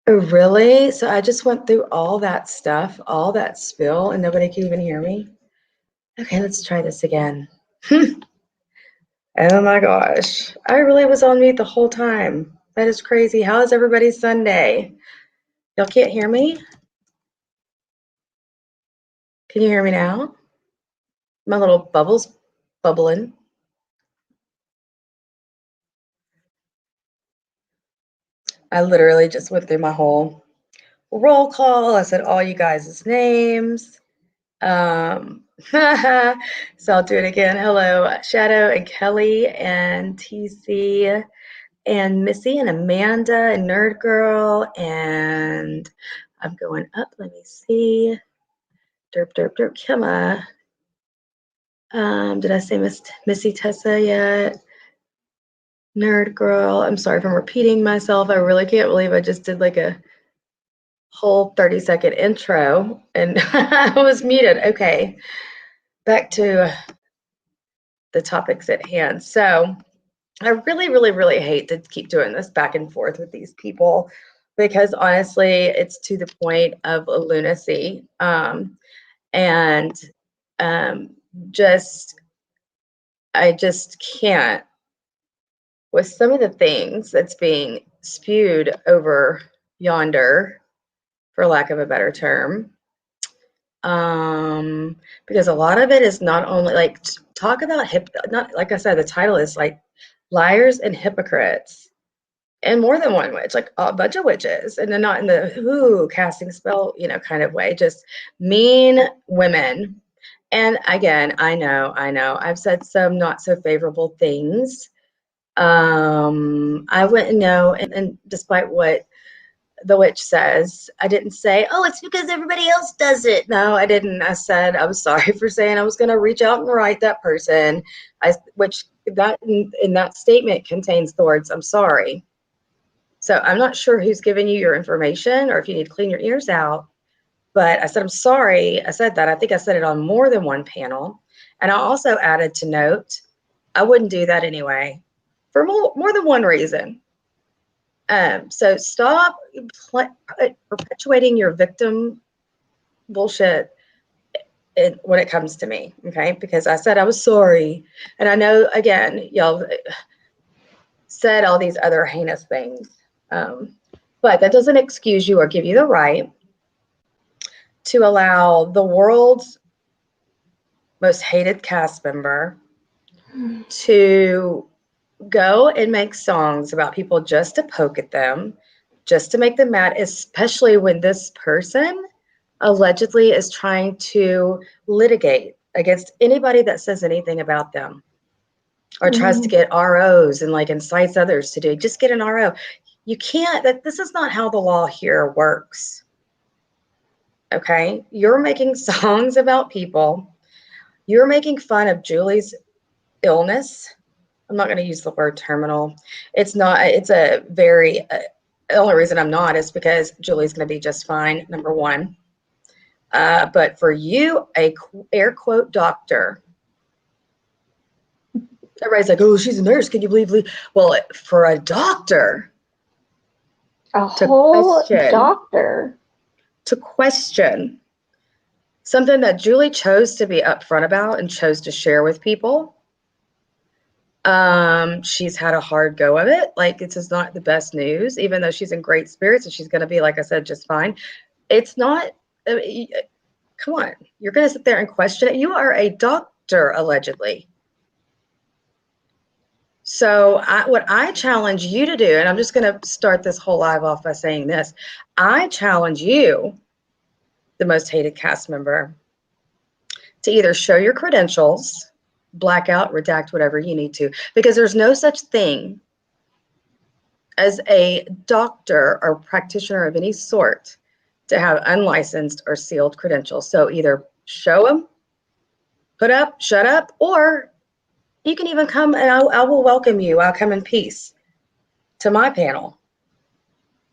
Oh, really? So I just went through all that stuff, all that spill, and nobody can even hear me? Okay, let's try this again. Oh my gosh. I really was on mute the whole time. That is crazy. How is everybody's Sunday? Y'all can't hear me? Can you hear me now? My little bubbles bubbling. I literally just went through my whole roll call. I said all you guys' names. So I'll do it again. Hello, Shadow and Kelly and TC and Missy and Amanda and Nerd Girl. And I'm going up. Let me see. Derp, derp, derp. Come on. Did I say Missy Tessa yet? Nerd Girl. I'm sorry if I'm repeating myself. I really can't believe I just did like a whole 30-second intro and I was muted. Okay, back to the topics at hand. So I really, really, really hate to keep doing this back and forth with these people because honestly, it's to the point of lunacy. And just, I just can't with some of the things that's being spewed over yonder, for lack of a better term. Because a lot of it is not only like talk about not like I said, the title is like liars and hypocrites, and more than one witch, like a bunch of witches, and they're not in the who casting spell, kind of way, just mean women. And again, I know, I've said some not so favorable things. I wouldn't know, and despite what the witch says, I didn't say, oh, it's because everybody else does it. No, I didn't. I said I was sorry for saying I was going to reach out and write that person, which that in that statement contains the words, I'm sorry. So I'm not sure who's giving you your information or if you need to clean your ears out. But I said, I'm sorry. I said that. I think I said it on more than one panel. And I also added to note, I wouldn't do that anyway for more than one reason. So stop perpetuating your victim bullshit when it comes to me, okay? Because I said I was sorry. And I know, again, y'all said all these other heinous things. But that doesn't excuse you or give you the right to allow the world's most hated cast member to go and make songs about people just to poke at them, just to make them mad, especially when this person allegedly is trying to litigate against anybody that says anything about them or tries to get ROs and like incites others to do, just get an RO. You can't, this is not how the law here works. Okay, you're making songs about people. You're making fun of Julie's illness. I'm not going to use the word terminal. It's not, it's a very, the only reason I'm not is because Julie's going to be just fine, number one. But for you, a air quote doctor, everybody's like, oh, she's a nurse. Can you believe? Well, for a doctor, a whole doctor to question something that Julie chose to be upfront about and chose to share with people. She's had a hard go of it. Like, this is not the best news, even though she's in great spirits and she's going to be, like I said, just fine. It's not, come on, you're going to sit there and question it. You are a doctor, allegedly. So what I challenge you to do, and I'm just going to start this whole live off by saying this. I challenge you, the most hated cast member, to either show your credentials, black out, redact, whatever you need to, because there's no such thing as a doctor or practitioner of any sort to have unlicensed or sealed credentials. So either show them, put up, shut up, or you can even come and I will welcome you. I'll come in peace to my panel.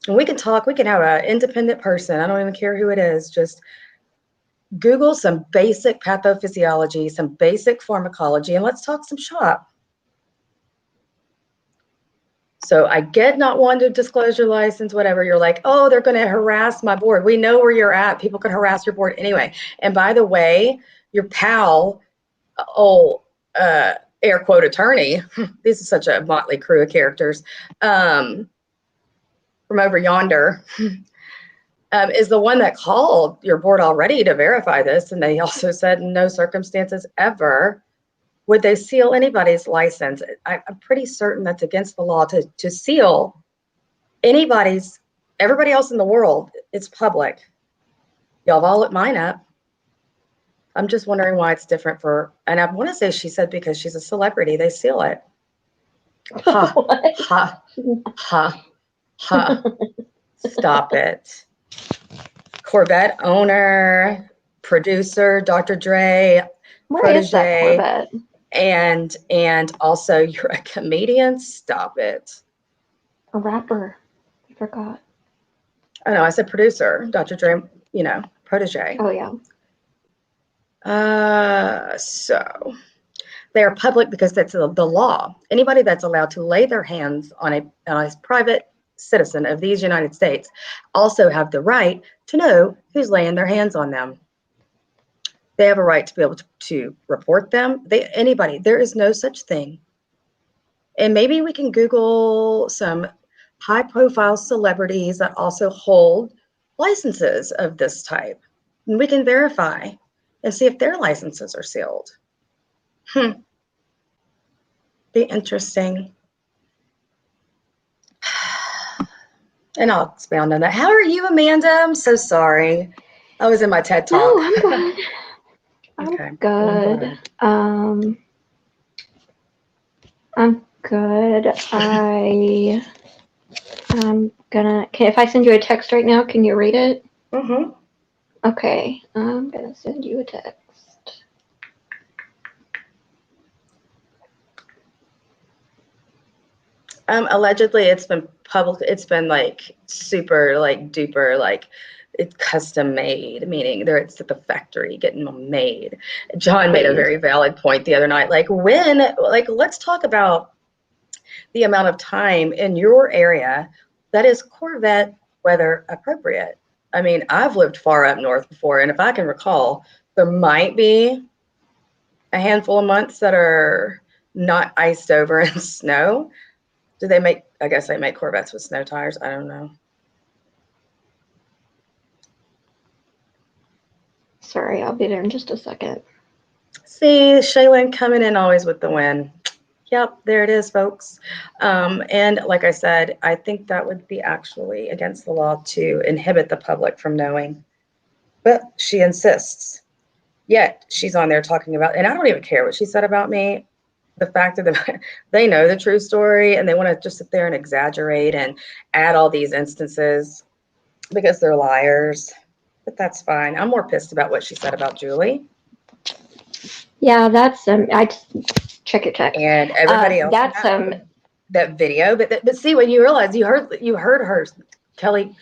And we can talk. We can have an independent person. I don't even care who it is. Just Google some basic pathophysiology, some basic pharmacology, and let's talk some shop. So I get not wanting to disclose your license, whatever. You're like, oh, they're going to harass my board. We know where you're at. People can harass your board anyway. And by the way, your pal, air quote attorney, this is such a motley crew of characters, from over yonder, is the one that called your board already to verify this. And they also said in no circumstances ever would they seal anybody's license. I'm pretty certain that's against the law to seal everybody else in the world. It's public. Y'all have all lit mine up. I'm just wondering why it's different and I want to say she said because she's a celebrity, they seal it. Ha, ha, ha, ha. Stop it. Corvette owner, producer, Dr. Dre, Where protege. is that Corvette? And also you're a comedian. Stop it. A rapper. I forgot. Oh no, I said producer, Dr. Dre, protege. Oh yeah. So they are public because that's the law. Anybody that's allowed to lay their hands on a private citizen of these United States also have the right to know who's laying their hands on them. They have a right to be able to report them. There is no such thing. And maybe we can Google some high profile celebrities that also hold licenses of this type. And we can verify and see if their licenses are sealed. Be interesting. And I'll expound on that. How are you, Amanda? I'm so sorry. I was in my TED Talk. No, I'm good. I'm good. I'm good. I'm gonna. If I send you a text right now, can you read it? Mm-hmm. Okay, I'm gonna send you a text. Allegedly, it's been public. It's been like super, like duper, like it's custom made, meaning it's at the factory getting them made. John made a very valid point the other night. Let's talk about the amount of time in your area that is Corvette weather appropriate. I mean, I've lived far up north before, and if I can recall, there might be a handful of months that are not iced over in snow. I guess they make Corvettes with snow tires. I don't know. Sorry, I'll be there in just a second. See, Shaylin coming in always with the win. Yep, there it is, folks. And like I said, I think that would be actually against the law to inhibit the public from knowing. But she insists. Yet she's on there talking about, and I don't even care what she said about me. The fact that they know the true story and they want to just sit there and exaggerate and add all these instances because they're liars. But that's fine. I'm more pissed about what she said about Julie. Yeah, that's I just check your text. And everybody else. That's that video. But see, when you realize you heard her, Kelly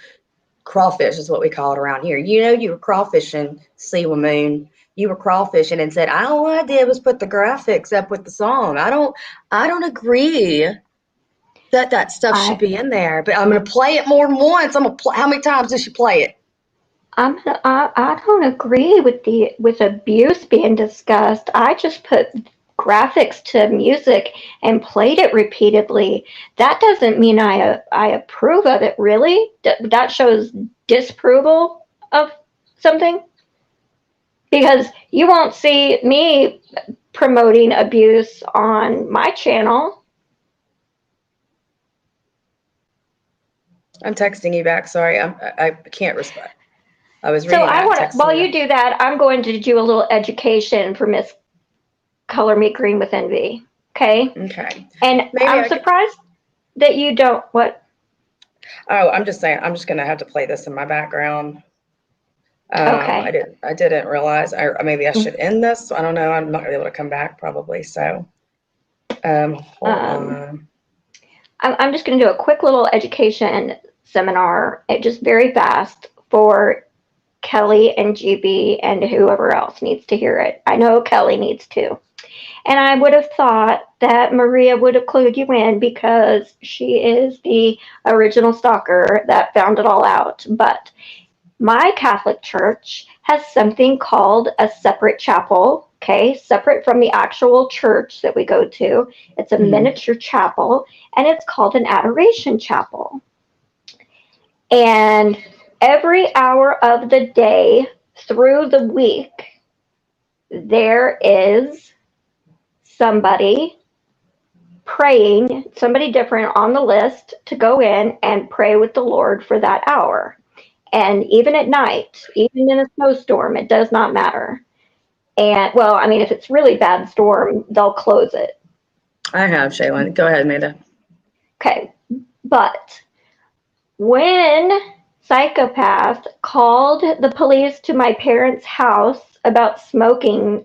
Crawfish is what we call it around here. You were crawfishing, Siwa Moon. You were crawfishing and said, all I did was put the graphics up with the song. I don't agree that stuff should be in there, but I'm going to play it more than once. How many times does she play it? I don't agree with abuse being discussed. I just put graphics to music and played it repeatedly. That doesn't mean I approve of it, really. That shows disapproval of something. Because you won't see me promoting abuse on my channel. I'm texting you back. Sorry, I can't respond. I was reading. So while you do that, I'm going to do a little education for Miss Color Me Green with Envy. Okay. Okay. And I'm surprised that you don't. What? Oh, I'm just saying. I'm just going to have to play this in my background. Okay. I didn't realize. Maybe I should end this. I don't know. I'm not going to be able to come back probably. So, hold on. I'm just going to do a quick little education seminar, just very fast for Kelly and GB and whoever else needs to hear it. I know Kelly needs to. And I would have thought that Maria would have clued you in because she is the original stalker that found it all out. But my Catholic church has something called a separate chapel, okay, separate from the actual church that we go to. It's a miniature chapel, and it's called an adoration chapel. And every hour of the day through the week, there is somebody praying, somebody different on the list to go in and pray with the Lord for that hour. And even at night, even in a snowstorm, it does not matter. And, well, I mean, if it's really bad storm, they'll close it. I have, Shaylin. Go ahead, Amanda. Okay. But when Psychopath called the police to my parents' house about smoking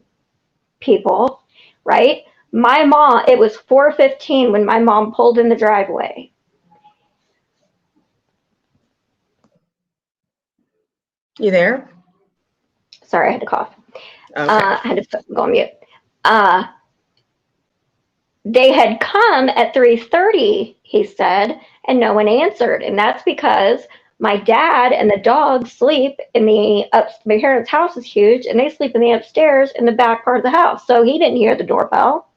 people, right? My mom, it was 4:15 when my mom pulled in the driveway. You there? Sorry, I had to cough. Okay. I had to go on mute. They had come at 3:30, he said, and no one answered. And that's because my dad and the dog sleep in my parents' house is huge, and they sleep in the upstairs in the back part of the house. So he didn't hear the doorbell.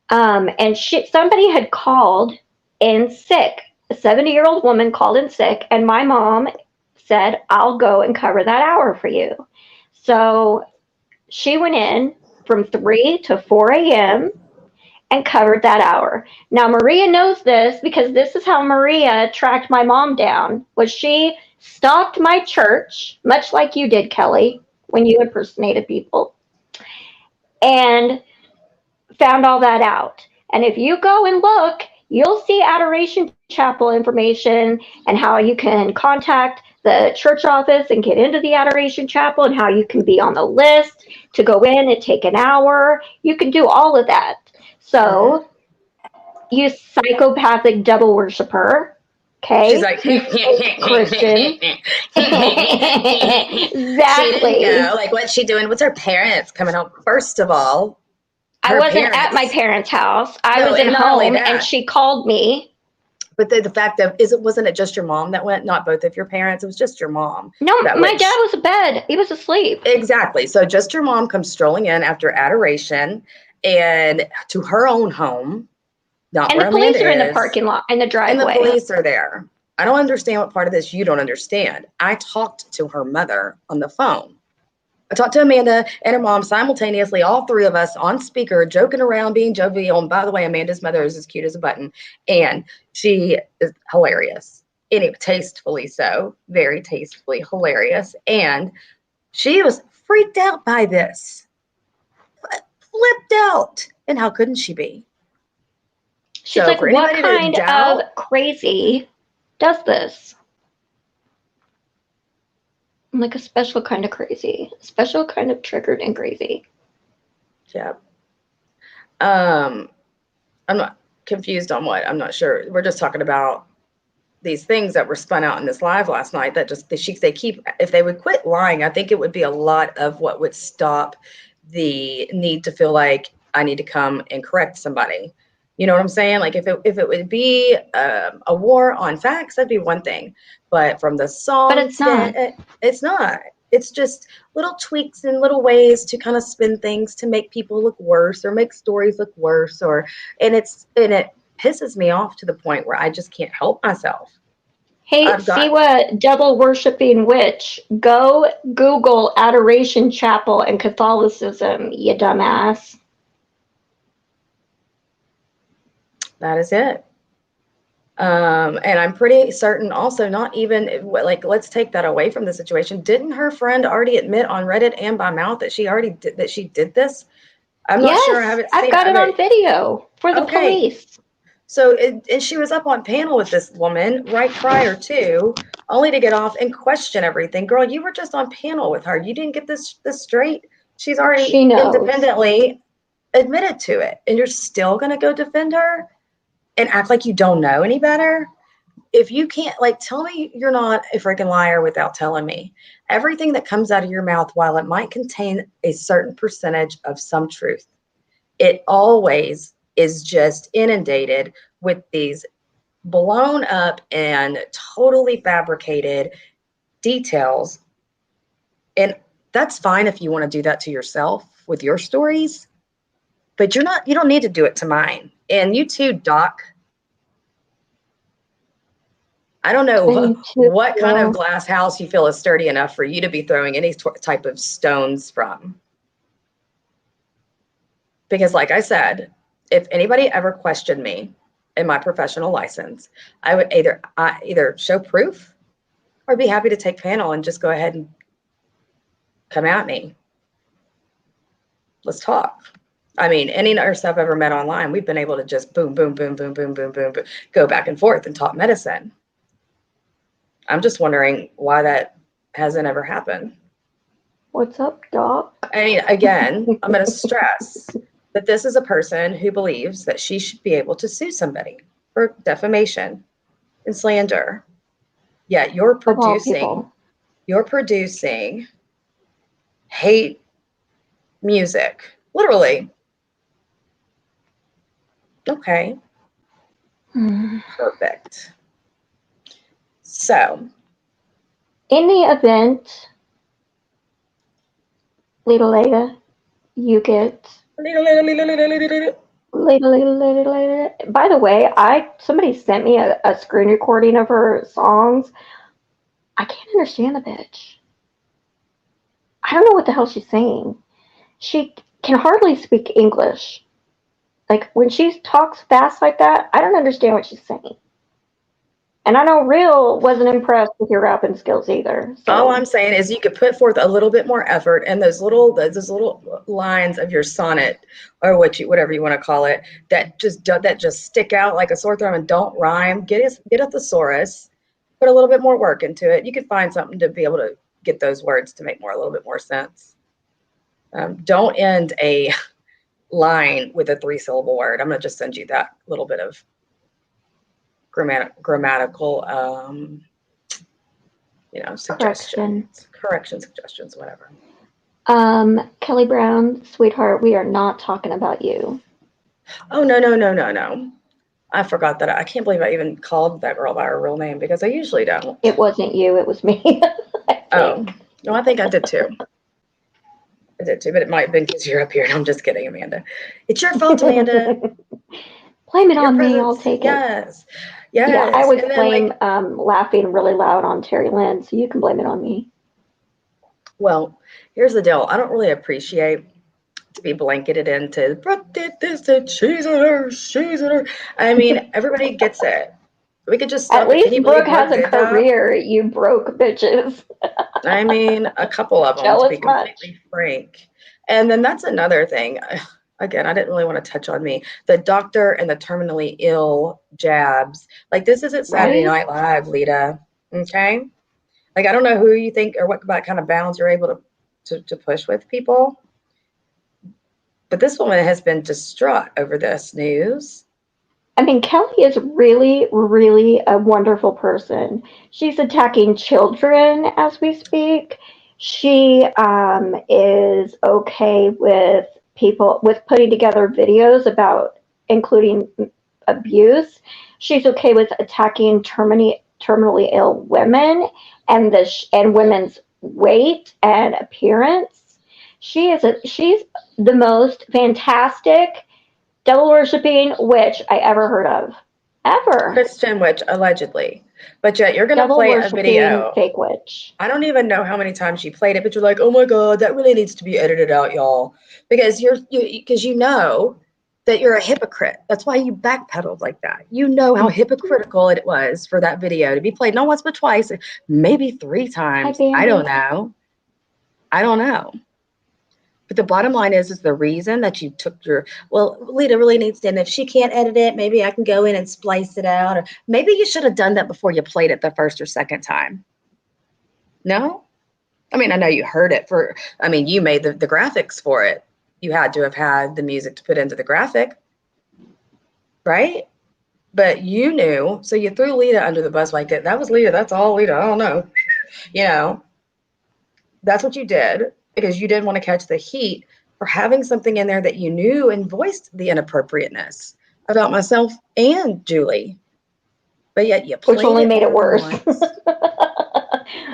And somebody had called in sick. A 70-year-old woman called in sick, and my mom said, I'll go and cover that hour for you. So she went in from 3 to 4 a.m. and covered that hour. Now, Maria knows this because this is how Maria tracked my mom down, was she stalked my church, much like you did, Kelly, when you impersonated people, and found all that out. And if you go and look, you'll see Adoration Chapel information and how you can contact the church office and get into the Adoration Chapel and how you can be on the list to go in and take an hour. You can do all of that. So, you psychopathic devil worshiper, okay? She's like, Christian. Exactly. She didn't know. Like, what's she doing? What's her parents coming home? First of all, I wasn't at my parents' house. I was at home, and she called me. But the fact of wasn't it just your mom that went? Not both of your parents. It was just your mom. No, my dad was in bed. He was asleep. Exactly. So just your mom comes strolling in after adoration and to her own home. Not and where the police Amanda are in is. the parking lot, in the driveway. And the police are there. I don't understand what part of this you don't understand. I talked to her mother on the phone. I talked to Amanda and her mom simultaneously, all three of us on speaker, joking around, being jovial. And by the way, Amanda's mother is as cute as a button. And she is hilarious. Anyway, tastefully so. Very tastefully hilarious. And she was freaked out by this. Flipped out. And how couldn't she be? She's like, what kind of crazy does this? I'm like, a special kind of crazy. A special kind of triggered and crazy. Yeah. I'm not confused on what. I'm not sure. We're just talking about these things that were spun out in this live last night that just they keep, if they would quit lying, I think it would be a lot of what would stop the need to feel like I need to come and correct somebody. You know what I'm saying? Like if it would be a war on facts, that'd be one thing. But from the song, but it's not. It's not. It's just little tweaks and little ways to kind of spin things to make people look worse or make stories look worse, and it pisses me off to the point where I just can't help myself. Hey, see what devil worshiping witch? Go Google Adoration Chapel and Catholicism, you dumbass. That is it. And I'm pretty certain also, not even like, let's take that away from the situation. Didn't her friend already admit on Reddit and by mouth that she did this? I'm not sure. I haven't seen I've got it on video for the police. So and she was up on panel with this woman right prior to, only to get off and question everything. Girl, you were just on panel with her. You didn't get this straight. She's already independently admitted to it, and you're still going to go defend her and act like you don't know any better? if you can't, like, tell me you're not a freaking liar without telling me. Everything that comes out of your mouth, while it might contain a certain percentage of some truth, it always is just inundated with these blown up and totally fabricated details. And that's fine if you want to do that to yourself with your stories, but you don't need to do it to mine. And you too, Doc. I don't know what kind of glass house you feel is sturdy enough for you to be throwing any type of stones from. Because like I said, if anybody ever questioned me in my professional license, I would either show proof or be happy to take panel and just go ahead and come at me. Let's talk. I mean, any nurse I've ever met online, we've been able to just boom, boom, boom, boom, boom, boom, boom, boom, go back and forth and talk medicine. I'm just wondering why that hasn't ever happened. What's up, Doc? I mean, again, I'm going to stress that this is a person who believes that she should be able to sue somebody for defamation and slander. Yet you're producing hate music, literally. Okay. Perfect. So, in the event, Leda, you get. By the way, somebody sent me a screen recording of her songs. I can't understand the bitch. I don't know what the hell she's saying. She can hardly speak English. Like, when she talks fast like that, I don't understand what she's saying. And I know Real wasn't impressed with your rapping skills either. So. All I'm saying is you could put forth a little bit more effort, and those little lines of your sonnet, or whatever you want to call it, that just stick out like a sore thumb and don't rhyme. Get a thesaurus, put a little bit more work into it. You could find something to be able to get those words to make a little bit more sense. Don't end a line with a 3-syllable word. I'm going to just send you that little bit of grammatical suggestions, correction suggestions, whatever. Kelly Brown, sweetheart, we are not talking about you. Oh, no. I forgot that. I can't believe I even called that girl by her real name, because I usually don't. It wasn't you, it was me. Oh, no, I think I did too. But it might have been because you're up here, and I'm just kidding, Amanda. It's your fault, Amanda. Blame it on me, I'll take it. Yes. Yeah, I was laughing really loud on Terry Lynn, so you can blame it on me. Well, here's the deal. I don't really appreciate to be blanketed into, Brooke did this, and she's at her. I mean, everybody gets it. We could just stop. At least Brooke has a career, you broke bitches. I mean, a couple of them, to be completely frank. And then that's another thing. Again, I didn't really want to touch on me. The doctor and the terminally ill jabs. Like, this isn't Saturday Night Live, Lita. Okay? Like, I don't know who you think or what kind of bounds you're able to push with people. But this woman has been distraught over this news. I mean, Kelly is really, really a wonderful person. She's attacking children as we speak. She is okay with putting together videos about including abuse. She's okay with attacking terminally ill women and women's weight and appearance. She's the most fantastic devil-worshipping witch I ever heard of. Ever. Christian witch, allegedly. But yet you're going to play a video. Fake witch. I don't even know how many times you played it, but you're like, oh my God, that really needs to be edited out, y'all. Because you know that you're a hypocrite. That's why you backpedaled like that. You know how hypocritical it was for that video to be played not once but twice, maybe 3 times. I don't know. But the bottom line is the reason that you took Lita really needs to, and if she can't edit it, maybe I can go in and splice it out. Or maybe you should have done that before you played it the first or second time. No? I mean, I know you heard it you made the graphics for it. You had to have had the music to put into the graphic, right? But you knew, so you threw Lita under the bus like that. That was Lita. That's all Lita. I don't know. You know, that's what you did because you didn't want to catch the heat for having something in there that you knew and voiced the inappropriateness about myself and Julie. But yet you which played only it made it more than worse. once.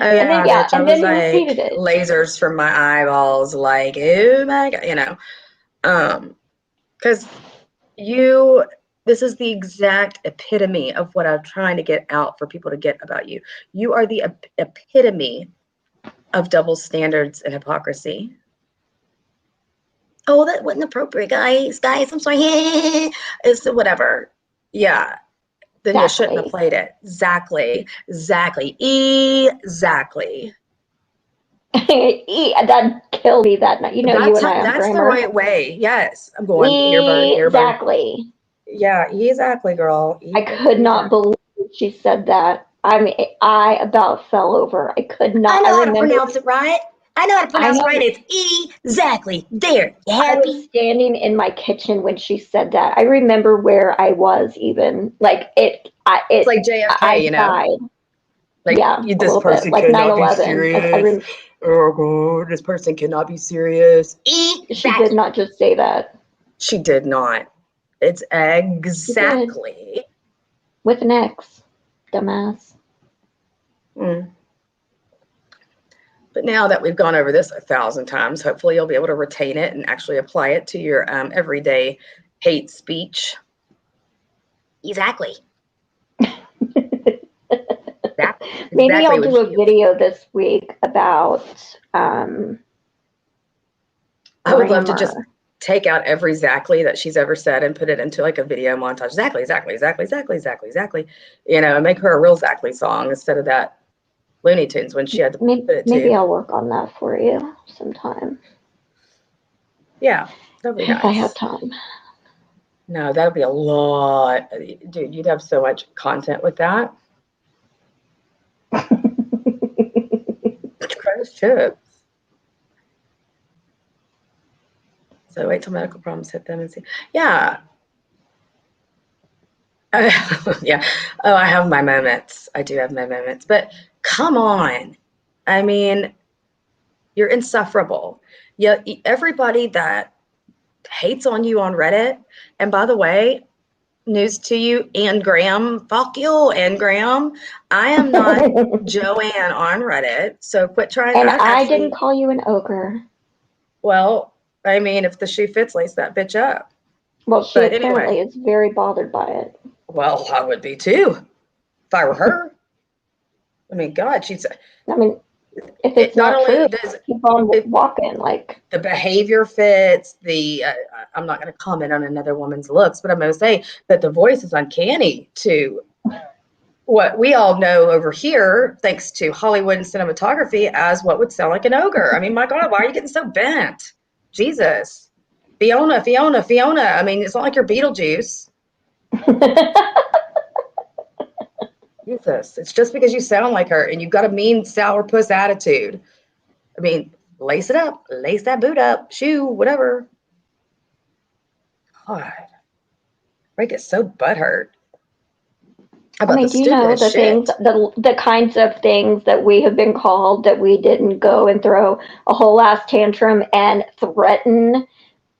Oh And then yeah, bitch. I and was then you like repeated it. lasers from my eyeballs, like, oh my God, you know. Because you this is the exact epitome of what I'm trying to get out for people to get about you. You are the epitome of double standards and hypocrisy. Oh, that wasn't appropriate, guys. Guys, I'm sorry. It's whatever. Yeah. Then you shouldn't have Exactly. played it. Exactly. Exactly. Exactly. That killed me that night. You know, you and I on That's the grammar. right way. Yes. I'm going earbud, earbud. Exactly. Yeah, exactly, girl. I could not believe she said that. I mean, I about fell over. I could I not. I know how to remember. pronounce it right. I know how to I pronounce it right. know. It's exactly. There. You I was happy? standing in my kitchen when she said that. I remember where I was even. Like it. It's like JFK, I you know? died. Like, Yeah, a this little bit. person Like nine cannot be eleven. Like serious. Oh, God, this person cannot be serious. she did Exactly. not just say that. She did not. It's She did exactly. with an X, dumbass. Mm. But now that we've gone over this 1,000 times, hopefully you'll be able to retain it and actually apply it to your everyday hate speech. Exactly. Maybe Exactly I'll what do a she. video this week about I would love to just grammar. take out every exactly that she's ever said and put it into like a video montage. Exactly, exactly, exactly, exactly, exactly, exactly. You know, and make her a real exactly song instead of that Looney Tunes when she had to put it Maybe to. I'll work on that for you sometime Yeah, that'd be if I have nice. time. No, that'd be a lot. Dude, you'd have so much content with that. Cruise ships. So wait till medical problems hit them and see. Yeah. Yeah. Oh, I have my moments. I do have my moments. But come on. I mean, you're insufferable. Yeah, everybody that hates on you on Reddit, and by the way, news to you, and Graham, fuck you, and Graham. I am not Joanne on Reddit, so quit trying. And I'm I didn't actually, call you an ogre. well, I mean, if the shoe fits, lace that bitch up. Well, she But anyway, apparently is very bothered by it. well, I would be too if I were her. I mean, God, she's I mean, if it. it's Not not only true, does keep on it, walking. Like, the behavior fits, I'm not going to comment on another woman's looks, but I'm going to say that the voice is uncanny to what we all know over here, thanks to Hollywood and cinematography, as what would sound like an ogre. I mean, my God, why are you getting so bent? Jesus. Fiona, Fiona, Fiona. I mean, it's not like you're Beetlejuice. Jesus. It's just because you sound like her and you've got a mean sourpuss attitude. I mean, lace it up, lace that boot up, shoe, whatever. God, I get so butthurt I about the mean, do you know stupidest the things, shit. the kinds of things that we have been called that we didn't go and throw a whole ass tantrum and threaten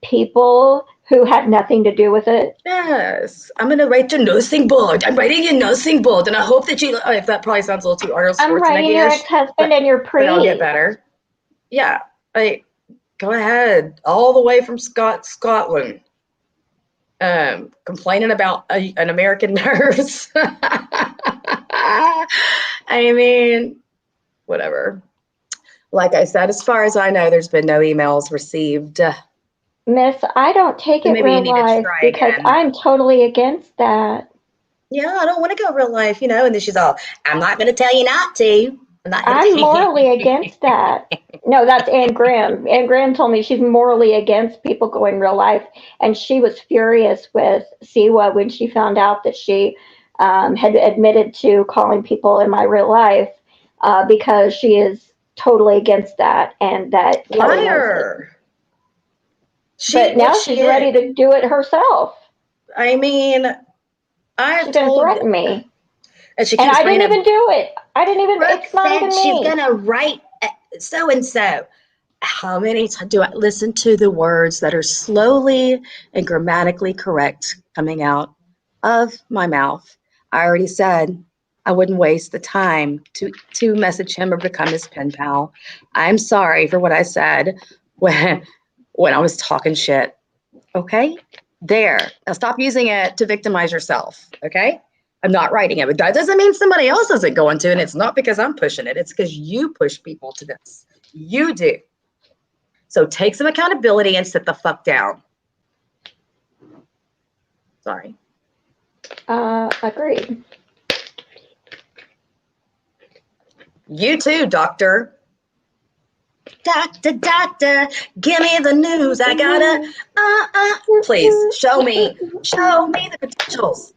people who had nothing to do with it? Yes, I'm gonna write your nursing board. I'm writing your nursing board, and I hope that you. If that probably sounds a little too Arnold I'm writing your Schwarzenegger-ish, ex-husband but and your but I'll get priest. better. Yeah, I go ahead, all the way from Scotland, complaining about an American nurse. I mean, whatever. Like I said, as far as I know, there's been no emails received. So Miss, I don't take it maybe you real need to life try because again. I'm totally against that. Yeah, I don't want to go real life, you know. And then she's all, I'm not going to tell you not to. I'm not going I'm morally to. against that. No, that's Anne Graham. Anne Graham told me she's morally against people going real life, and she was furious with Siwa when she found out that she had admitted to calling people in my real life because she is totally against that, and that Kelly knows it. Liar. But What now she she's ready is. to do it herself. I mean, I She's have gonna told, threaten me. and she And keeps I didn't bringing up, even do it. I didn't even, Brooke it's not said even she's me. gonna write so and so. How many times do I listen to the words that are slowly and grammatically correct coming out of my mouth? I already said I wouldn't waste the time to message him or become his pen pal. I'm sorry for what I said when I was talking shit. Okay? There. Now stop using it to victimize yourself. Okay? I'm not writing it, but that doesn't mean somebody else isn't going to, and it's not because I'm pushing it. It's because you push people to this. You do. So take some accountability and sit the fuck down. Sorry. Agreed. You too, doctor. Doctor, give me the news. I gotta, please show me the credentials.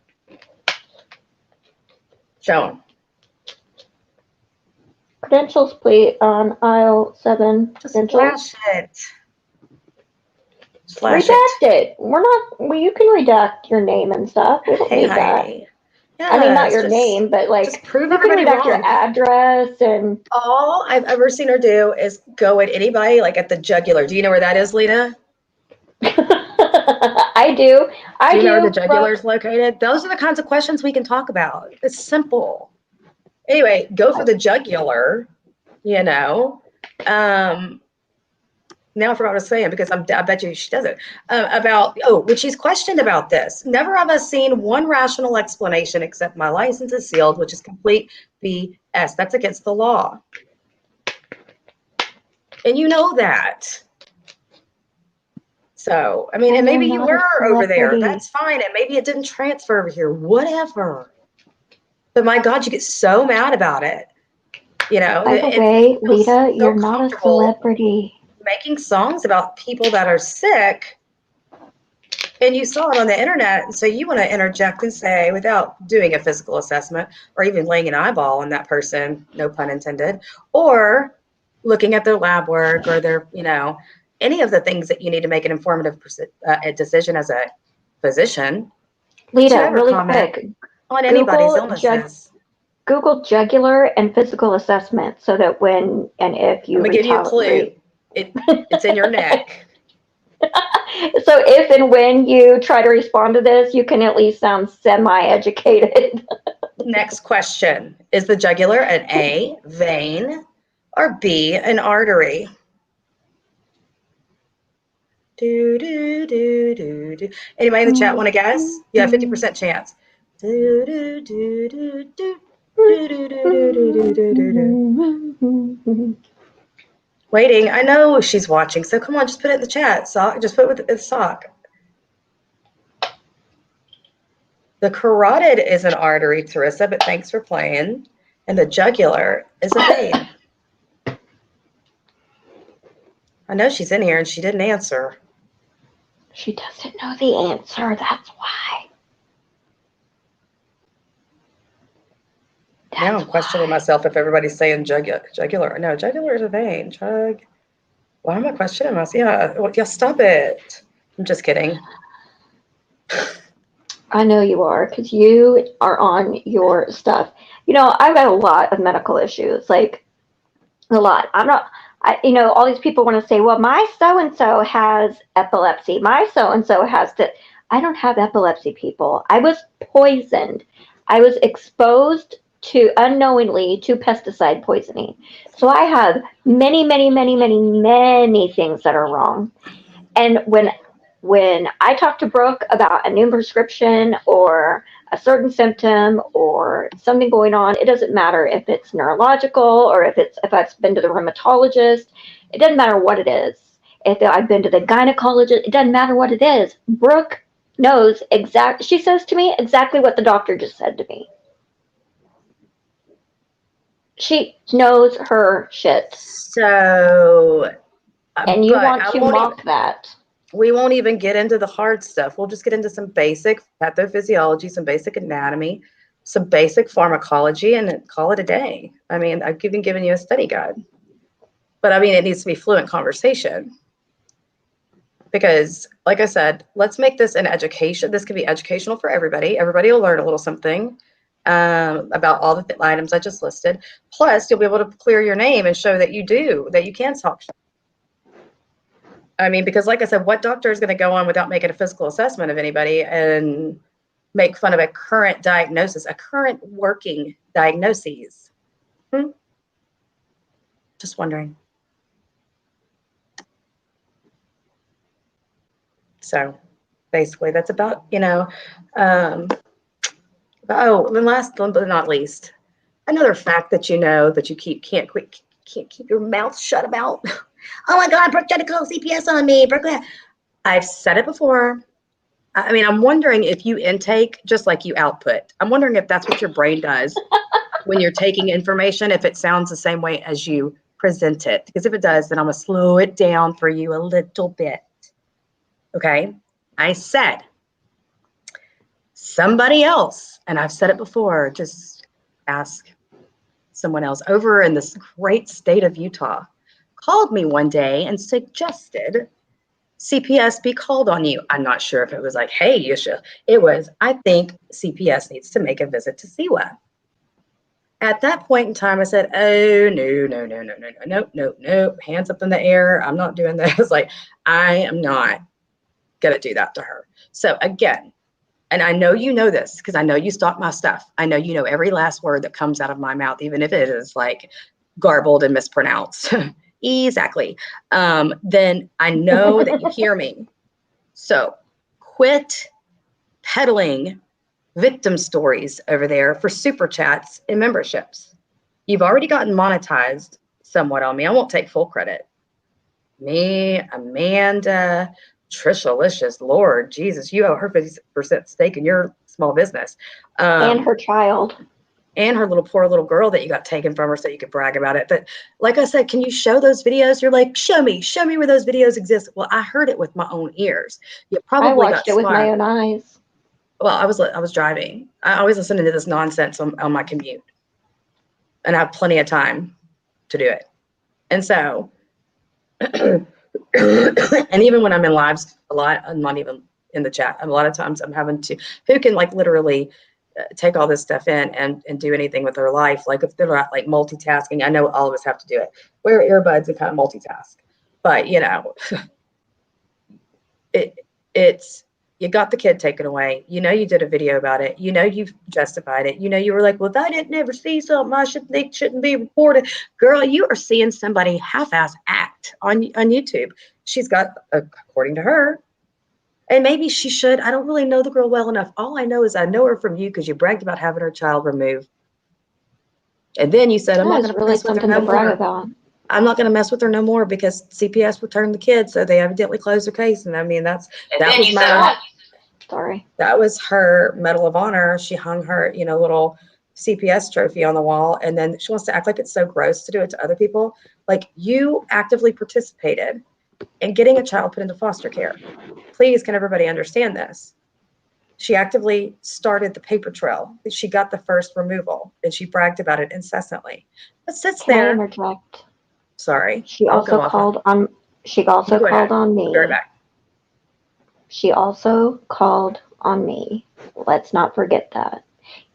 Show them. Credentials, please, on aisle 7. Just Credentials. flash it. Flash Redact it. it. We're not, well, you can redact your name and stuff. We don't Hey, need that. Heidi. I mean, not Yes, your name, but just like, prove you can everybody redact your wrong. address and. All I've ever seen her do is go at anybody like at the jugular. Do you know where that is, Lita? I do. Do you know where the jugular Brooke. is located? Those are the kinds of questions we can talk about. It's simple. Anyway, go for the jugular, you know. Now I forgot what I was saying because I bet you she doesn't. When she's questioned about this, never have I seen one rational explanation except my license is sealed, which is complete BS. That's against the law. And you know that. So, I mean, and maybe you were over there. That's fine. And maybe it didn't transfer over here. Whatever. But my God, you get so mad about it. You know, By the way, Lita, so you're not a celebrity. Making songs about people that are sick, and you saw it on the internet, and so you want to interject and say, without doing a physical assessment or even laying an eyeball on that person, no pun intended, or looking at their lab work or their, you know, any of the things that you need to make an informative decision as a physician. Lita, really quick, on anybody's illnesses. Google jugular and physical assessment so that when and if you I'm gonna give you a clue. It's in your neck. So if and when you try to respond to this, you can at least sound semi-educated. Next question. Is the jugular an A, vein, or B, an artery? Do, do, do, do, do. Anybody in the chat want to guess? You have 50% chance. Do, do, do, do, do. Waiting. I know she's watching, so come on, just put it in the chat. Sock, just put it with the sock. The carotid is an artery, Teresa, but thanks for playing. And the jugular is a vein. I know she's in here and she didn't answer. She doesn't know the answer, that's why. Now I'm questioning myself if everybody's saying jugular. No, jugular is a vein. Why am I questioning myself? Yeah, stop it. I'm just kidding. I know you are, because you are on your stuff. You know, I've got a lot of medical issues, like a lot. You know, all these people want to say, well, my so-and-so has epilepsy. My so-and-so has that. I don't have epilepsy, people. I was poisoned. I was exposed to unknowingly to pesticide poisoning. So I have many, many, many, many, many things that are wrong. And when I talk to Brooke about a new prescription or a certain symptom or something going on, it doesn't matter if it's neurological or if I've been to the rheumatologist. It doesn't matter what it is. If I've been to the gynecologist, it doesn't matter what it is. Brooke knows she says to me exactly what the doctor just said to me. She knows her shit. So, and you want to mock that. We won't even get into the hard stuff. We'll just get into some basic pathophysiology, some basic anatomy, some basic pharmacology, and call it a day. I mean, I've even given you a study guide. But I mean, it needs to be fluent conversation. Because, like I said, let's make this an education. This could be educational for everybody. Everybody will learn a little something about all the items I just listed. Plus, you'll be able to clear your name and show that you can talk. I mean, because like I said, what doctor is going to go on without making a physical assessment of anybody and make fun of a current diagnosis, a current working diagnosis? Just wondering. So basically that's about, oh, and last but not least, another fact that you know that you can't keep your mouth shut about. Oh my God, Brooke tried to call CPS on me. Brooke, I've said it before. I mean, I'm wondering if you intake just like you output. I'm wondering if that's what your brain does when you're taking information, if it sounds the same way as you present it. Because if it does, then I'm going to slow it down for you a little bit. Okay? I said somebody else, and I've said it before, just ask someone else over in this great state of Utah, called me one day and suggested CPS be called on you. I'm not sure if it was like, hey, you should. It was, I think CPS needs to make a visit to SIWA. At that point in time, I said, oh, no. Hands up in the air. I'm not doing this. Like, I am not going to do that to her. So again, and I know you know this because I know you stalk my stuff. I know you know every last word that comes out of my mouth, even if it is like garbled and mispronounced. Exactly. Then I know that you hear me. So quit peddling victim stories over there for super chats and memberships. You've already gotten monetized somewhat on me. I won't take full credit. Me, Amanda, Trisha-licious, Lord Jesus, you owe her 50% stake in your small business. And her child. And her poor little girl that you got taken from her so you could brag about it. But like I said, can you show those videos? You're like, show me where those videos exist. Well, I heard it with my own ears. You probably I watched it with my own eyes. Well, I was driving. I always listen to this nonsense on my commute. And I have plenty of time to do it. And so, and even when I'm in lives a lot, I'm not even in the chat. A lot of times I'm having to, who can like literally take all this stuff in and do anything with their life. Like if they're not like multitasking, I know all of us have to do it. Wear earbuds and kind of multitask. But it's, you got the kid taken away. You did a video about it. You've justified it. You were like, well, I didn't ever see something they shouldn't be reported. Girl, you are seeing somebody half-ass act on YouTube. She's got, according to her, and maybe she should. I don't really know the girl well enough. All I know is I know her from you because you bragged about having her child removed. And then you said, I'm not going to mess with her no more. I'm not going to mess with her no more because CPS returned the kid, so they evidently closed their case. And I mean, that was her Medal of Honor. She hung her, little CPS trophy on the wall, and then she wants to act like it's so gross to do it to other people. Like, you actively participated in getting a child put into foster care. Please, can everybody understand this? She actively started the paper trail. She got the first removal, and she bragged about it incessantly. But sits there. Can I interject? Sorry. She also called on me. I'll be right back. She also called on me. Let's not forget that.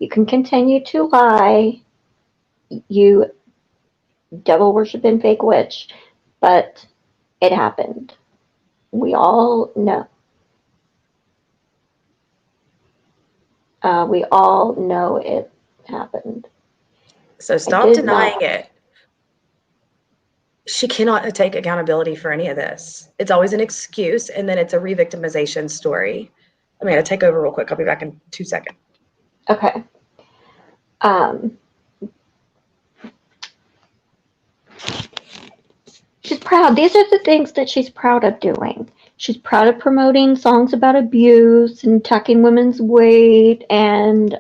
You can continue to lie, you devil worshiping fake witch, but it happened. We all know. We all know it happened. So stop denying it. She cannot take accountability for any of this. It's always an excuse, and then it's a re-victimization story. I'm going to take over real quick. I'll be back in 2 seconds. Okay. She's proud. These are the things that she's proud of doing. She's proud of promoting songs about abuse and tucking women's weight and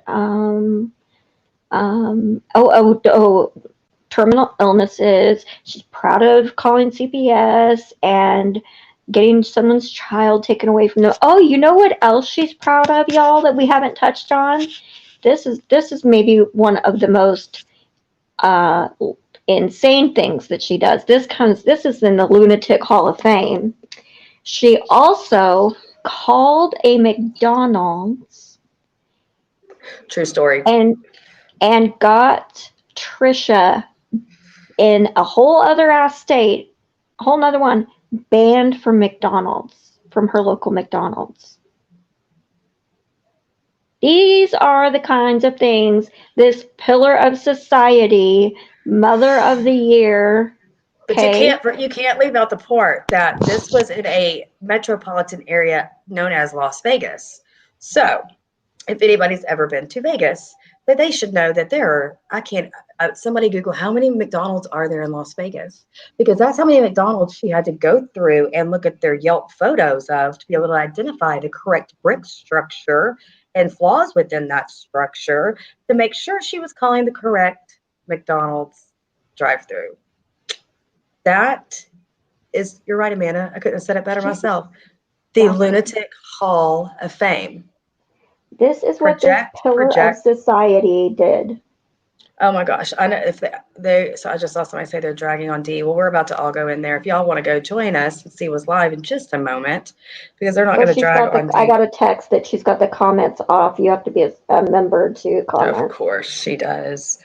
terminal illnesses. She's proud of calling CPS and getting someone's child taken away from them. Oh, you know what else she's proud of, y'all, that we haven't touched on? This is maybe one of the most insane things that she does. This is in the Lunatic Hall of Fame. She also called a McDonald's True story. and got Trisha in a whole other state, a whole nother one, banned from McDonald's, from her local McDonald's. These are the kinds of things this pillar of society, mother of the year. But you can't leave out the part that this was in a metropolitan area known as Las Vegas. So if anybody's ever been to Vegas, that they should know that there are, somebody Google how many McDonald's are there in Las Vegas, because that's how many McDonald's she had to go through and look at their Yelp photos of to be able to identify the correct brick structure and flaws within that structure to make sure she was calling the correct McDonald's drive-through. That is, you're right, Amanda. I couldn't have said it better myself. The Lunatic Hall of Fame. This is what this pillar of society did. Oh my gosh. I know if so I just saw somebody say they're dragging on D. Well, we're about to all go in there. If y'all want to go join us and see what's live in just a moment, because they're not going to drag on D. I got a text that she's got the comments off. You have to be a member to comment. Of course she does.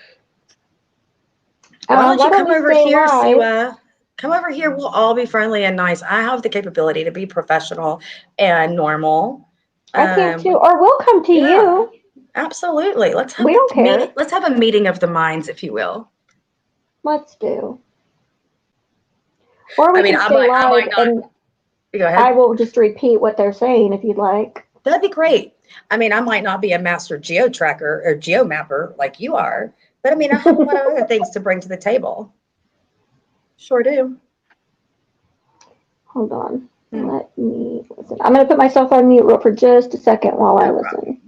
Why don't you come over here, Siwa? Come over here. We'll all be friendly and nice. I have the capability to be professional and normal. I can too. Or we'll come to you. Absolutely. We don't care. Let's have a meeting of the minds, if you will. Let's do. Or we can stay live and go ahead. I will just repeat what they're saying if you'd like. That'd be great. I mean, I might not be a master geo-tracker or geo-mapper like you are, but I mean, I have a lot of other things to bring to the table. Sure do. Hold on. Let me listen. I'm going to put myself on mute for just a second while I listen.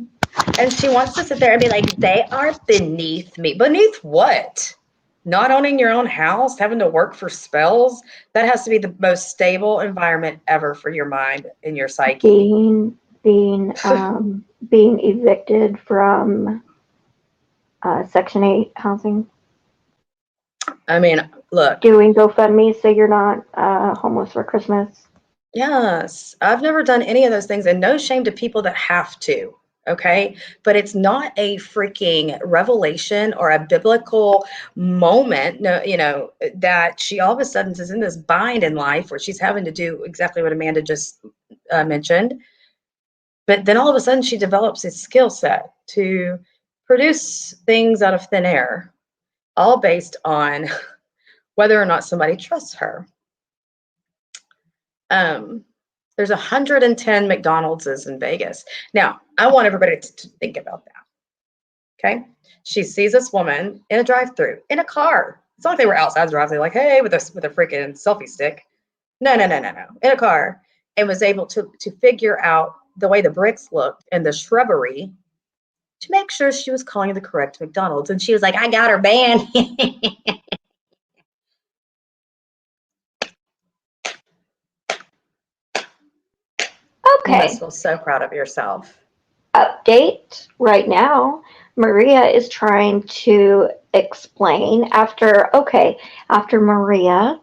And she wants to sit there and be like, they are beneath me. Beneath what? Not owning your own house, having to work for spells? That has to be the most stable environment ever for your mind and your psyche. Being evicted from Section 8 housing. I mean, look. Doing GoFundMe so you're not homeless for Christmas. Yes. I've never done any of those things, and no shame to people that have to. Okay. But it's not a freaking revelation or a biblical moment, that she all of a sudden is in this bind in life where she's having to do exactly what Amanda just mentioned. But then all of a sudden she develops a skill set to produce things out of thin air, all based on whether or not somebody trusts her. There's 110 McDonald's in Vegas. Now, I want everybody to think about that. Okay. She sees this woman in a drive-through, in a car. It's not like they were outside the drive-through, like, hey, with a freaking selfie stick. No. In a car, and was able to figure out the way the bricks looked and the shrubbery to make sure she was calling the correct McDonald's. And she was like, I got her banned. Okay. You must feel so proud of yourself. Update right now. Maria is trying to explain after Maria,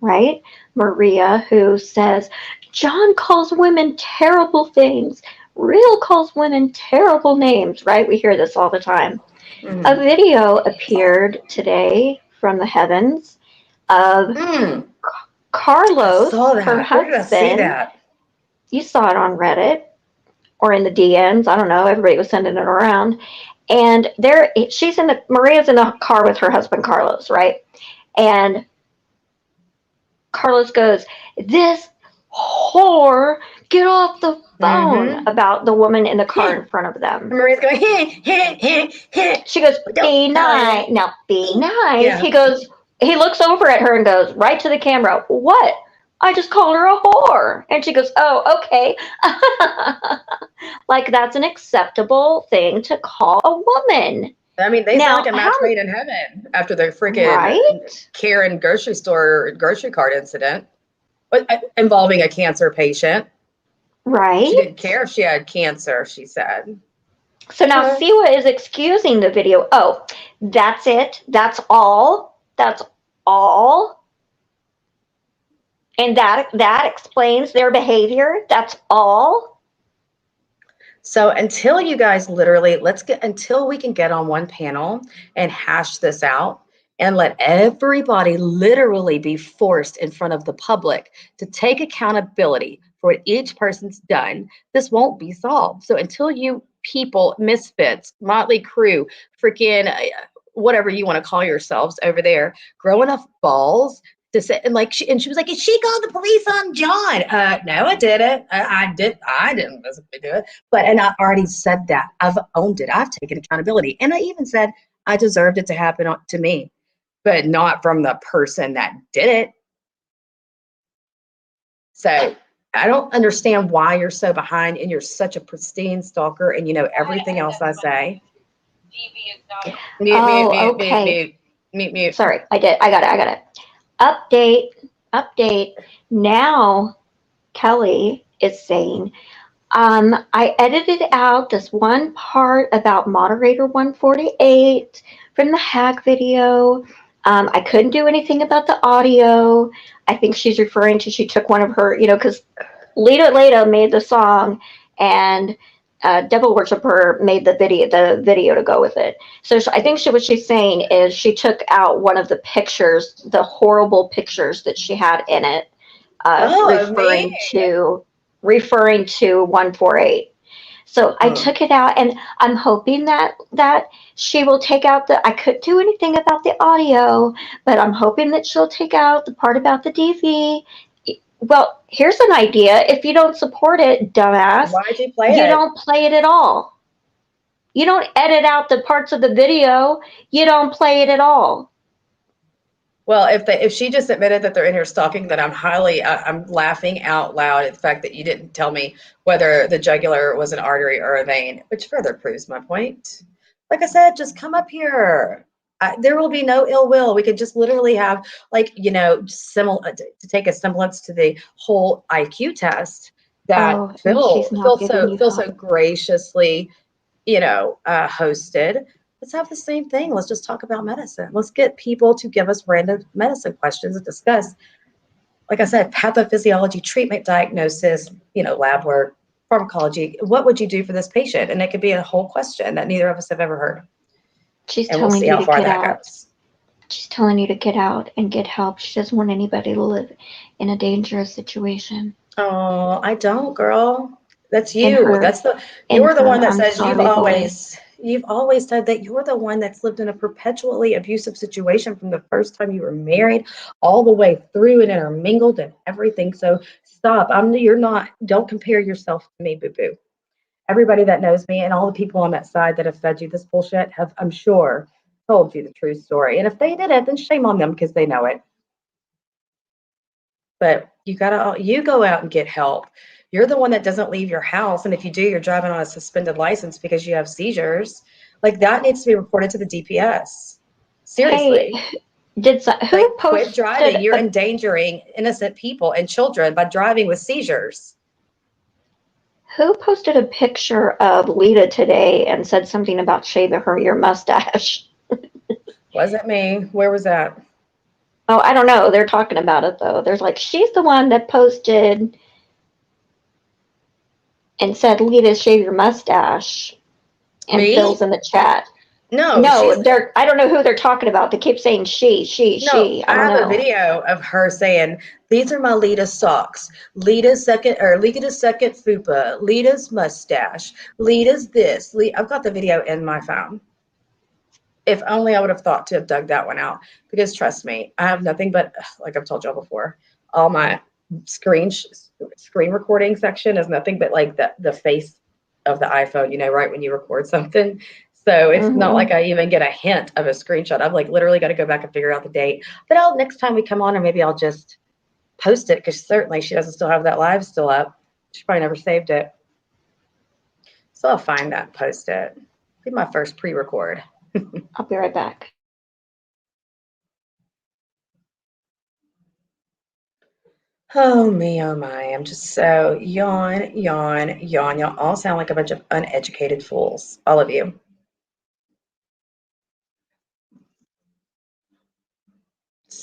right? Maria, who says, John calls women terrible things. Real calls women terrible names, right? We hear this all the time. Mm-hmm. A video appeared today from the heavens of Carlos, her husband. Where did I see that? You saw it on Reddit or in the DMs. I don't know. Everybody was sending it around. And Maria's in the car with her husband, Carlos, right? And Carlos goes, this whore, get off the phone, about the woman in the car in front of them. Maria's going, She goes, be nice. Now, be nice. Yeah. He looks over at her and goes right to the camera. What? I just called her a whore. And she goes, oh, okay. Like that's an acceptable thing to call a woman. I mean, they sound like a match made in heaven after the freaking Karen grocery cart incident involving a cancer patient. Right. She didn't care if she had cancer, she said. So now Siwa is excusing the video. Oh, that's it. That's all. That's all. And that explains their behavior. That's all. So until you guys literally, until we can get on one panel and hash this out and let everybody literally be forced in front of the public to take accountability for what each person's done, this won't be solved. So until you people, misfits, motley crew, freaking whatever you want to call yourselves over there, grow enough balls to say, and like she was like, she called the police on John. No, I didn't. I didn't physically do it. But and I already said that. I've owned it. I've taken accountability. And I even said I deserved it to happen to me, but not from the person that did it. So I don't understand why you're so behind and you're such a pristine stalker and you know everything else I say. Oh, okay. Mute. Sorry, I got it. Update. Now Kelly is saying, I edited out this one part about moderator 148 from the hack video. I couldn't do anything about the audio. I think she's referring to, she took one of her, because Lita made the song, and Devil Worshipper made the video to go with it. So I think what she's saying is she took out one of the pictures, the horrible pictures that she had in it, referring to 148. So I took it out, and I'm hoping that she will take out I couldn't do anything about the audio, but I'm hoping that she'll take out the part about the DV. Well, here's an idea. If you don't support it, dumbass, why'd you play it? You don't play it at all. You don't edit out the parts of the video. You don't play it at all. Well, if she just admitted that they're in here stalking, then I'm laughing out loud at the fact that you didn't tell me whether the jugular was an artery or a vein, which further proves my point. Like I said, just come up here. There will be no ill will. We could just literally have, like, to take a semblance to the whole IQ test that Phil so graciously, hosted. Let's have the same thing. Let's just talk about medicine. Let's get people to give us random medicine questions and discuss, like I said, pathophysiology, treatment, diagnosis, lab work, pharmacology. What would you do for this patient? And it could be a whole question that neither of us have ever heard. She's telling you to get out. She's telling you to get out and get help. She doesn't want anybody to live in a dangerous situation. Oh, I don't, girl. That's you. You're the one that says you've always said that you're the one that's lived in a perpetually abusive situation from the first time you were married all the way through and intermingled and everything. So stop. Don't compare yourself to me, boo-boo. Everybody that knows me and all the people on that side that have fed you this bullshit have, I'm sure, told you the true story. And if they didn't, then shame on them because they know it. But you go out and get help. You're the one that doesn't leave your house. And if you do, you're driving on a suspended license because you have seizures. Like, that needs to be reported to the DPS. Seriously. Hey, quit driving. You're endangering innocent people and children by driving with seizures. Who posted a picture of Lita today and said something about shaving your mustache? Wasn't me. Where was that? Oh, I don't know. They're talking about it, though. There's she's the one that posted and said, Lita, shave your mustache. And me? Phil's in the chat. No, I don't know who they're talking about. They keep saying she. I have a video of her saying, these are my Lita socks. Lita's second fupa. Lita's mustache. Lita's this. I've got the video in my phone. If only I would have thought to have dug that one out, because trust me, I have nothing but, like I've told y'all before, all my screen recording section is nothing but like the face of the iPhone, right when you record something. So it's not like I even get a hint of a screenshot. I've literally got to go back and figure out the date. But next time we come on, or maybe I'll just post it, because certainly she doesn't still have that live still up. She probably never saved it. So I'll find that and post it. Be my first pre-record. I'll be right back. Oh me, oh my. I'm just so yawn. Y'all all sound like a bunch of uneducated fools. All of you.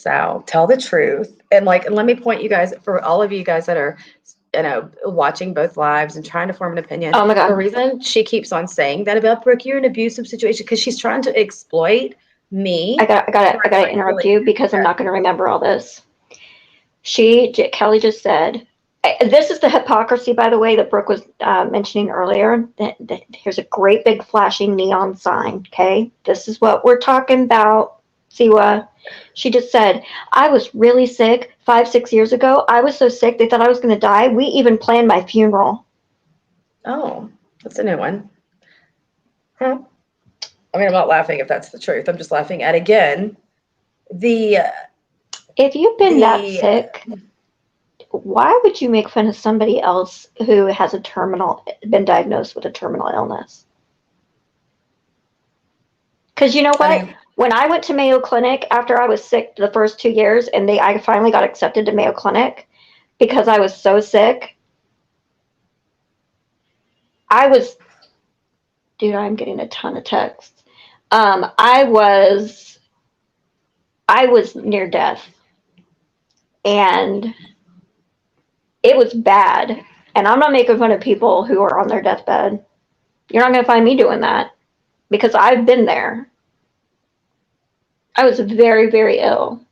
So tell the truth. And let me point you guys, for all of you guys that are, watching both lives and trying to form an opinion. Oh my God. The reason she keeps on saying that about Brooke, you're in an abusive situation, because she's trying to exploit me. I gotta interrupt you because I'm not going to remember all this. Kelly just said, this is the hypocrisy, by the way, that Brooke was mentioning earlier. Here's a great big flashing neon sign, okay? This is what we're talking about, Siwa. She just said, I was really sick 5-6 years ago. I was so sick they thought I was going to die. We even planned my funeral. Oh, that's a new one. Huh. I mean, I'm not laughing if that's the truth. I'm just laughing at, again, if you've been that sick, why would you make fun of somebody else who has been diagnosed with a terminal illness? Because you know what? When I went to Mayo Clinic after I was sick the first 2 years, and I finally got accepted to Mayo Clinic because I was so sick, dude, I'm getting a ton of texts. I was near death, and it was bad. And I'm not making fun of people who are on their deathbed. You're not going to find me doing that because I've been there. I was very, very ill.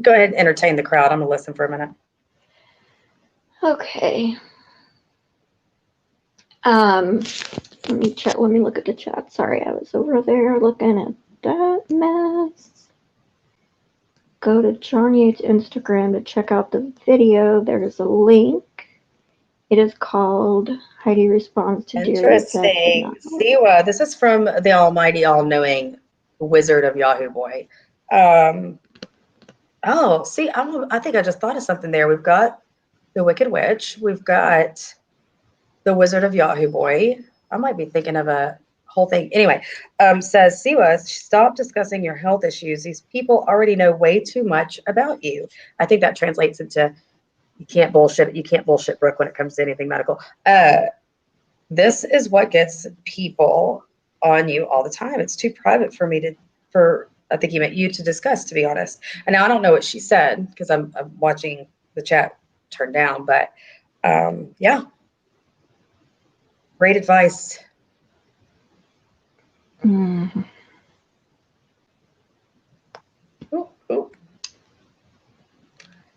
Go ahead and entertain the crowd. I'm going to listen for a minute. Okay. Let me check. Let me look at the chat. Sorry, I was over there looking at that mess. Go to John Yates' Instagram to check out the video. There's a link. It is called Heidi Responds to Dear. Interesting. Siwa, this is from the almighty, all-knowing wizard of Yahoo Boy. Oh, see, I think I just thought of something there. We've got the Wicked Witch. We've got the Wizard of Yahoo Boy. I might be thinking of a whole thing. Anyway, says, Siwa, stop discussing your health issues. These people already know way too much about you. I think that translates into you can't bullshit Brooke when it comes to anything medical. This is what gets people on you all the time. It's too private for me I think he meant you to discuss, to be honest. And now I don't know what she said because I'm watching the chat turn down, but yeah. Great advice. Mm. Ooh.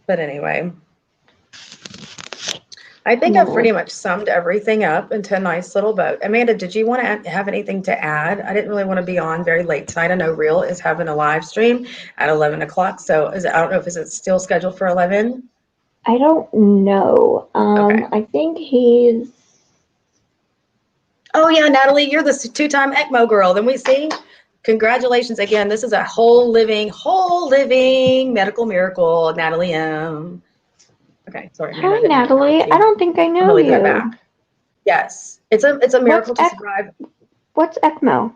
But anyway, I think I've pretty much summed everything up into a nice little bow. Amanda, did you want to have anything to add? I didn't really want to be on very late tonight. I know Real is having a live stream at 11 o'clock. So I don't know if is it still scheduled for 11? I don't know. Okay. I think he's... Oh, yeah, Natalie, you're the two-time ECMO girl. Then we see. Congratulations again. This is a whole living medical miracle, Natalie M. Okay, sorry. Hi, Natalie. I don't think I know you. Back. Yes, it's a miracle to survive. What's ECMO?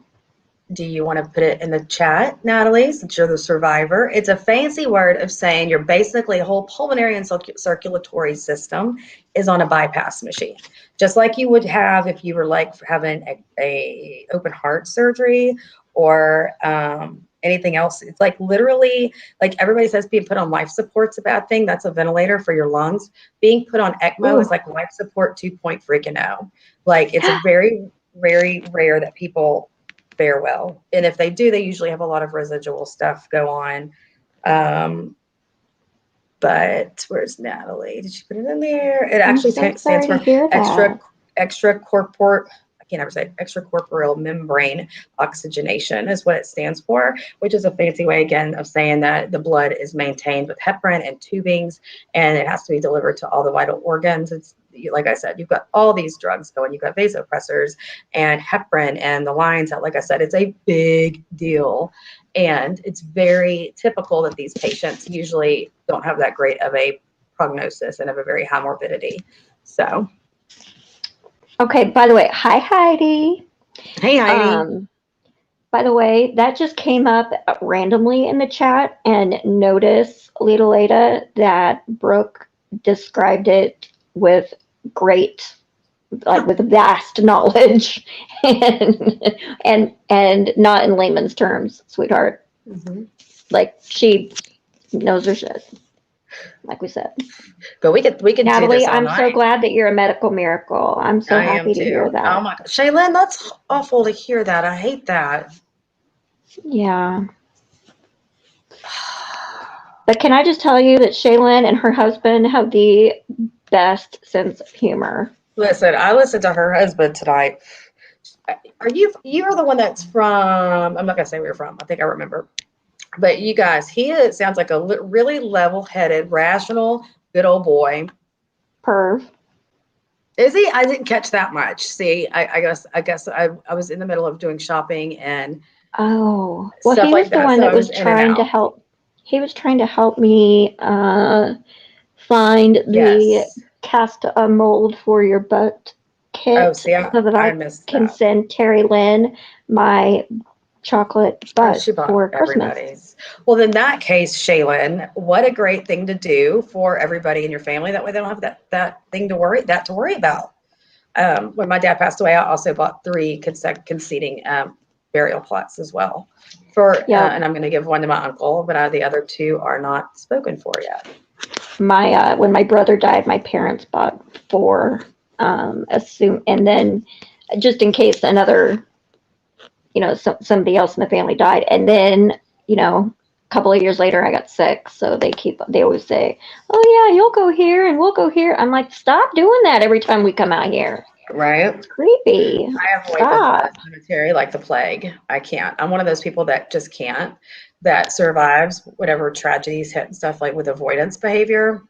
Do you want to put it in the chat, Natalie, since you're the survivor? It's a fancy word of saying you're basically a whole pulmonary and circulatory system is on a bypass machine. Just like you would have if you were like having a open heart surgery or anything else. It's like literally, like everybody says being put on life support's a bad thing. That's a ventilator for your lungs. Being put on ECMO is like life support 2.0. Like it's very, very rare that people fare well. And if they do, they usually have a lot of residual stuff go on. But where's Natalie? Did she put it in there? It actually stands for extracorporeal membrane oxygenation is what it stands for, which is a fancy way again of saying that the blood is maintained with heparin and tubings, and it has to be delivered to all the vital organs. It's like I said, you've got all these drugs going. You've got vasopressors and heparin and the lines out. Like I said, it's a big deal. And it's very typical that these patients usually don't have that great of a prognosis and have a very high morbidity. So. Okay, by the way, hi, Heidi. Hey, Heidi. By the way, that just came up randomly in the chat, and notice, Leda, that Brooke described it with great like with vast knowledge, and not in layman's terms, sweetheart. Mm-hmm. Like she knows her shit, like we said. But we could do Natalie, this all I'm so night. glad that you're a medical miracle. I'm so I am happy to too. hear Oh that. my, Shaylin, that's awful to hear that. I hate that. Yeah. But can I just tell you that Shaylin and her husband have the best sense of humor? Listen, I listened to her husband tonight. You're the one that's from, I'm not gonna say where you're from. I think I remember. But you guys, sounds like a really level-headed, rational, good old boy. Perv. Is he? I didn't catch that much. See, I guess I was in the middle of doing shopping and Oh, well, stuff he like was the that, one so that I was was in and trying to out. help. He was trying to help me find the Yes. cast a mold for your butt Oh, kit see, so that I I missed can that. send Terry Lynn my chocolate Oh, butt she bought for Christmas. everybody's. Well, in that case, Shaylin, what a great thing to do for everybody in your family. That way, they don't have that thing to worry about. When my dad passed away, I also bought three conceding burial plots as well. Yep. And I'm going to give one to my uncle, but the other two are not spoken for yet. My when my brother died, my parents bought four. And then just in case another, somebody else in the family died, and then a couple of years later I got sick, so they always say, oh yeah, you'll go here and we'll go here. I'm like, stop doing that every time we come out here. Right? It's creepy. I avoid the Stop. cemetery like the plague. I can't. I'm one of those people that just can't, that survives whatever tragedies hit and stuff like with avoidance behavior.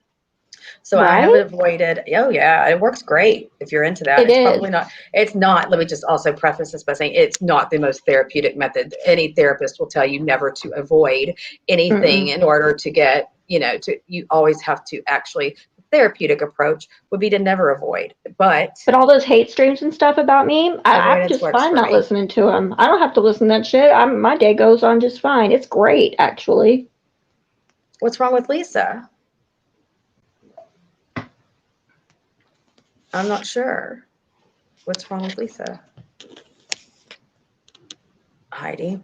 So I have Right? avoided. Oh yeah, it works great if you're into that. It It's is. probably not. It's not. Let me just also preface this by saying it's not the most therapeutic method. Any therapist will tell you never to avoid anything Mm-mm. in order to get. You always have to actually. The therapeutic approach would be to never avoid, but But all those hate streams and stuff about me, I'm avoidance just works fine for not me. listening to them. I don't have to listen to that shit. My day goes on just fine. It's great, actually. What's wrong with Lisa? I'm not sure. What's wrong with Lisa? Heidi.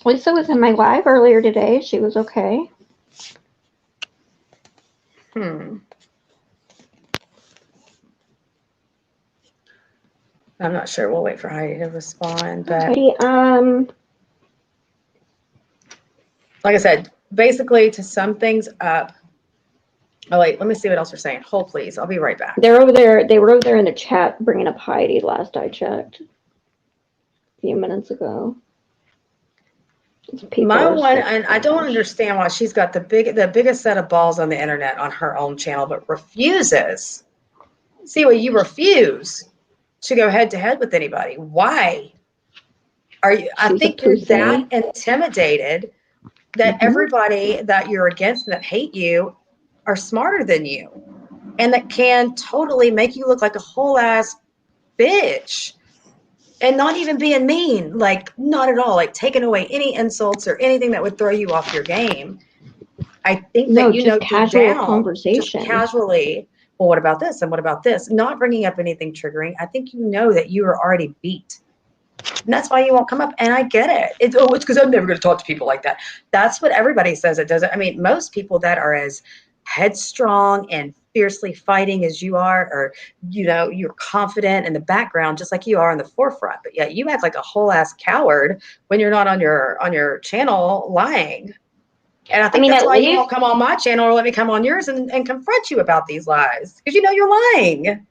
Lisa was in my live earlier today. She was okay. I'm not sure. We'll wait for Heidi to respond. But Heidi, like I said, basically to sum things up. Oh wait, let me see what else you're saying. Hold please. I'll be right back. they're over there. They were over there in the chat bringing up Heidi. Last I checked, a few minutes ago. People My are one, so and I don't strange. understand why she's got the biggest set of balls on the internet on her own channel, but refuses. See, what you refuse to go head to head with anybody. Why are you? I She's a think you're that pussy. intimidated that Mm-hmm. everybody that you're against and that hate you are smarter than you, and that can totally make you look like a whole ass bitch. And not even being mean, like not at all, like taking away any insults or anything that would throw you off your game. I think No, that just deep casual down, just conversation. casually, well, what about this? And what about this? Not bringing up anything triggering. I think you know that you are already beat. And that's why you won't come up. And I get it. It's because I'm never going to talk to people like that. That's what everybody says it doesn't. I mean, most people that are as headstrong and fiercely fighting as you are, or, you're confident in the background, just like you are in the forefront. But yet you act like a whole ass coward when you're not on your channel lying. And I I think mean, that's at why you won't least come on my channel or let me come on yours and confront you about these lies, because you're lying.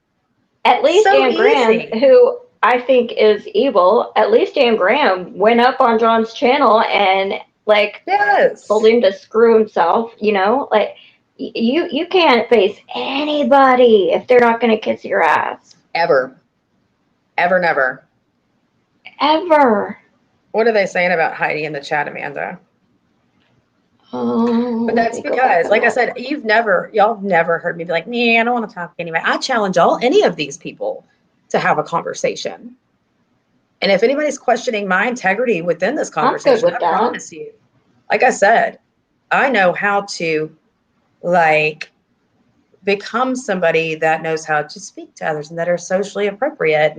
at least So Dan Graham, easy. who I think is evil, at least Dan Graham went up on John's channel and like told Yes. him to screw himself. Like you can't face anybody if they're not going to kiss your ass Ever. Ever, never. ever. What are they saying about Heidi in the chat, Amanda? Oh, But let that's me go back because, and like I look. said, y'all have never heard me be like, "Yeah, I don't want to talk to anybody." I challenge any of these people to have a conversation. And if anybody's questioning my integrity within this I'm good conversation, with I that. promise you, like I said, I know how to, like, become somebody that knows how to speak to others and that are socially appropriate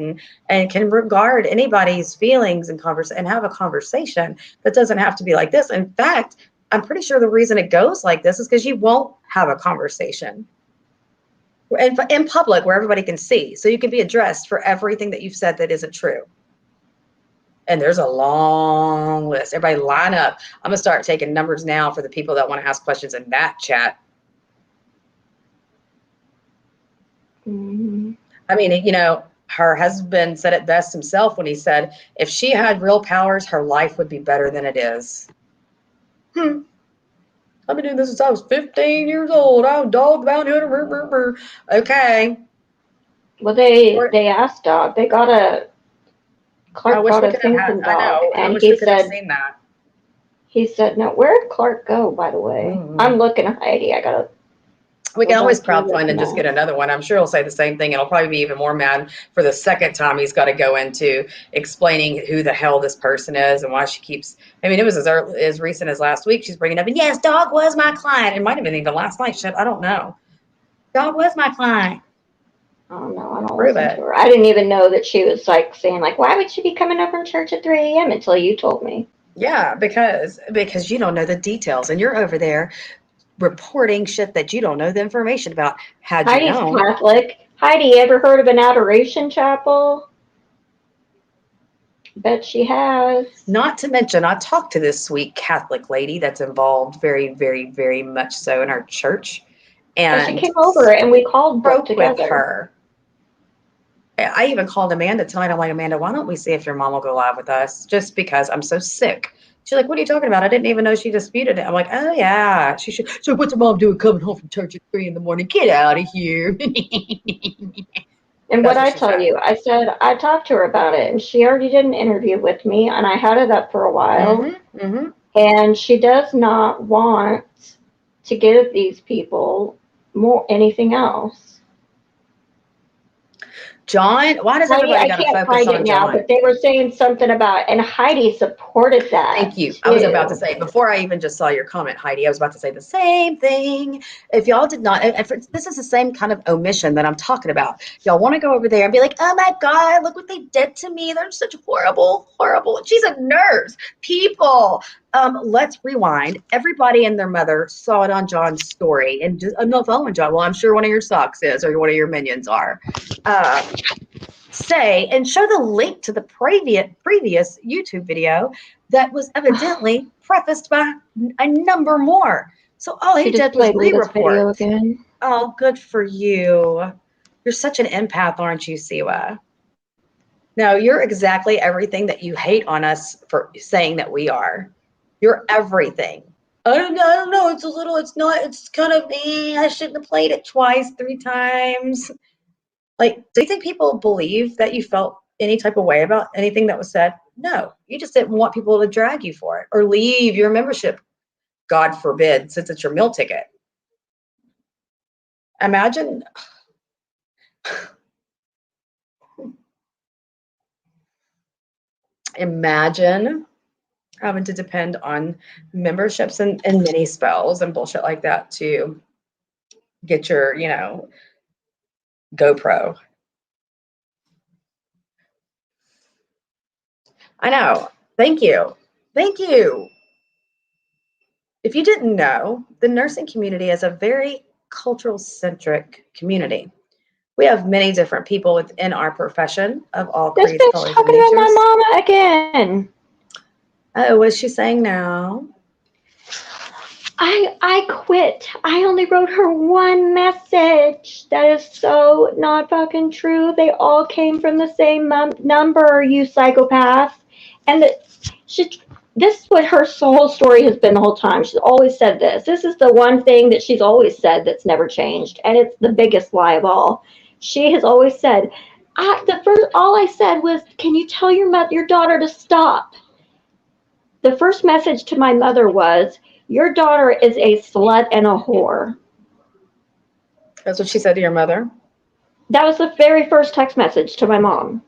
and can regard anybody's feelings and have a conversation that doesn't have to be like this. In fact, I'm pretty sure the reason it goes like this is because you won't have a conversation in public where everybody can see. So you can be addressed for everything that you've said that isn't true. And there's a long list. Everybody line up. I'm going to start taking numbers now for the people that want to ask questions in that chat. Mm-hmm. I mean, her husband said it best himself when he said, if she had real powers, her life would be better than it is. I've been doing this since I was 15 years old. I'm a dog bounty hunter. Okay. Well, they asked Dog. They got a Clark got a thing from Dog, and he said, seen that. He said, "No, where'd Clark go? By the way, I'm looking at Heidi. We can always crowdfund and just get another one. I'm sure he'll say the same thing. It'll probably be even more mad for the second time he's got to go into explaining who the hell this person is and why she keeps. I mean, it was as recent as last week. She's bringing up, and yes, Dog was my client. It might have been even last night. Shit, I don't know. Dog was my client. Oh no, I don't listen to her. I didn't even know that she was like saying like, why would she be coming up from church at 3 a.m. until you told me. Yeah, because you don't know the details, and you're over there reporting shit that you don't know the information about. Had you known. Heidi's Catholic. Heidi, ever heard of an adoration chapel? Bet she has. Not to mention, I talked to this sweet Catholic lady that's involved very, very, very much so in our church. And she came over and we called both together. With her. I even called Amanda tonight. I'm like, Amanda, why don't we see if your mom will go live with us? Just because I'm so sick. She's like, what are you talking about? I didn't even know she disputed it. I'm like, oh, yeah. She should. So what's your mom doing coming home from church at 3 a.m? Get out of here. And what I tell you, I said, I talked to her about it, and she already did an interview with me, and I had it up for a while. And she does not want to give these people anything else. John, why does everybody got to focus on John? But they were saying something about, and Heidi supported that. Thank you. Too. I was about to say, before I even just saw your comment, Heidi, I was about to say the same thing. If y'all did not, this is the same kind of omission that I'm talking about. Y'all want to go over there and be like, oh my God, look what they did to me. They're such horrible. She's a nurse. People. Let's rewind. Everybody and their mother saw it on John's story, and just enough following John. Well, I'm sure one of your socks is, or one of your minions are. Say and show the link to the previous YouTube video that was evidently prefaced by a number more. So all he did was re-report. Oh, good for you. You're such an empath, aren't you, Siwa? No, you're exactly everything that you hate on us for saying that we are. You're everything. I don't know. It's kind of, I shouldn't have played it twice, 3 times. Like, do you think people believe that you felt any type of way about anything that was said? No, you just didn't want people to drag you for it or leave your membership, God forbid, since it's your meal ticket. Imagine having to depend on memberships and mini spells and bullshit like that to get your, GoPro. I know. Thank you. If you didn't know, the nursing community is a very cultural-centric community. We have many different people within our profession of all creeds, colors, and natures. Talking about my mama again. Oh, what's she saying now? I quit. I only wrote her one message. That is so not fucking true. They all came from the same number, you psychopath. And this is what her whole story has been the whole time. She's always said this. This is the one thing that she's always said that's never changed. And it's the biggest lie of all. She has always said, all I said was, can you tell your daughter to stop? The first message to my mother was, your daughter is a slut and a whore. That's what she said to your mother? That was the very first text message to my mom.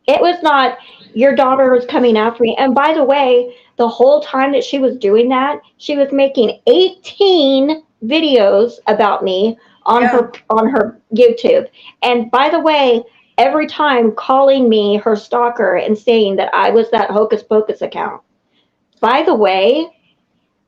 It was not, your daughter is coming after me. And by the way, the whole time that she was doing that, she was making 18 videos about me, on her YouTube. And by the way, every time calling me her stalker and saying that I was that Hocus Pocus account. By the way,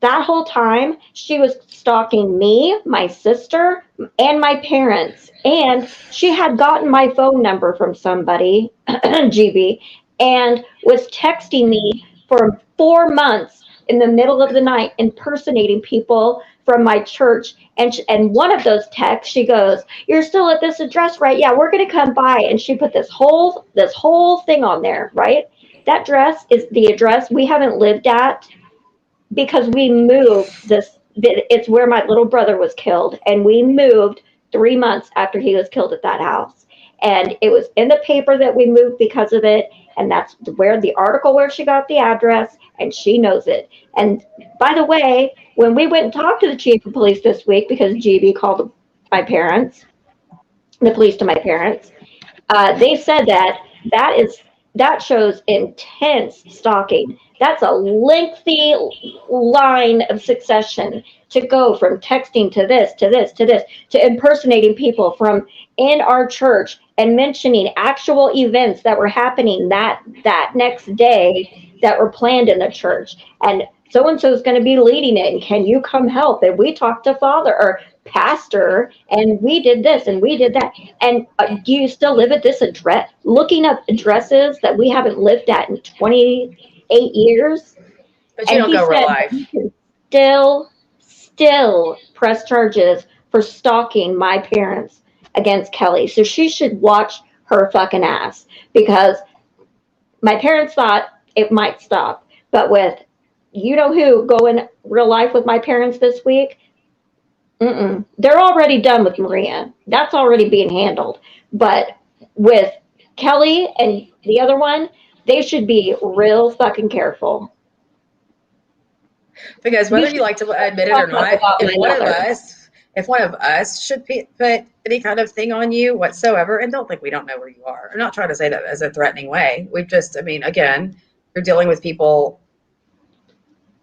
that whole time she was stalking me, my sister, and my parents. And she had gotten my phone number from somebody, GB, and was texting me for 4 months in the middle of the night, impersonating people from my church. And one of those texts, she goes, "You're still at this address, right? Yeah, we're gonna come by." And she put this whole thing on there, right? That address is the address we haven't lived at because we moved this. It's where my little brother was killed, and we moved 3 months after he was killed at that house. And it was in the paper that we moved because of it, and that's where the article where she got the address, and she knows it. And by the way, when we went and talked to the chief of police this week, because GB called my parents, the police to my parents, they said that shows intense stalking. That's a lengthy line of succession to go from texting to this, to this, to this, to impersonating people from in our church and mentioning actual events that were happening that next day that were planned in the church. And so and so is going to be leading it. And can you come help? And we talked to father or pastor, and we did this and we did that. And do you still live at this address? Looking up addresses that we haven't lived at in 28 years. But you don't go real life. You can still press charges for stalking my parents against Kelly. So she should watch her fucking ass, because my parents thought it might stop. But with you know who going real life with my parents this week, they're already done with Maria. That's already being handled. But with Kelly and the other one, they should be real fucking careful. Because whether you like to admit it or not, if one of us should put any kind of thing on you whatsoever, and don't think we don't know where you are. I'm not trying to say that as a threatening way. We've just, I mean, again, you're dealing with people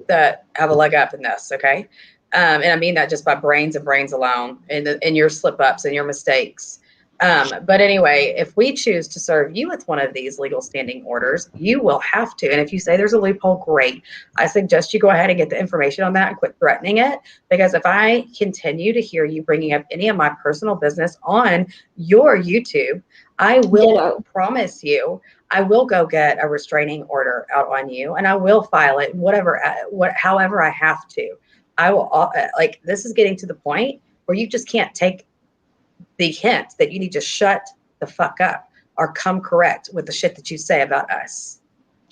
that have a leg up in this, okay? And I mean that just by brains and brains alone, and your slip-ups and your mistakes. But anyway, if we choose to serve you with one of these legal standing orders, you will have to. And if you say there's a loophole, great. I suggest you go ahead and get the information on that and quit threatening it. Because if I continue to hear you bringing up any of my personal business on your YouTube, I will promise you, I will go get a restraining order out on you, and I will file it, however I have to. I will, this is getting to the point where you just can't take the hint that you need to shut the fuck up or come correct with the shit that you say about us.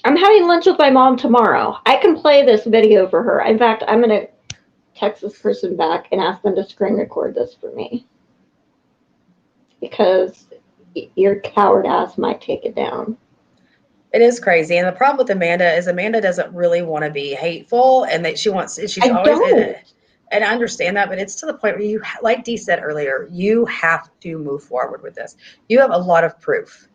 I'm having lunch with my mom tomorrow. I can play this video for her. In fact, I'm going to text this person back and ask them to screen record this for me, because your coward ass might take it down. It is crazy. And the problem with Amanda is Amanda doesn't really want to be hateful, and that she's always in it. And I understand that, but it's to the point where you, like Dee said earlier, you have to move forward with this. You have a lot of proof.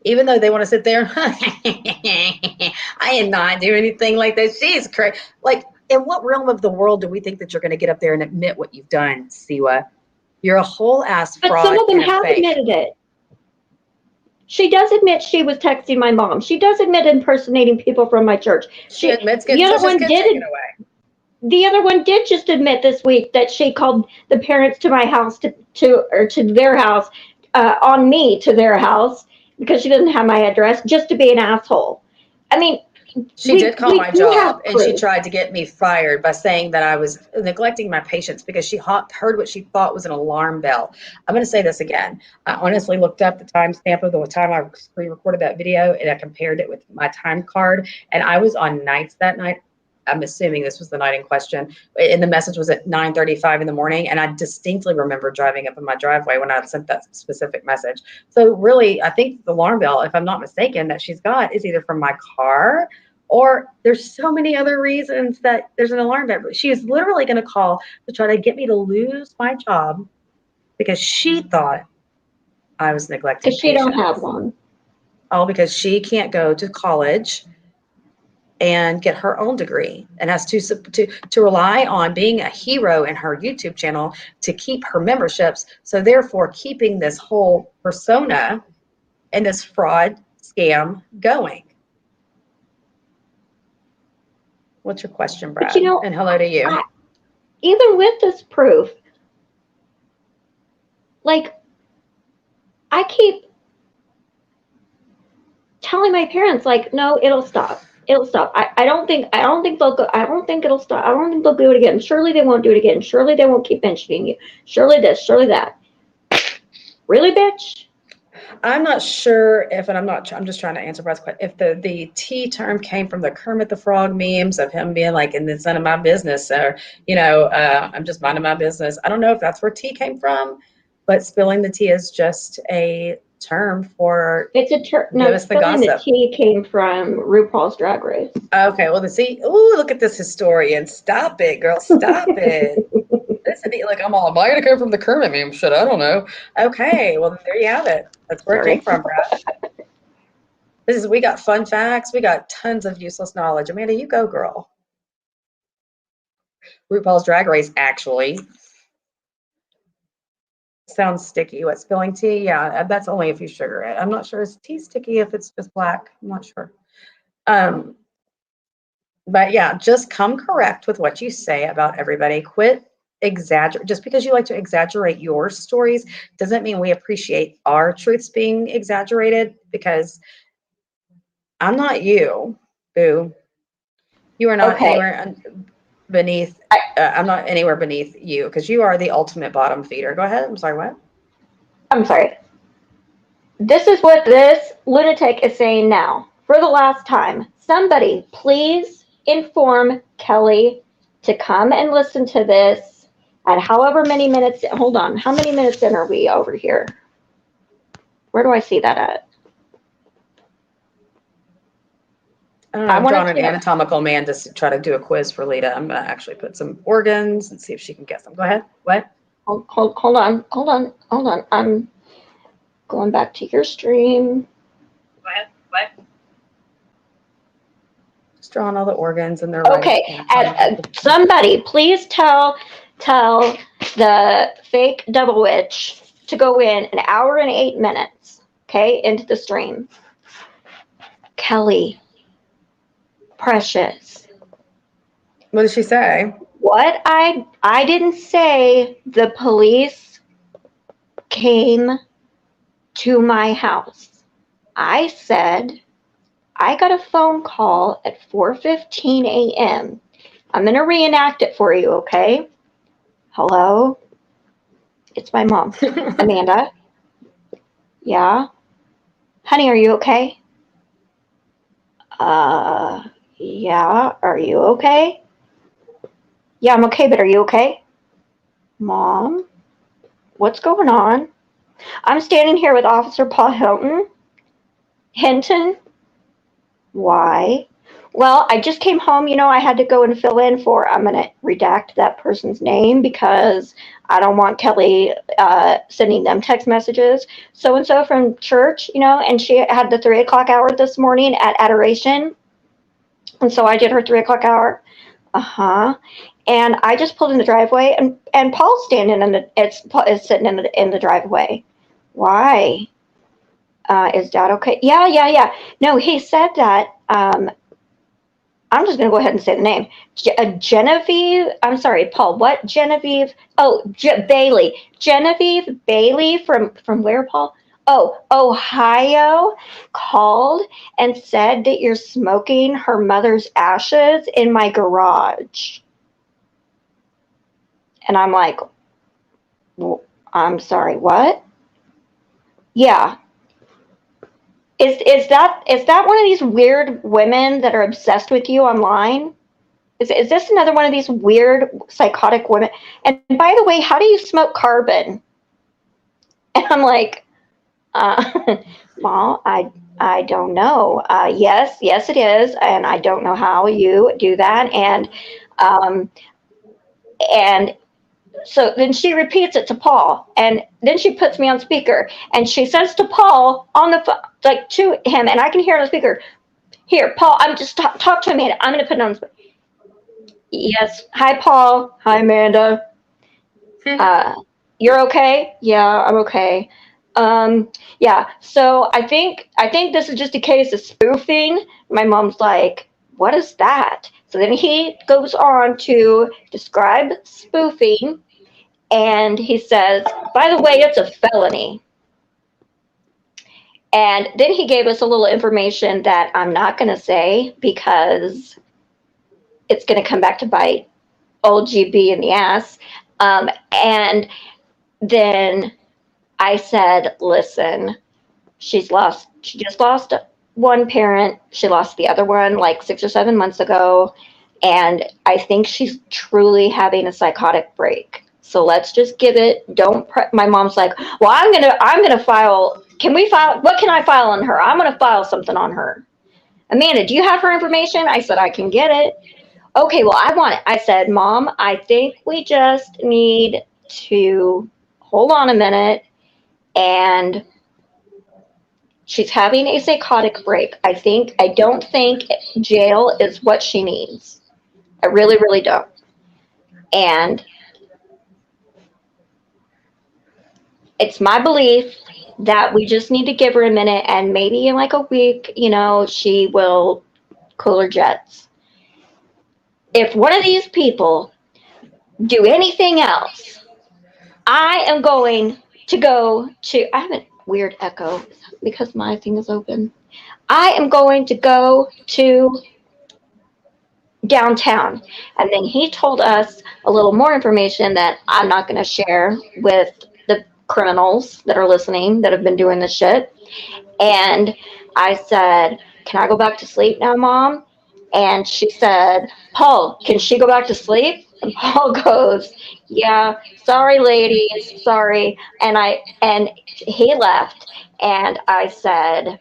Even though they want to sit there, I am not doing anything like that. She's crazy. Like, in what realm of the world do we think that you're going to get up there and admit what you've done, Siwa? You're a whole ass fraud. But some of them have admitted it. She does admit she was texting my mom. She does admit impersonating people from my church. She admits getting taken away. The other one did just admit this week that she called the parents to my house to their house on me to their house because she doesn't have my address, just to be an asshole. I mean, she did call my job, and she tried to get me fired by saying that I was neglecting my patients because she heard what she thought was an alarm bell. I'm going to say this again. I honestly looked up the timestamp of the time I pre-recorded that video, and I compared it with my time card, and I was on nights that night. I'm assuming this was the night in question, and the message was at 9:35 in the morning, and I distinctly remember driving up in my driveway when I sent that specific message. So really, I think the alarm bell, if I'm not mistaken, that she's got is either from my car, or there's so many other reasons that there's an alarm bell. She is literally going to call to try to get me to lose my job because she thought I was neglecting patients. Because she don't have one. Oh, because she can't go to college and get her own degree, and has to rely on being a hero in her YouTube channel to keep her memberships. So therefore, keeping this whole persona and this fraud scam going. What's your question, Brad? But and hello to you. Even with this proof, like, I keep telling my parents, like, no, it'll stop. It'll stop. I don't think they'll go. I don't think it'll stop. I don't think they'll do it again. Surely they won't do it again. Surely they won't keep mentioning you. Surely this, surely that. Really, bitch? I'm not sure if, and I'm just trying to answer Brad's question, if the T term came from the Kermit the Frog memes of him being like, and it's none of my business, or, I'm just minding my business. I don't know if that's where T came from, but spilling the tea is just a term for It's a term. No, spilling the tea came from RuPaul's Drag Race. Okay, well, look at this historian. Stop it, girl. Stop it. Like, am I going to come from the Kermit meme? Shit, I don't know. Okay, well, there you have it. That's where it came from, Brad. We got fun facts. We got tons of useless knowledge. Amanda, you go, girl. RuPaul's Drag Race, actually. Sounds sticky. What, spilling tea? Yeah, that's only if you sugar it. I'm not sure. Is tea sticky if it's just black? I'm not sure. But yeah, just come correct with what you say about everybody. Quit exaggerate. Just because you like to exaggerate your stories doesn't mean we appreciate our truths being exaggerated, because I'm not you, boo. You are not anywhere beneath. I'm not anywhere beneath you, because you are the ultimate bottom feeder. Go ahead. I'm sorry, what? I'm sorry. This is what this lunatic is saying now. For the last time, somebody please inform Kelly to come and listen to this at however many minutes. Hold on. How many minutes in are we over here? Where do I see that at? I'm drawing an anatomical man to try to do a quiz for Lita. I'm going to actually put some organs and see if she can guess them. Go ahead. What? Hold on. I'm going back to your stream. Go ahead. What? Just drawing all the organs and their okay. Somebody please tell the fake double witch to go in an hour and 8 minutes, okay, into the stream. Kelly, precious. What did she say? What I didn't say the police came to my house. I said I got a phone call at 4:15 a.m. I'm going to reenact it for you, okay? Hello? It's my mom. Amanda? Yeah? Honey, are you okay? Yeah. Are you okay? Yeah, I'm okay, but are you okay? Mom? What's going on? I'm standing here with Officer Paul Hinton. Why? Well, I just came home. I had to go and fill in for, I'm going to redact that person's name because I don't want Kelly sending them text messages. So-and-so from church, and she had the 3 o'clock hour this morning at Adoration. And so I did her 3 o'clock hour. And I just pulled in the driveway, and Paul's standing is sitting in the driveway. Why? Is Dad okay? Yeah. No, he said that. I'm just going to go ahead and say the name. Genevieve. I'm sorry, Paul. What? Genevieve? Oh, Bailey. Genevieve Bailey from where, Paul? Oh, Ohio called and said that you're smoking her mother's ashes in my garage. And I'm like, well, I'm sorry, what? Yeah. Is that one of these weird women that are obsessed with you online? Is this another one of these weird psychotic women? And by the way, how do you smoke carbon? And I'm like, well, I don't know. Yes, it is, and I don't know how you do that. And so then she repeats it to Paul, and then she puts me on speaker, and she says to Paul on the phone, like to him, and I can hear it on the speaker, Here, Paul, I'm just talk to Amanda. I'm going to put it on. Yes. Hi, Paul. Hi, Amanda. You're okay? Yeah, I'm okay. Yeah. So I think this is just a case of spoofing. My mom's like, what is that? So then he goes on to describe spoofing, and he says, by the way, it's a felony. And then he gave us a little information that I'm not going to say because it's going to come back to bite old GB in the ass. And then I said, listen, she just lost one parent. She lost the other one like 6 or 7 months ago. And I think she's truly having a psychotic break. So let's just give it. My mom's like, well, I'm gonna file. Can we file? What can I file on her? I'm gonna file something on her. Amanda, do you have her information? I said, I can get it. Okay, well, I want it. I said, Mom, I think we just need to hold on a minute. And she's having a psychotic break. I don't think jail is what she needs. I really, really don't. And it's my belief that we just need to give her a minute, and maybe in like a week, she will cool her jets. If one of these people do anything else, I am going to go to, I have a weird echo because my thing is open. I am going to go to downtown. And then he told us a little more information that I'm not going to share with the criminals that are listening that have been doing this shit. And I said, can I go back to sleep now, Mom? And she said, Paul, can she go back to sleep? And Paul goes, yeah, sorry, ladies, sorry. And he left. And I said,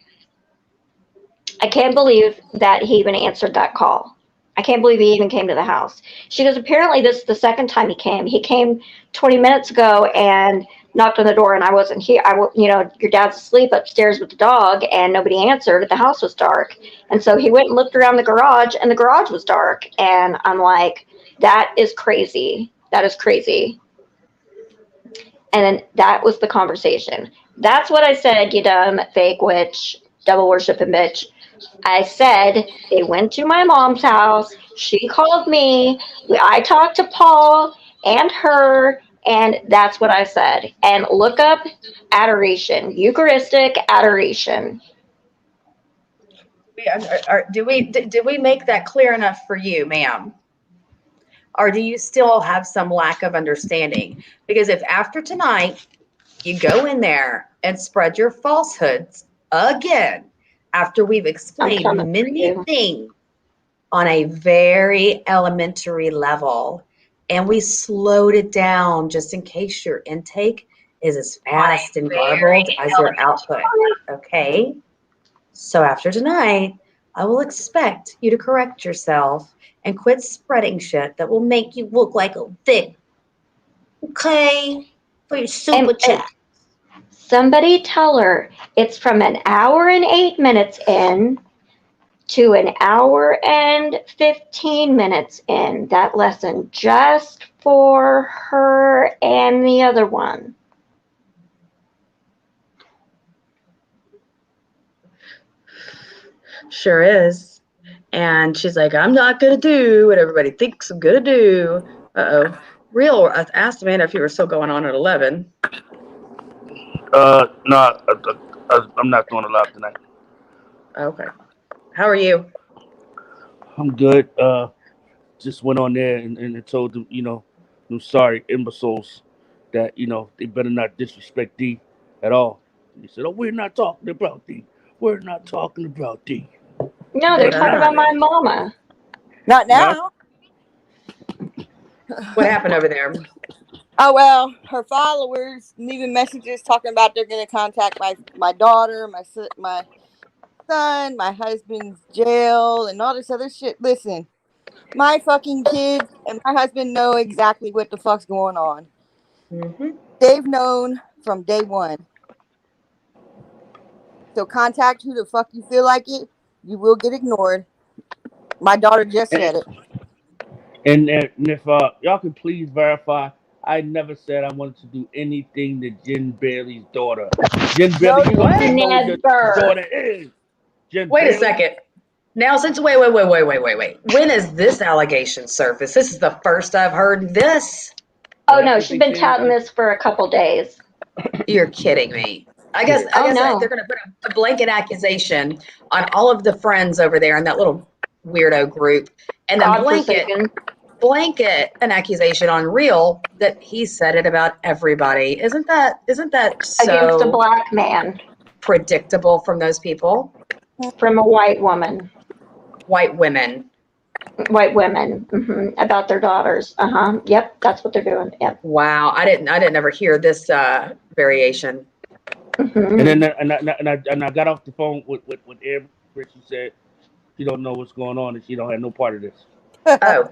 I can't believe that he even answered that call. I can't believe he even came to the house. She goes, apparently this is the second time he came. He came 20 minutes ago and knocked on the door, and I wasn't here. Your dad's asleep upstairs with the dog, and nobody answered. The house was dark. And so he went and looked around the garage, and the garage was dark. And I'm like, that is crazy. That is crazy. And then that was the conversation. That's what I said, you dumb fake witch, devil worshiping bitch. I said they went to my mom's house. She called me. I talked to Paul and her, and that's what I said. And look up adoration, Eucharistic adoration. Did we make that clear enough for you, ma'am? Or do you still have some lack of understanding? Because if after tonight you go in there and spread your falsehoods again, after we've explained many things on a very elementary level, and we slowed it down just in case your intake is as fast and garbled as your output, okay? So after tonight, I will expect you to correct yourself and quit spreading shit that will make you look like a thick, okay? For your super chat. Somebody tell her it's from an hour and 8 minutes in to an hour and 15 minutes in. That lesson just for her and the other one. Sure is. And she's like, I'm not going to do what everybody thinks I'm going to do. Uh-oh. I asked Amanda if you were still going on at 11. No, I'm not doing a live tonight. Okay. How are you? I'm good. Just went on there and told them, them sorry imbeciles that, they better not disrespect D at all. And he said, oh, we're not talking about D. We're not talking about D. No, they're talking about my mama. Not now. What happened over there? Oh, well, her followers leaving messages talking about they're going to contact my daughter, my son, my husband's jail, and all this other shit. Listen, my fucking kids and my husband know exactly what the fuck's going on. Mm-hmm. They've known from day one. So contact who the fuck you feel like it. You will get ignored. My daughter just said it. And if y'all can please verify, I never said I wanted to do anything to Jen Bailey's daughter. Jen Bailey, you don't even know what your Never. daughter is. Jen Wait a Bailey. second. Now, since wait. When is this allegation surfaced? This is the first I've heard this. Oh no, she's been touting this for a couple days. You're kidding me. I guess no. they're going to put a blanket accusation on all of the friends over there in that little weirdo group, and then blanket an accusation on Real that he said it about everybody. Isn't that so against a black man, predictable from those people? from a white woman, White women. about their daughters. Yep, that's what they're doing. Yep. Wow, I didn't ever hear this variation. And then I got off the phone with Amber. She said she don't know what's going on and she don't have no part of this. Oh,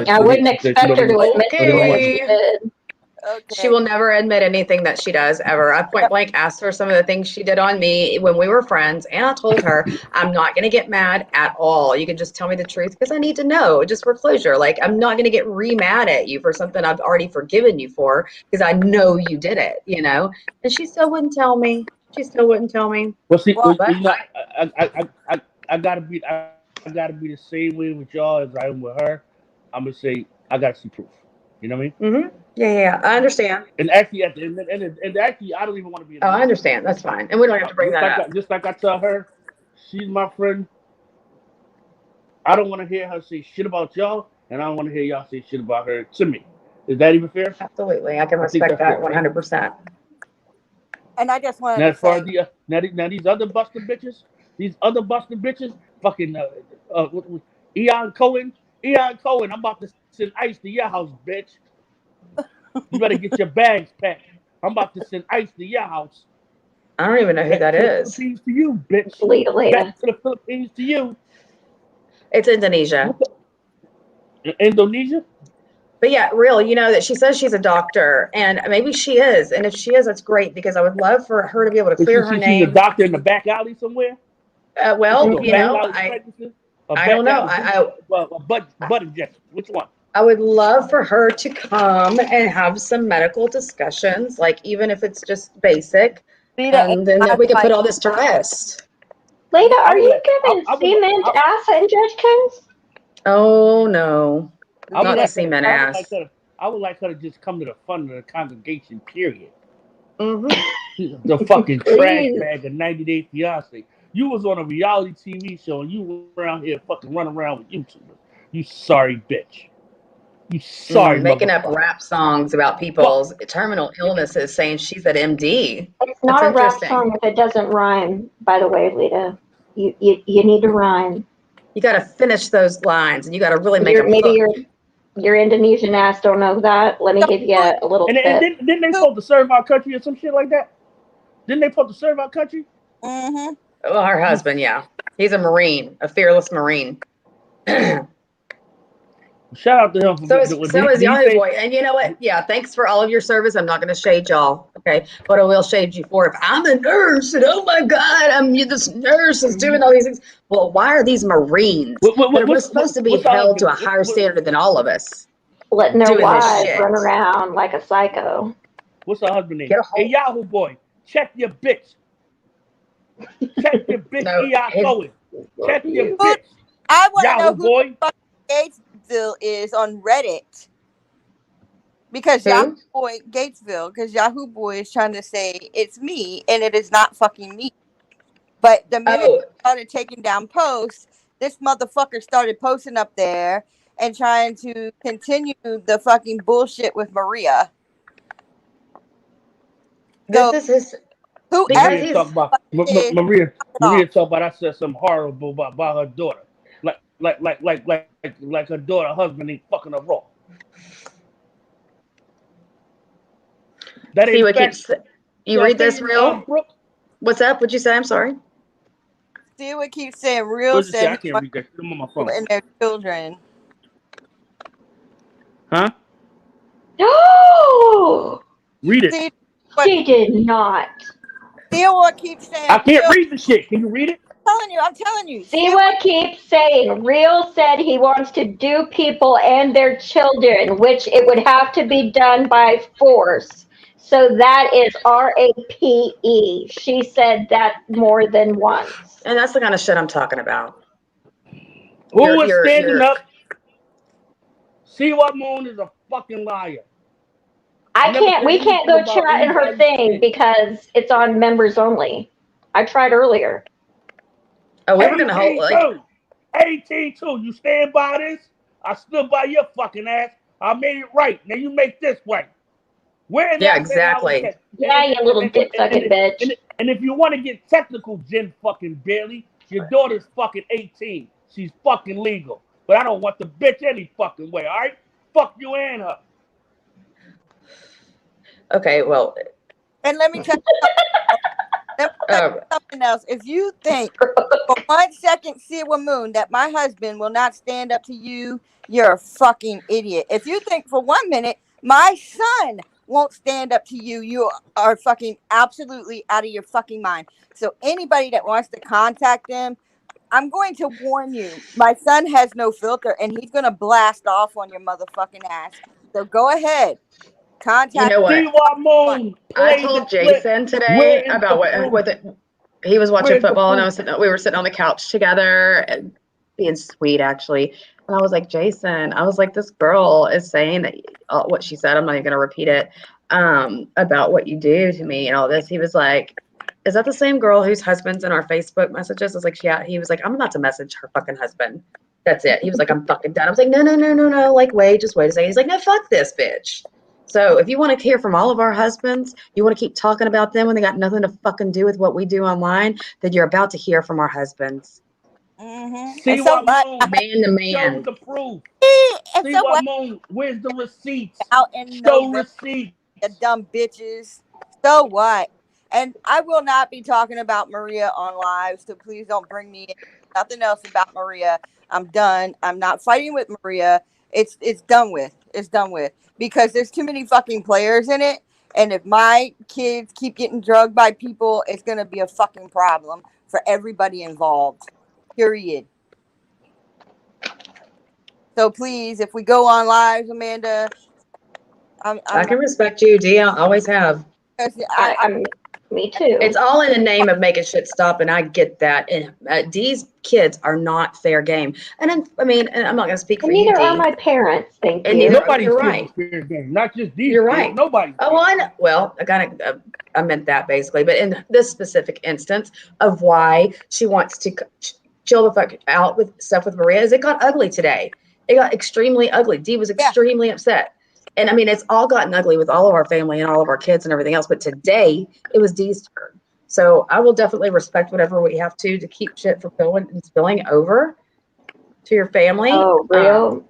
I wouldn't expect her to admit to what she did. Okay. She will never admit anything that she does ever. I point blank asked her some of the things she did on me when we were friends, and I told her I'm not going to get mad at all. You can just tell me the truth because I need to know, just for closure. Like, I'm not going to get mad at you for something I've already forgiven you for because I know you did it, you know. And she still wouldn't tell me. Well, see, you know, I gotta be the same way with y'all as I am with her. I'm gonna say I gotta see proof. You know what I mean? Yeah, I understand. And actually, at the end, and actually, I don't even want to be. Oh, I understand. That's fine, and we don't have to bring that up. Just like I tell her, she's my friend. I don't want to hear her say shit about y'all, and I don't want to hear y'all say shit about her to me. Is that even fair? Absolutely, I can respect that 100%. And I just wanted Now, as to far say, as now these other busted bitches, fucking Eon Cohen, I'm about to send ice to your house, bitch. You better get your bags packed. I'm about to send ice to your house. I don't even know who that is. Philippines to you, bitch. Back to the Philippines to you. It's Indonesia. Indonesia? But yeah, Real, you know that she says she's a doctor, and maybe she is. And if she is, that's great because I would love for her to be able to clear her name. She's a doctor in the back alley somewhere? Well, you know, I don't know. A butt injection. Which one? I would love for her to come and have some medical discussions, like even if it's just basic, and then we could put all this to rest. Leda, are you giving cement ass injections? Oh no, not the cement ass. I would like her to just come to the front of the congregation, period. Mm-hmm. The fucking trash bag of 90 Day Fiance. You was on a reality TV show and you were around here fucking running around with YouTubers. You sorry bitch. You sorry making up rap songs about people's terminal illnesses, saying she's at MD. It's not a rap song if it doesn't rhyme, by the way, Leda. You need to rhyme. You got to finish those lines, and you got to really make your Indonesian ass don't know that. Let me give you a little tip. Didn't they supposed to serve our country or some shit like that? Didn't they supposed to serve our country? Mm-hmm. Well, her husband, yeah. He's a Marine, a fearless Marine. Shout out to him. So is Yahoo Boy. And you know what? Yeah, thanks for all of your service. I'm not going to shade y'all, okay? But I will shade you for if I'm a nurse and oh my God, this nurse is doing all these things. Well, why are these Marines that are supposed to be held to a higher standard than all of us? Letting their wives run around like a psycho. What's her husband name? Hey, Yahoo Boy, check your bitch. Check your bitch, Eon Cohen. Check your bitch. I want to know who boy. Gatesville is on Reddit. Because Yahoo Boy Yahoo Boy is trying to say it's me and it is not fucking me. But the minute I started taking down posts, this motherfucker started posting up there and trying to continue the fucking bullshit with Maria. Maria talk about I said something horrible about her daughter. Like her daughter husband ain't fucking her raw. That ain't facts. You read this, Real? What's up? What'd you say? I'm sorry. See what keeps saying Real said I can't read that. I'm on my phone. And their children. Huh? No. Read it. She did not. See what keeps saying. I can't read the shit. Can you read it? telling you. See what keeps saying. Real said he wants to do people and their children, which it would have to be done by force. So that is RAPE. She said that more than once. And that's the kind of shit I'm talking about. Who is standing up? Siwa Moon is a fucking liar. We can't go chat in her thing because it's on members only. I tried earlier. Oh, we were gonna hold like 18 too. You stand by this? I stood by your fucking ass. I made it right. Now you make this right. Where yeah, exactly. Yeah, you little dick sucking bitch. And if you want to get technical, Jen fucking Bailey, your daughter's fucking 18. She's fucking legal. But I don't want the bitch any fucking way, all right? Fuck you and her. Okay, well. And let me tell you something else. If you think for 1 second, Siwa Moon, that my husband will not stand up to you, you're a fucking idiot. If you think for 1 minute my son won't stand up to you, you are fucking absolutely out of your fucking mind. So anybody that wants to contact them, I'm going to warn you. My son has no filter, and he's going to blast off on your motherfucking ass. So go ahead. Contact. You know what? I told Jason today about he was watching football, and we were sitting on the couch together and being sweet, actually. And I was like, Jason, this girl is saying that what she said. I'm not even going to repeat it. About what you do to me and all this. He was like, is that the same girl whose husband's in our Facebook messages? I was like, yeah. He was like, I'm about to message her fucking husband. That's it. He was like, I'm fucking done. I was like, no. Like, just wait a second. He's like, no, fuck this bitch. So if you want to hear from all of our husbands, you want to keep talking about them when they got nothing to fucking do with what we do online, then you're about to hear from our husbands. Mm-hmm. See what Moon, man to man. Show the proof. See what Moon, where's the receipts? Out in show receipts. The dumb bitches. So what? And I will not be talking about Maria on live, so please don't bring me in. Nothing else about Maria. I'm done. I'm not fighting with Maria. It's done with. It's done with. Because there's too many fucking players in it. And if my kids keep getting drugged by people, it's going to be a fucking problem for everybody involved. Period. So please, if we go on live, Amanda, I can respect you, D. I always have. Me too. It's all in the name of making shit stop, and I get that. And D's kids are not fair game. And I'm not going to speak for you, neither D. are my parents. Thank and you. Nobody's you're right. Fair game. Not just these. You're kids, right. Nobody. Oh, I meant that basically. But in this specific instance of why she wants to chill the fuck out with stuff with Maria, is it got ugly today. It got extremely ugly. D was extremely upset. And it's all gotten ugly with all of our family and all of our kids and everything else. But today it was Dee's turn. So I will definitely respect whatever we have to keep shit from going and spilling over to your family. Oh, real?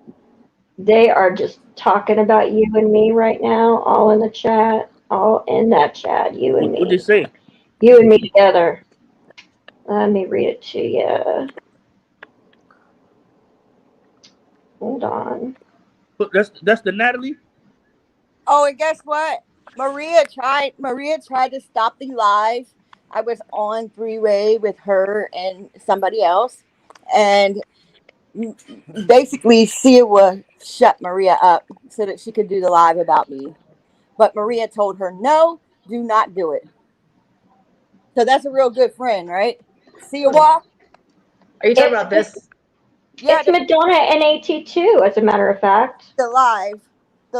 They are just talking about you and me right now, all in the chat, all in that chat, you and me. What'd they say? You and me together. Let me read it to you. Hold on. That's the Natalie? Oh, and guess what? Maria tried to stop the live. I was on three-way with her and somebody else. And basically, Siwa shut Maria up so that she could do the live about me. But Maria told her, no, do not do it. So that's a real good friend, right? Siwa? Are you talking about this? Yeah, it's Madonna and AT2, as a matter of fact. The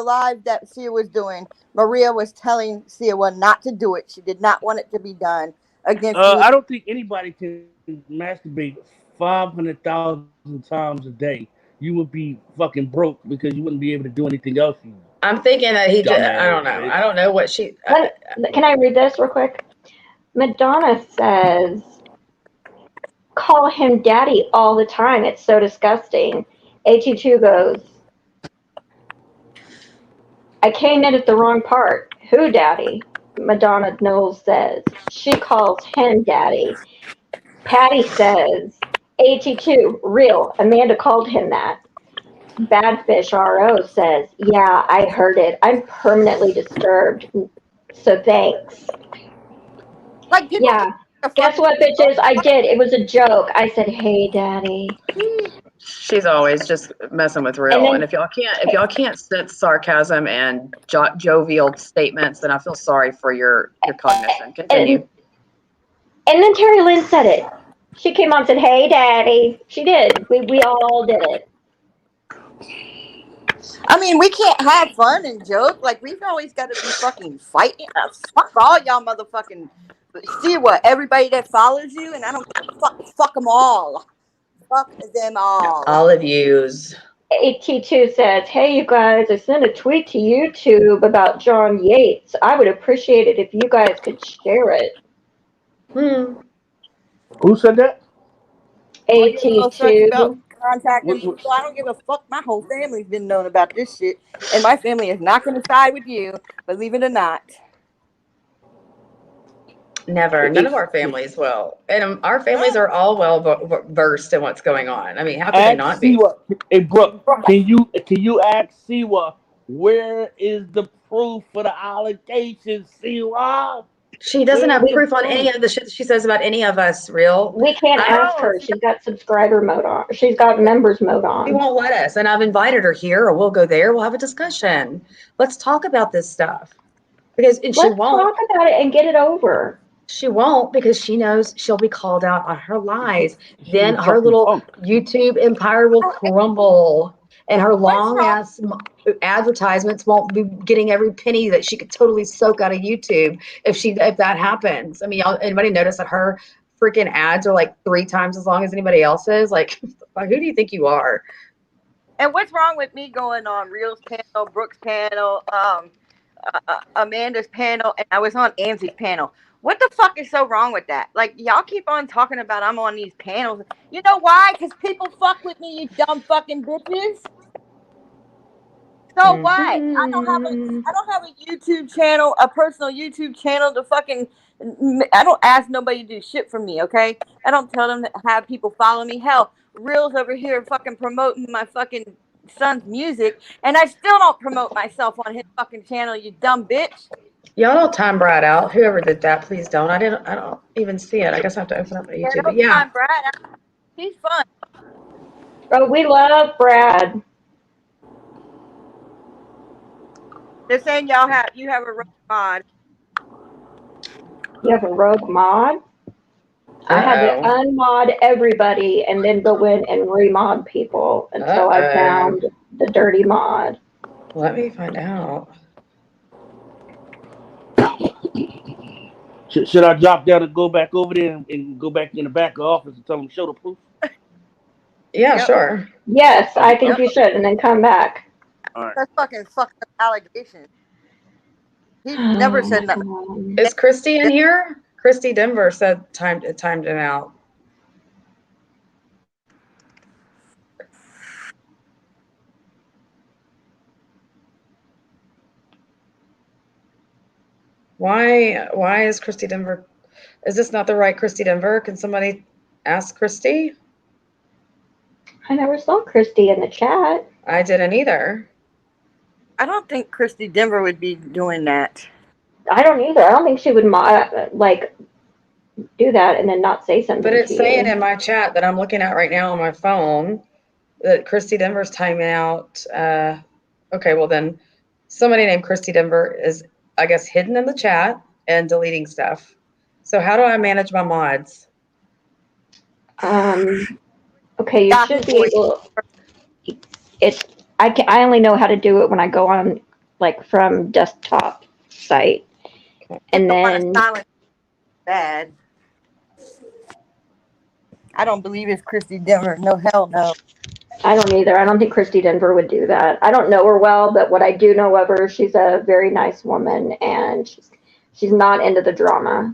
live that Sia was doing, Maria was telling Siwa not to do it. She did not want it to be done against me. I don't think anybody can masturbate 500,000 times a day. You would be fucking broke because you wouldn't be able to do anything else. I'm thinking that he just, I don't know. I don't know what she... Can I read this real quick? Madonna says, call him daddy all the time. It's so disgusting. AT2 goes, I came in at the wrong part. Who daddy? Madonna Knowles says. She calls him daddy. Patty says, AT2, real. Amanda called him that. Badfish RO says, yeah, I heard it. I'm permanently disturbed. So thanks. Like people Guess what, bitches? I did. It was a joke. I said, "Hey, daddy." She's always just messing with And real. And then if y'all can't sense sarcasm and jovial statements, then I feel sorry for your cognition. Continue. and then Terry Lynn said it. She came on and said, "Hey, daddy." She did. We all did it. I mean, we can't have fun and joke. Like, we've always got to be fucking fighting. Fuck all y'all motherfucking. See what? Everybody that follows you, and I don't give a fuck. Fuck them all. Fuck them all. All of yous. AT2 says, "Hey, you guys, I sent a tweet to YouTube about John Yates. I would appreciate it if you guys could share it." Who said that? All your little search about AT2. contacting people. I don't give a fuck. My whole family's been knowing about this shit, and my family is not going to side with you, believe it or not. Never. None of our families will. And our families are all well versed in what's going on. I mean, how can they not be? Siwa. Hey, Brooke, can you ask Siwa where is the proof for the allegations, Siwa? She doesn't have proof on any of the shit she says about any of us, real. We can't ask her. She's got subscriber mode on. She's got members mode on. She won't let us. And I've invited her here, or we'll go there. We'll have a discussion. Let's talk about this stuff. Because she won't. Let's talk about it and get it over. She won't, because she knows she'll be called out on her lies. Then her little YouTube empire will crumble. And her long ass advertisements won't be getting every penny that she could totally soak out of YouTube if that happens. I mean, anybody notice that her freaking ads are like 3 times as long as anybody else's? Like, who do you think you are? And what's wrong with me going on Real's panel, Brooke's panel, Amanda's panel, and I was on Amzi's panel? What the fuck is so wrong with that? Like, y'all keep on talking about I'm on these panels. You know why? Because people fuck with me, you dumb fucking bitches. So what? I don't have a YouTube channel, a personal YouTube channel to fucking. I don't ask nobody to do shit for me, okay? I don't tell them to have people follow me. Hell, Real's over here fucking promoting my fucking son's music, and I still don't promote myself on his fucking channel, you dumb bitch. Y'all don't time Brad out. Whoever did that, please don't. I don't even see it. I guess I have to open up my YouTube. But yeah. Time Brad out. He's fun. Oh, we love Brad. They're saying you have a rogue mod. You have a rogue mod? I had to unmod everybody and then go in and remod people until I found the dirty mod. Let me find out. Should I drop down and go back over there and go back in the back office and tell them show the proof? Yeah, sure. Yes, I think you should, and then come back. All right. That's fucking fucked up allegation. He never said nothing. Is Christy in here? Christy Denver said timed him out. Why is Christy Denver? Is this not the right Christy Denver? Can somebody ask Christy? I never saw Christy in the chat. I didn't either. I don't think Christy Denver would be doing that. I don't either. I don't think she would do that and then not say something. But it's saying in my chat that I'm looking at right now on my phone that Christy Denver's timing out. Okay, well then somebody named Christy Denver is, I guess, hidden in the chat and deleting stuff. So how do I manage my mods? Okay, you should be able. I only know how to do it when I go on from desktop site, and then bad. I don't believe it's Christy Denver. No, hell no. I don't either. I don't think Christy Denver would do that. I don't know her well, but what I do know of her, she's a very nice woman, and she's not into the drama.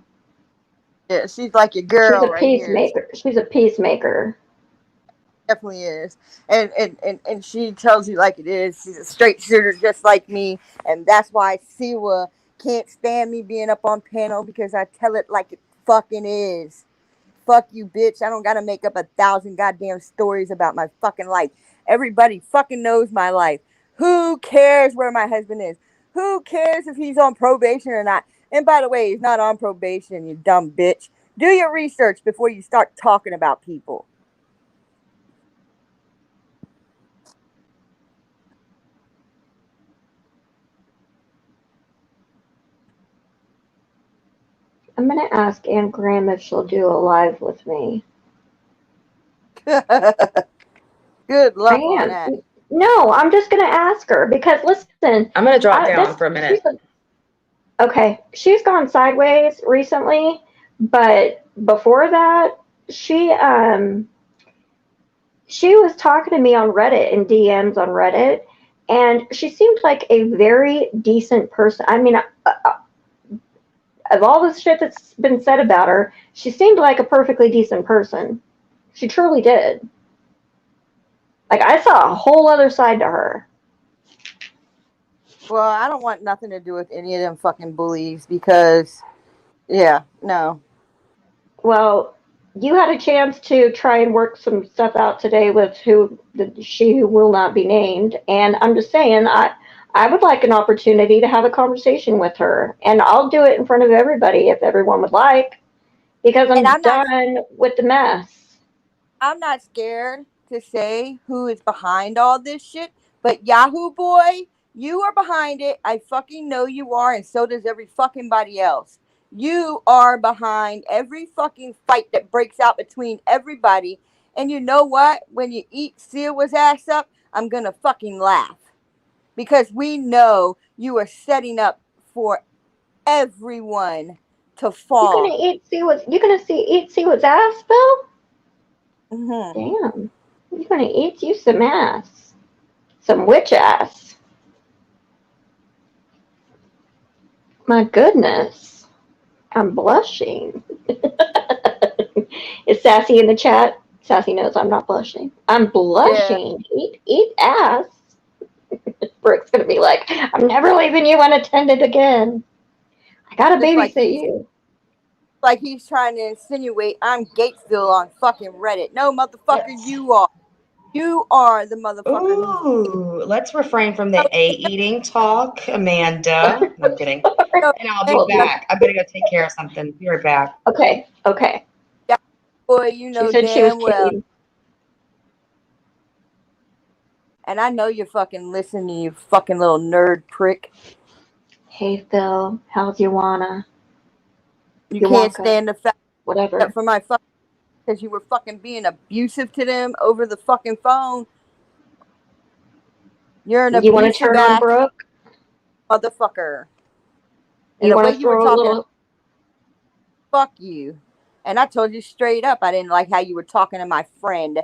Yeah, she's like your girl. She's a peacemaker. She's a peacemaker. Definitely is, and she tells you like it is. She's a straight shooter, just like me, and that's why Siwa can't stand me being up on panel, because I tell it like it fucking is. Fuck you, bitch. I don't gotta make up 1,000 goddamn stories about my fucking life. Everybody fucking knows my life. Who cares where my husband is? Who cares if he's on probation or not? And by the way, he's not on probation, you dumb bitch. Do your research before you start talking about people. I'm going to ask Ann Graham if she'll do a live with me. Good I luck on am. that. No, I'm just going to ask her because, listen. I'm going to drop down for a minute. Okay. She's gone sideways recently, but before that, she was talking to me on Reddit in DMs on Reddit, and she seemed like a very decent person. I mean, of all the shit that's been said about her, she seemed like a perfectly decent person. She truly did. Like, I saw a whole other side to her. Well, I don't want nothing to do with any of them fucking bullies because, yeah, no. Well, you had a chance to try and work some stuff out today with she who will not be named, and I'm just saying, I would like an opportunity to have a conversation with her, and I'll do it in front of everybody if everyone would like, because I'm done with the mess. I'm not scared to say who is behind all this shit, but Yahoo Boy, you are behind it. I fucking know you are, and so does every fucking body else. You are behind every fucking fight that breaks out between everybody. And you know what? When you eat Siwa's ass up, I'm gonna fucking laugh. Because we know you are setting up for everyone to fall. You're gonna eat Siwa's ass, Bill? Mm-hmm. Damn. You're gonna eat you some ass. Some witch ass. My goodness. I'm blushing. Is Sassy in the chat? Sassy knows I'm not blushing. I'm blushing. Yeah. Eat ass. Brooke's gonna be like, I'm never leaving you unattended again. I gotta babysit you. Like he's trying to insinuate I'm Gatesville on fucking Reddit. No, motherfucker, yes. You are. You are the motherfucker. Ooh, let's refrain from the eating talk, Amanda. No, I'm kidding. And I'll be back. I'm gonna go take care of something. Be right back. Okay. Yeah, boy, you know she said damn she was well. kidding. And I know you're fucking listening, you fucking little nerd prick. Hey Phil, how's you wanna? You can't stand the fact whatever for my fucking because you were fucking being abusive to them over the fucking phone. You're an you want to turn on Brooke? Motherfucker. And you want to throw a little fuck you. And I told you straight up I didn't like how you were talking to my friend.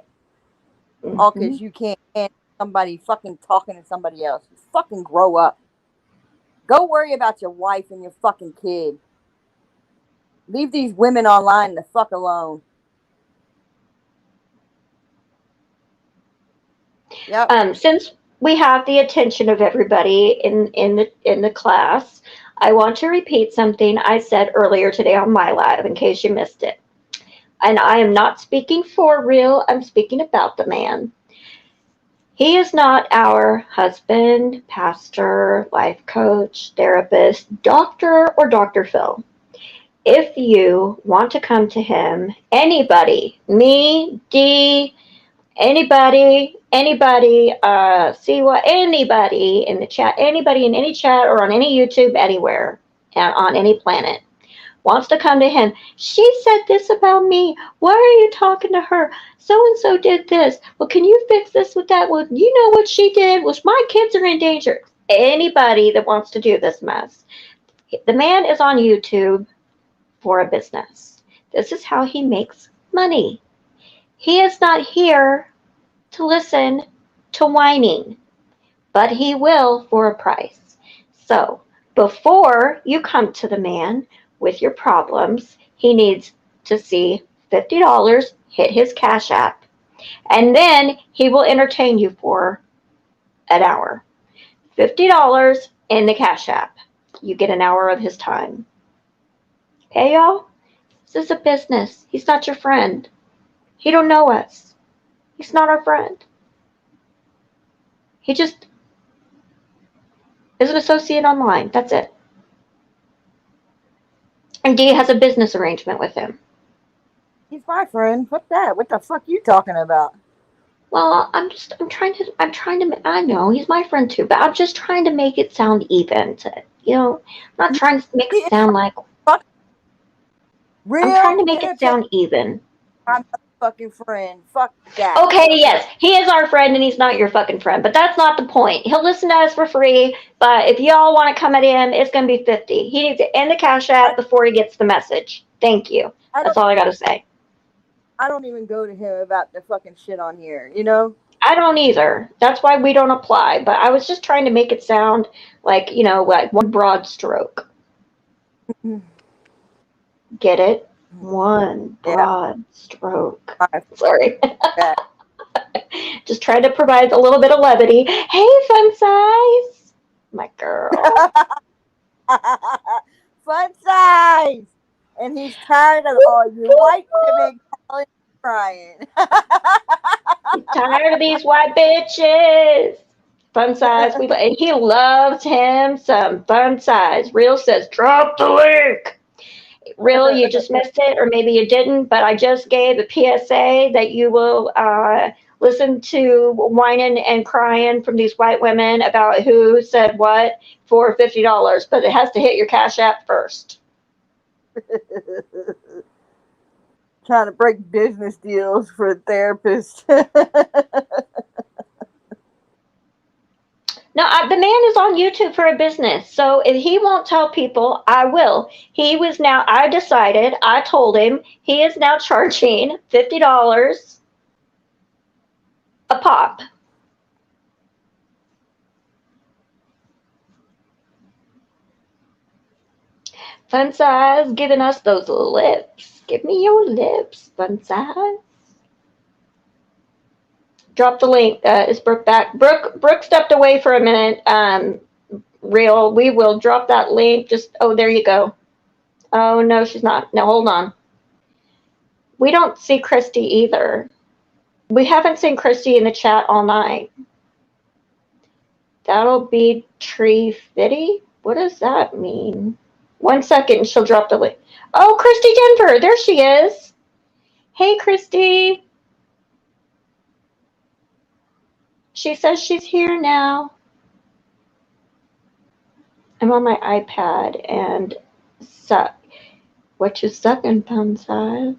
Mm-hmm. All because you can't stand somebody fucking talking to somebody else. You fucking grow up. Go worry about your wife and your fucking kid. Leave these women online the fuck alone. Yep. Since we have the attention of everybody in the class, I want to repeat something I said earlier today on my live in case you missed it. And I am not speaking for real, I'm speaking about the man. He is not our husband, pastor, life coach, therapist, doctor, or Dr. Phil. If you want to come to him, anybody, me, Dee, anybody, Siwa, anybody in the chat, anybody in any chat or on any YouTube, anywhere, on any planet, wants to come to him. She said this about me. Why are you talking to her? So-and-so did this. Well, can you fix this with that? Well, you know what she did? Well, my kids are in danger. Anybody that wants to do this mess. The man is on YouTube for a business. This is how he makes money. He is not here to listen to whining, but he will for a price. So before you come to the man with your problems, he needs to see $50 hit his Cash App, and then he will entertain you for an hour. $50 in the Cash App. You get an hour of his time. Okay, y'all? This is a business. He's not your friend. He don't know us. He's not our friend. He just is an associate online. That's it. And Dee has a business arrangement with him. He's my friend. Fuck that. What the fuck you talking about? Well, I'm trying to, I know he's my friend too, but I'm just trying to make it sound even. I'm not trying to make He it is sound like, I'm trying real to make it independent. sound even. My fucking friend. Fuck that. Okay, yes, he is our friend and he's not your fucking friend, but that's not the point. He'll listen to us for free, but if y'all want to come at him, it's going to be 50. He needs to end the Cash App before he gets the message. Thank you. That's all I got to say. I don't even go to him about the fucking shit on here, you know? I don't either. That's why we don't apply, but I was just trying to make it sound like, like one broad stroke. Get it? One broad stroke. Sorry. Just trying to provide a little bit of levity. Hey, Fun Size. My girl. Fun Size. And he's tired of all you white women crying. He's tired of these white bitches. Fun Size. And he loves him some Fun Size. Real says, drop the link. Real, you just missed it, or maybe you didn't, but I just gave a PSA that you will listen to whining and crying from these white women about who said what for $50, but it has to hit your Cash App first. Trying to break business deals for therapists. No, the man is on YouTube for a business. So if he won't tell people, I will. I told him he is now charging $50 a pop. Fun Size giving us those lips. Give me your lips, Fun Size. Drop the link. Is Brooke back? Brooke stepped away for a minute. Real, we will drop that link. There you go. Oh, no, she's not. No, hold on. We don't see Christy either. We haven't seen Christy in the chat all night. That'll be Tree Fitty? What does that mean? 1 second, she'll drop the link. Oh, Christy Denver, there she is. Hey, Christy. She says she's here now. I'm on my iPad and suck. What you sucking, Fun Size?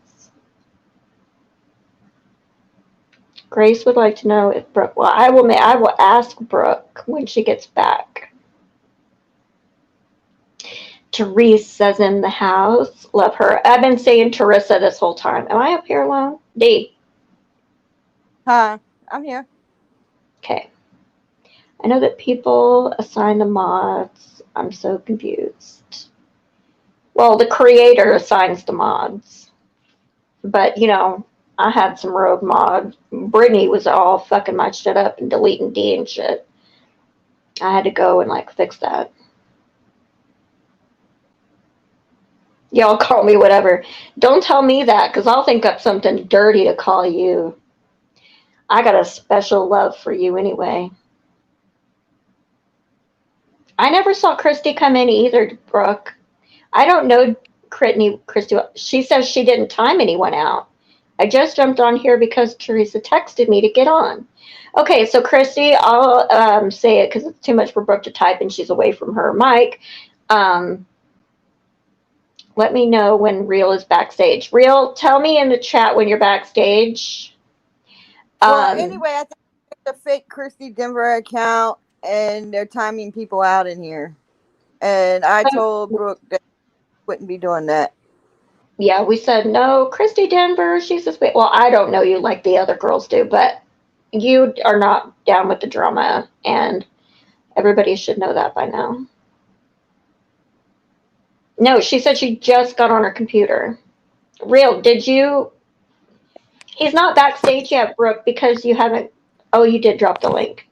Grace would like to know if Brooke. Well, I will ask Brooke when she gets back. Teresa's in the house. Love her. I've been saying Teresa this whole time. Am I up here alone? D. Hi, I'm here. Okay. I know that people assign the mods. I'm so confused. Well, the creator assigns the mods. But, I had some rogue mods. Brittany was all fucking my shit up and deleting D and shit. I had to go and, fix that. Y'all call me whatever. Don't tell me that, because I'll think up something dirty to call you. I got a special love for you anyway. I never saw Christy come in either, Brooke. I don't know Christy. She says she didn't time anyone out. I just jumped on here because Teresa texted me to get on. Okay, so Christy, I'll say it because it's too much for Brooke to type and she's away from her mic. Let me know when Real is backstage. Real, tell me in the chat when you're backstage. Well, anyway, I think it's a fake Christy Denver account, and they're timing people out in here. And I told Brooke that I wouldn't be doing that. Yeah, we said, no, Christy Denver, she's this way. Well, I don't know you like the other girls do, but you are not down with the drama, and everybody should know that by now. No, she said she just got on her computer. Real, did you? He's not backstage yet, Brooke, because you haven't. Oh, you did drop the link.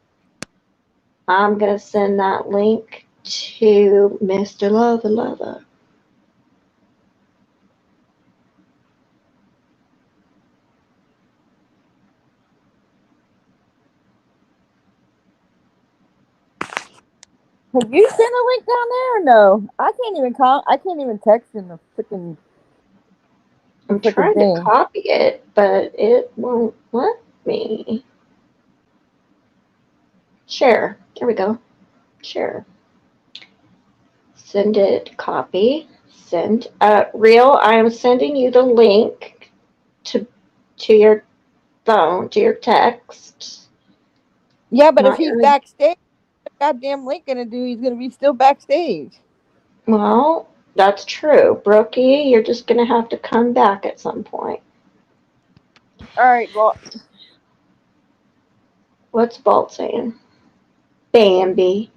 I'm going to send that link to Mr. Lover Lover. Have you sent a link down there or no? I can't even call. I can't even text in the freaking. I'm Click trying to again. copy it, but it won't let me. Share. There we go. Share. Send it. Copy. Send. Real, I am sending you the link to your phone, to your text. Yeah, but if Not he's your. backstage, what the goddamn Link gonna do? He's gonna be still backstage. Well, that's true. Brookie, you're just going to have to come back at some point. All right, well, What's Vault saying? Bambi.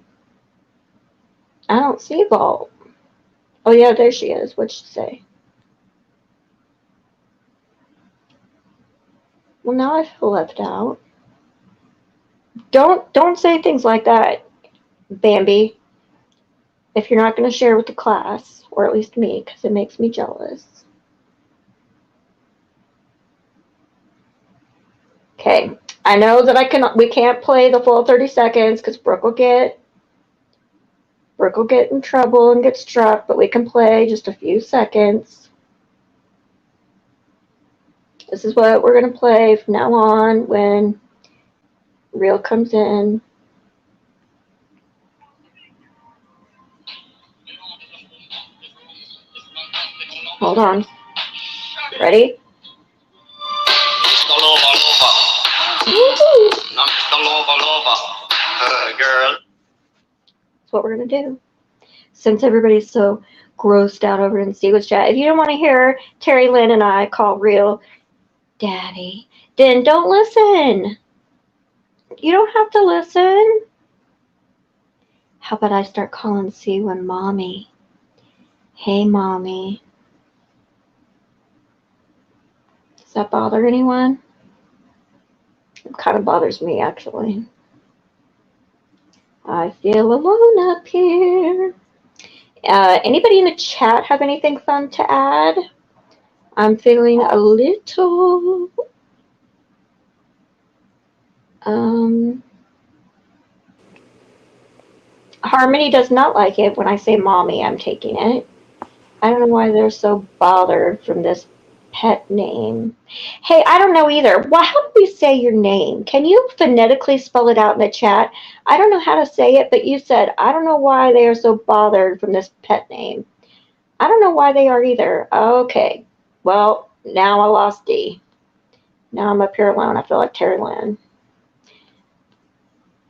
I don't see Vault. Oh, yeah, there she is. What'd she say? Well, now I feel left out. Don't say things like that, Bambi. If you're not going to share with the class, or at least me, because it makes me jealous. Okay, I know that we can't play the full 30 seconds because Brooke will get in trouble and get struck, but we can play just a few seconds. This is what we're going to play from now on when Real comes in. Hold on. Ready? Girl. That's what we're going to do. Since everybody's so grossed out over in Steve's chat, if you don't want to hear Terry Lynn and I call Real Daddy, then don't listen. You don't have to listen. How about I start calling C1 Mommy? Hey, Mommy. Does that bother anyone? It kind of bothers me, actually. I feel alone up here. Anybody in the chat have anything fun to add? I'm feeling a little... Harmony does not like it when I say mommy. I'm taking it. I don't know why they're so bothered from this pet name. Hey, I don't know either. Well, how do we say your name? Can you phonetically spell it out in the chat? I don't know how to say it, but you said, I don't know why they are so bothered from this pet name. I don't know why they are either. Okay. Well, now I lost D. Now I'm up here alone. I feel like Terry Lynn.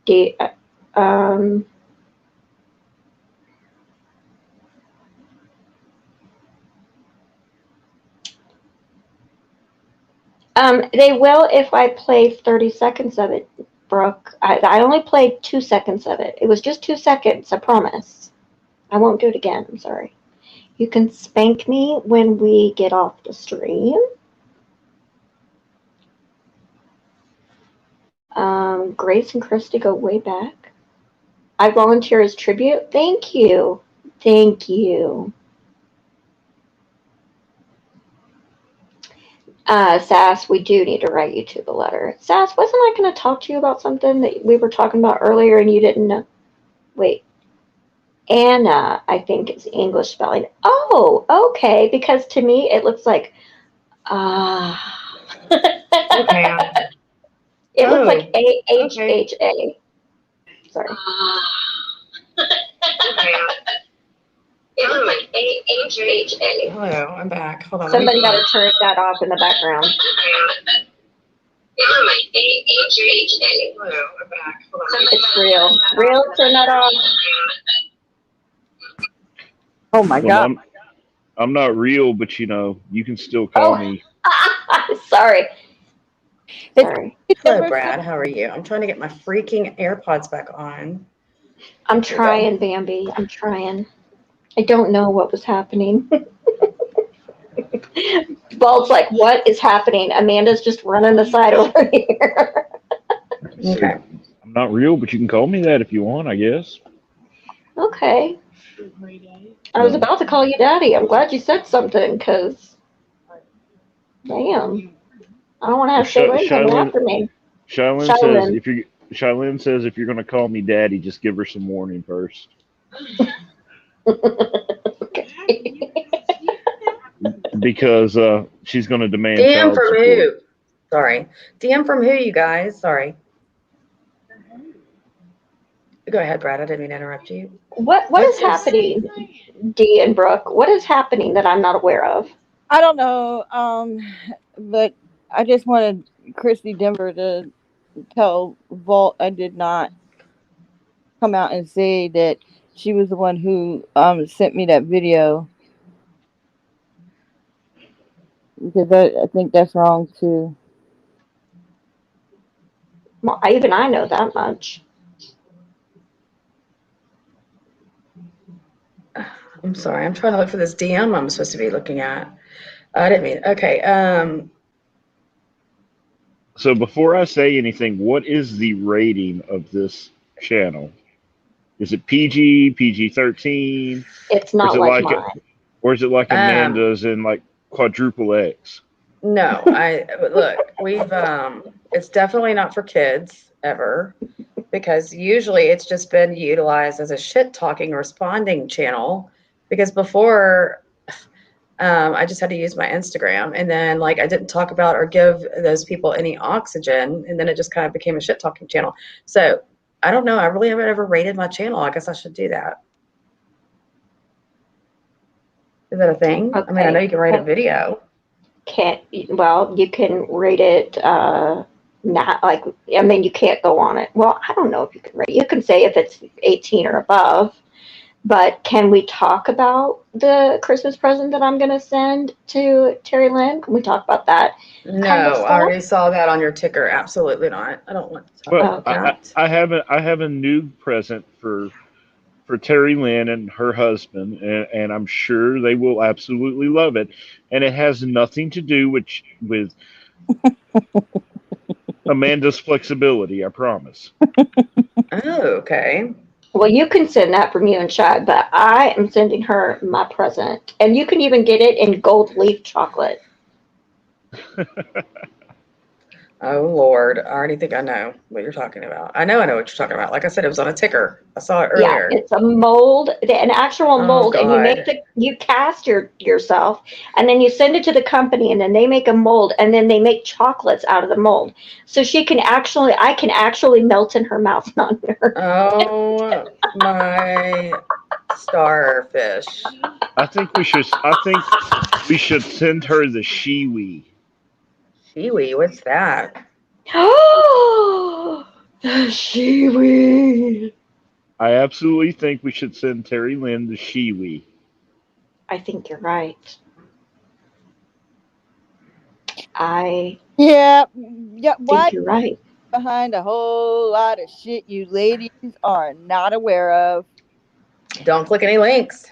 D. They will if I play 30 seconds of it, Brooke. I only played 2 seconds of it. It was just 2 seconds, I promise. I won't do it again, I'm sorry. You can spank me when we get off the stream. Grace and Christy go way back. I volunteer as tribute. Thank you. Thank you. Sass, we do need to write you to the letter. Sass, wasn't I going to talk to you about something that we were talking about earlier and you didn't know? Wait. Anna, I think is English spelling. Oh, okay. Because to me, it looks like, Okay. It looks like A-H-H-A. Sorry. It looks like A-H-H-A. Hello, I'm back. Hold on. Somebody got to turn that off in the background. A-H-H-A. Hello, I'm back. Hold on. It's Real. Real, turn that off. oh my Well, God. I'm not real, but you can still call me. Sorry. Sorry. Hello, Brad. How are you? I'm trying to get my freaking AirPods back on. I'm trying, Bambi. I'm trying. I don't know what was happening. Bald's like, what is happening? Amanda's just running the side over here. Okay. I'm not real, but you can call me that if you want, I guess. Okay. I was about to call you Daddy. I'm glad you said something, because, damn. I don't want to have Shaylin coming after me. Shaylin says if you're going to call me Daddy, just give her some warning first. Okay. because she's going to demand DM child from support. who? Sorry. DM from who, you guys? Sorry. Go ahead, Brad. I didn't mean to interrupt you. What is What's this? happening, Dee and Brooke? What is happening that I'm not aware of? I don't know, but I just wanted Christy Denver to tell Vault I did not come out and say that she was the one who sent me that video, because I think that's wrong too. Well, even I know that much. I'm sorry. I'm trying to look for this DM I'm supposed to be looking at. I didn't mean. Okay. So before I say anything, what is the rating of this channel? Is it PG, PG-13? It's Or not is it like like mine. or is it like Amanda's in like quadruple X? No, look, it's definitely not for kids ever, because usually it's just been utilized as a shit talking responding channel, because before I just had to use my Instagram, and then like I didn't talk about or give those people any oxygen, and then it just kind of became a shit talking channel. So I don't know. I really haven't ever rated my channel. I guess I should do that. Is that a thing? Okay. I mean, I know you can rate a video. Well, you can rate it not like, I mean, you can't go on it. Well, I don't know if you can rate. You can say if it's 18 or above, but can we talk about the Christmas present that I'm going to send to Terry Lynn? Can we talk about that? No, kind of I stuff? already saw that on your ticker. Absolutely not. I don't want to talk Well, about that. I have a new present for Terry Lynn and her husband, and I'm sure they will absolutely love it. And it has nothing to do with Amanda's flexibility, I promise. Oh, okay. Well, you can send that from you and Chad, but I am sending her my present. And you can even get it in gold leaf chocolate. Oh, Lord. I already think I know what you're talking about. I know what you're talking about. Like I said, it was on a ticker. I saw it earlier. Yeah, it's a mold, an actual mold, and God. you cast yourself, and then you send it to the company, and then they make a mold, and then they make chocolates out of the mold. So I can actually melt in her mouth, not in her. Oh, my starfish. I think we should send her the shiwi. Shiwi, what's that? Oh, the shiwi. I absolutely think we should send Terry Lynn the shiwi. I think you're right. Yeah. Think Why you're right. behind a whole lot of shit you ladies are not aware of? Don't click any links.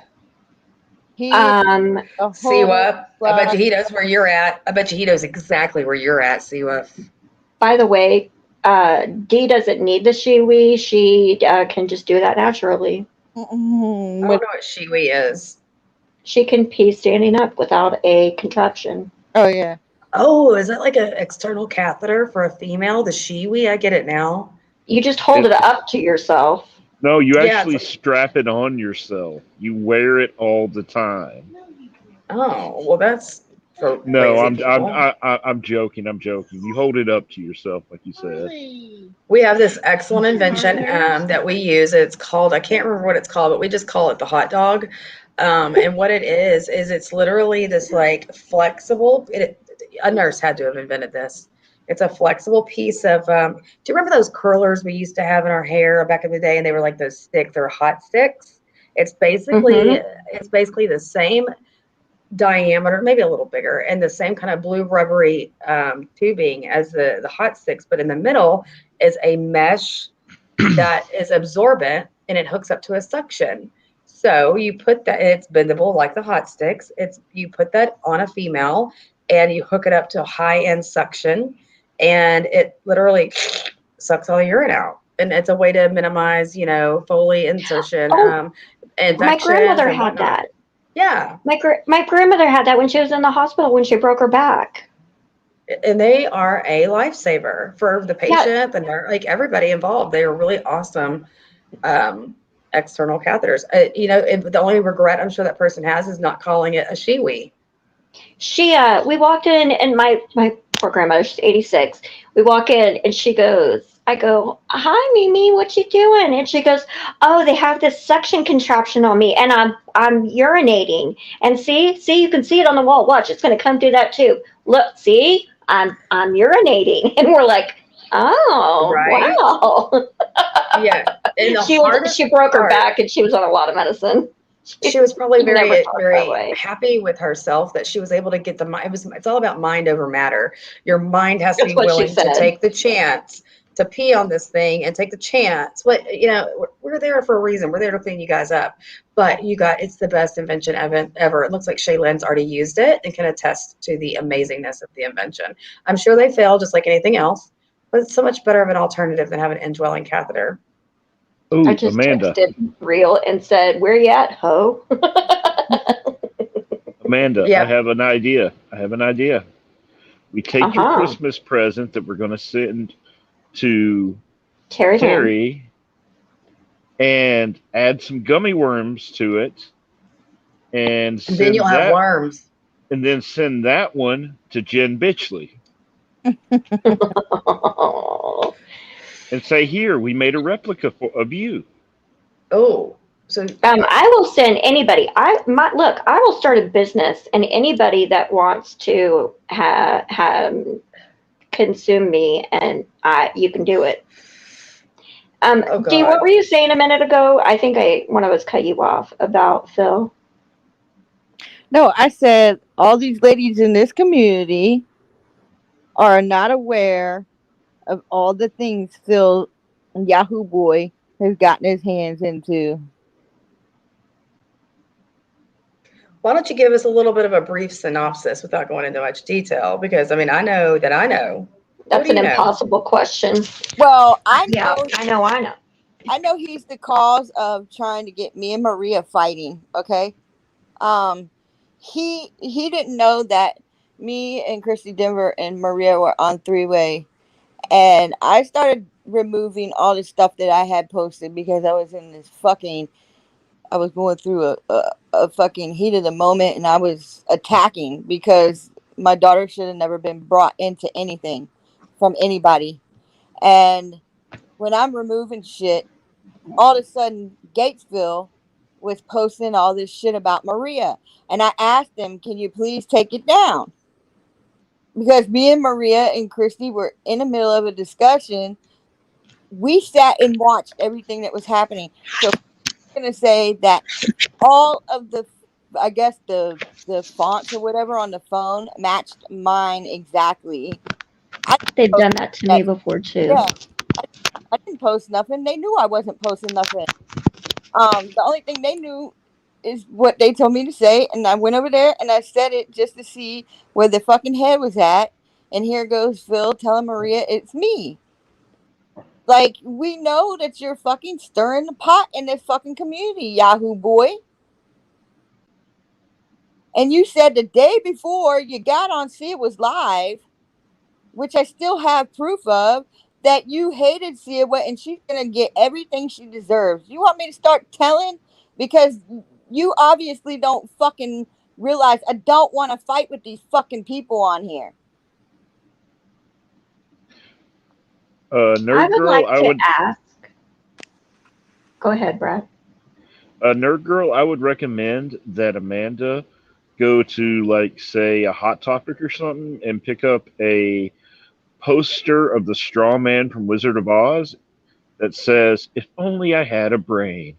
He See what? I bet you he knows where you're at. I bet you he knows exactly where you're at, see what? By the way, Dee doesn't need the shiwi. She can just do that naturally. I don't know what shiwi is. She can pee standing up without a contraption. Oh, yeah. Oh, is that like an external catheter for a female? The shiwi? I get it now. You just hold it up to yourself. No, you Yeah, actually it's like- strap it on yourself. You wear it all the time. Oh, well, that's for No, lazy I'm people. joking. I'm joking. You hold it up to yourself, like you said. We have this excellent invention that we use. It's called, I can't remember what it's called, but we just call it the hot dog. And what it is it's literally this like flexible, a nurse had to have invented this. It's a flexible piece of, do you remember those curlers we used to have in our hair back in the day? And they were like those sticks, they're hot sticks. It's basically the same diameter, maybe a little bigger, and the same kind of blue rubbery tubing as the hot sticks, but in the middle is a mesh that is absorbent, and it hooks up to a suction. So you put that, it's bendable like the hot sticks. You put that on a female, and you hook it up to high-end suction, and it literally sucks all the urine out. And it's a way to minimize, Foley insertion, infections. My grandmother and had whatnot. that. Yeah. My grandmother had that when she was in the hospital when she broke her back. And they are a lifesaver for the patient and like everybody involved. They are really awesome external catheters. The only regret I'm sure that person has is not calling it a shiwi. We walked in, and my poor grandmother, she's 86. We walk in, and I go, hi, Mimi, what you doing? And she goes, oh, they have this suction contraption on me, and I'm urinating. And see, you can see it on the wall. Watch, it's gonna come through that too. Look, see, I'm urinating, and we're like, oh, Right? wow. Yeah. And the She hardest broke her part, back, and she was on a lot of medicine. she was probably She never very, talked that very way. happy with herself that she was able to get the mind. It's all about mind over matter. Your mind has to That's be what she willing to said. take the chance to pee on this thing and take the chance. But we're there for a reason. We're there to clean you guys up. But it's the best invention ever. It looks like Shaylin's already used it and can attest to the amazingness of the invention. I'm sure they fail just like anything else, but it's so much better of an alternative than having an indwelling catheter. I Oh, just Amanda, texted Real and said, "Where you at, ho?" Amanda, I Yeah. have an idea. I have an idea. We take your Uh-huh. Christmas present that we're going to send to Terry Lynn. Terry and add some gummy worms to it and And then you'll send have that worms. and then send that one to Jen Bitchley and say, "Here, we made a replica of you." Oh, so I will send anybody. Look. I will start a business, and anybody that wants to consume me, and you can do it. oh Dee, what God. were you saying a minute ago? I think one of us cut you off about Phil. No, I said all these ladies in this community are not aware of all the things Phil Yahoo Boy has gotten his hands into. Why don't you give us a little bit of a brief synopsis without going into much detail? Because I know that I know. What That's do an you know? impossible question. Well, Yeah, I know. I know he's the cause of trying to get me and Maria fighting, okay? Um he didn't know that me and Christy Denver and Maria were on three-way, and I started removing all the stuff that I had posted because I was going through a fucking heat of the moment, and I was attacking because my daughter should have never been brought into anything from anybody. And when I'm removing shit, all of a sudden Gatesville was posting all this shit about Maria. And I asked them, can you please take it down? Because me and Maria and Christy were in the middle of a discussion. We sat and watched everything that was happening. So I'm going to say that all of I guess the fonts or whatever on the phone matched mine exactly. I They've didn't done post that to me that. before too. Yeah, I didn't post nothing. They knew I wasn't posting nothing. The only thing they knew is what they told me to say, and I went over there and I said it just to see where the fucking head was at. And here goes Phil telling Maria it's me. Like, we know that you're fucking stirring the pot in this fucking community, Yahoo Boy. And you said the day before you got on See It Was Live, which I still have proof of, that you hated Sia and she's gonna get everything she deserves. You want me to start telling? Because you obviously don't fucking realize I don't want to fight with these fucking people on here. I Nerd would girl, like I to would ask. Go ahead, Brad. Nerd girl, I would recommend that Amanda go to, like, say, a Hot Topic or something and pick up a poster of the straw man from Wizard of Oz that says, "If only I had a brain."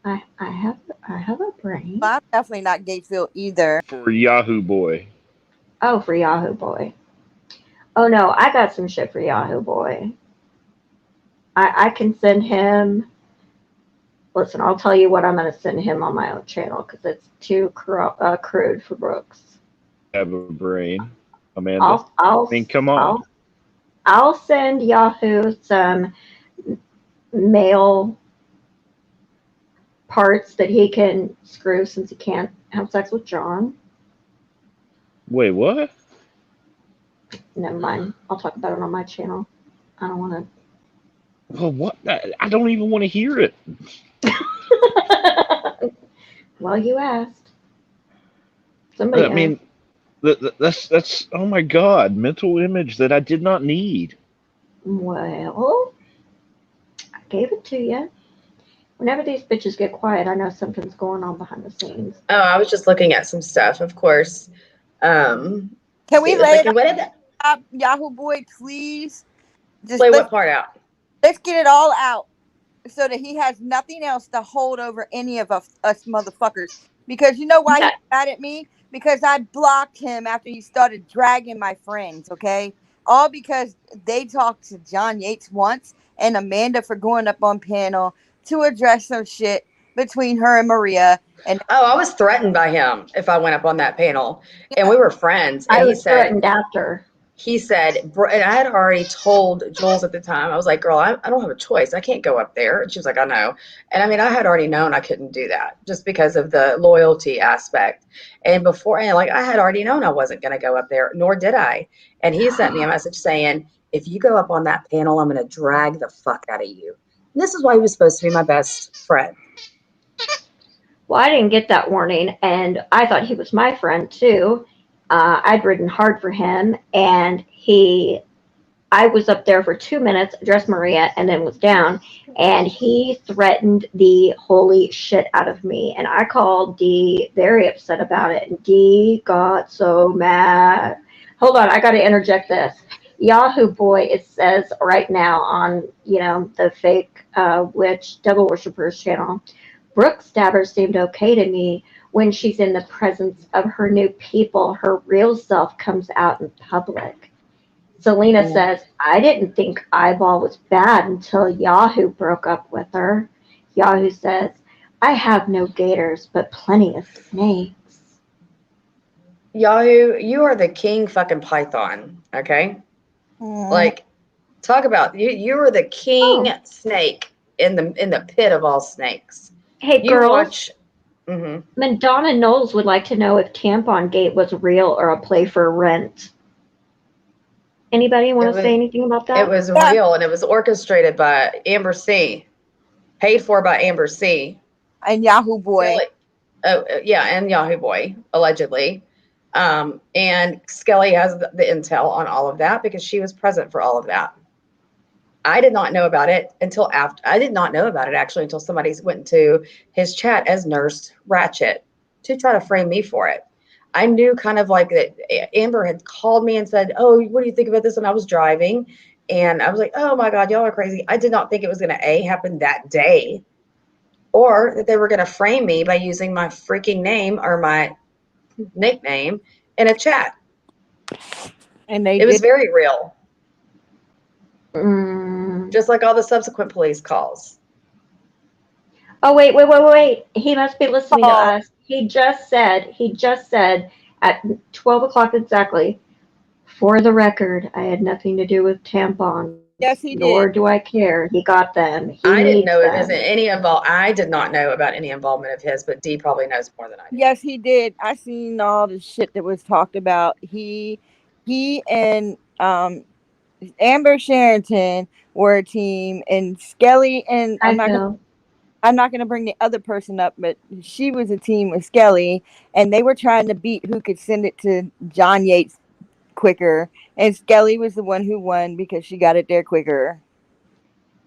I have a brain. I'm definitely not Gatesville either. For Yahoo Boy. Oh, for Yahoo Boy. Oh no, I got some shit for Yahoo Boy. I can send him. Listen, I'll tell you what I'm going to send him on my own channel because it's too crude for Brooks. Have a brain, Amanda. I'll I mean, come on. I'll send Yahoo some male parts that he can screw since he can't have sex with John. Wait, what? Never mind. I'll talk about it on my channel. I don't want Well, what? I don't even want to hear it. to. Well, you asked. Somebody I mean, that's oh my god, mental image that I did not need. Well, I gave it to you. Whenever these bitches get quiet, I know something's going on behind the scenes. Oh, I was just looking at some stuff, of course. Can See we the lay it second. What did that? out, Yahoo Boy, please? Just Play what part out? let's get it all out so that he has nothing else to hold over any of us motherfuckers. Because you know why he's Yeah, mad at me? Because I blocked him after he started dragging my friends, okay? All because they talked to John Yates once and Amanda for going up on panel to address some shit between her and Maria. And Oh, I was threatened by him if I went up on that panel, and we were friends. And I was threatened after. and I had already told Jules at the time, I was like, girl, I don't have a choice. I can't go up there. And she was like, I know. And I mean, I had already known I couldn't do that just because of the loyalty aspect. And beforehand, like I had already known I wasn't going to go up there, nor did I. And he sent me a message saying, if you go up on that panel, I'm going to drag the fuck out of you. And this is why he was supposed to be my best friend. Well, I didn't get that warning, and I thought he was my friend too. I'd ridden hard for him, and I was up there for 2 minutes, addressed Maria, and then was down, and he threatened the holy shit out of me, and I called Dee very upset about it, and Dee got so mad. Hold on, I got to interject this. Yahoo Boy, it says right now on, the fake witch devil worshippers channel, Brooke Stabber seemed okay to me when she's in the presence of her new people. Her real self comes out in public. Selena says, I didn't think Eyeball was bad until Yahoo broke up with her. Yahoo says, I have no gators, but plenty of snakes. Yahoo, you are the king fucking python, okay? Like, talk about you are the king snake in the pit of all snakes. Hey, You girls. watch. Madonna Knowles would like to know if Tampon Gate was real or a play for rent. Anybody want to say anything about that? It was real, and it was orchestrated by Amber C, paid for by Amber C. And Yahoo Boy. Yeah, and Yahoo Boy, allegedly. And Skelly has the intel on all of that because she was present for all of that. I did not know about it until after. I did not know about it actually until somebody went into his chat as Nurse Ratchet to try to frame me for it. I knew kind of like that Amber had called me and said, oh, what do you think about this? And I was driving and I was like, oh my God, y'all are crazy. I did not think it was going to happen that day, or that they were going to frame me by using my freaking name or my nickname in a chat. And it was very real. Mm. Just like all the subsequent police calls. Oh, wait. He must be listening to us. He just said at 12 o'clock exactly, for the record, I had nothing to do with tampons. Yes, he Nor did. do I care. He got them. I didn't know it wasn't any I did not know about any involvement of his, but Dee probably knows more than I do. Yes, he did. I seen all the shit that was talked about. He and Amber Sherrington were a team, and Skelly and I'm not gonna bring the other person up, but she was a team with Skelly, and they were trying to beat who could send it to John Yates quicker, and Skelly was the one who won because she got it there quicker.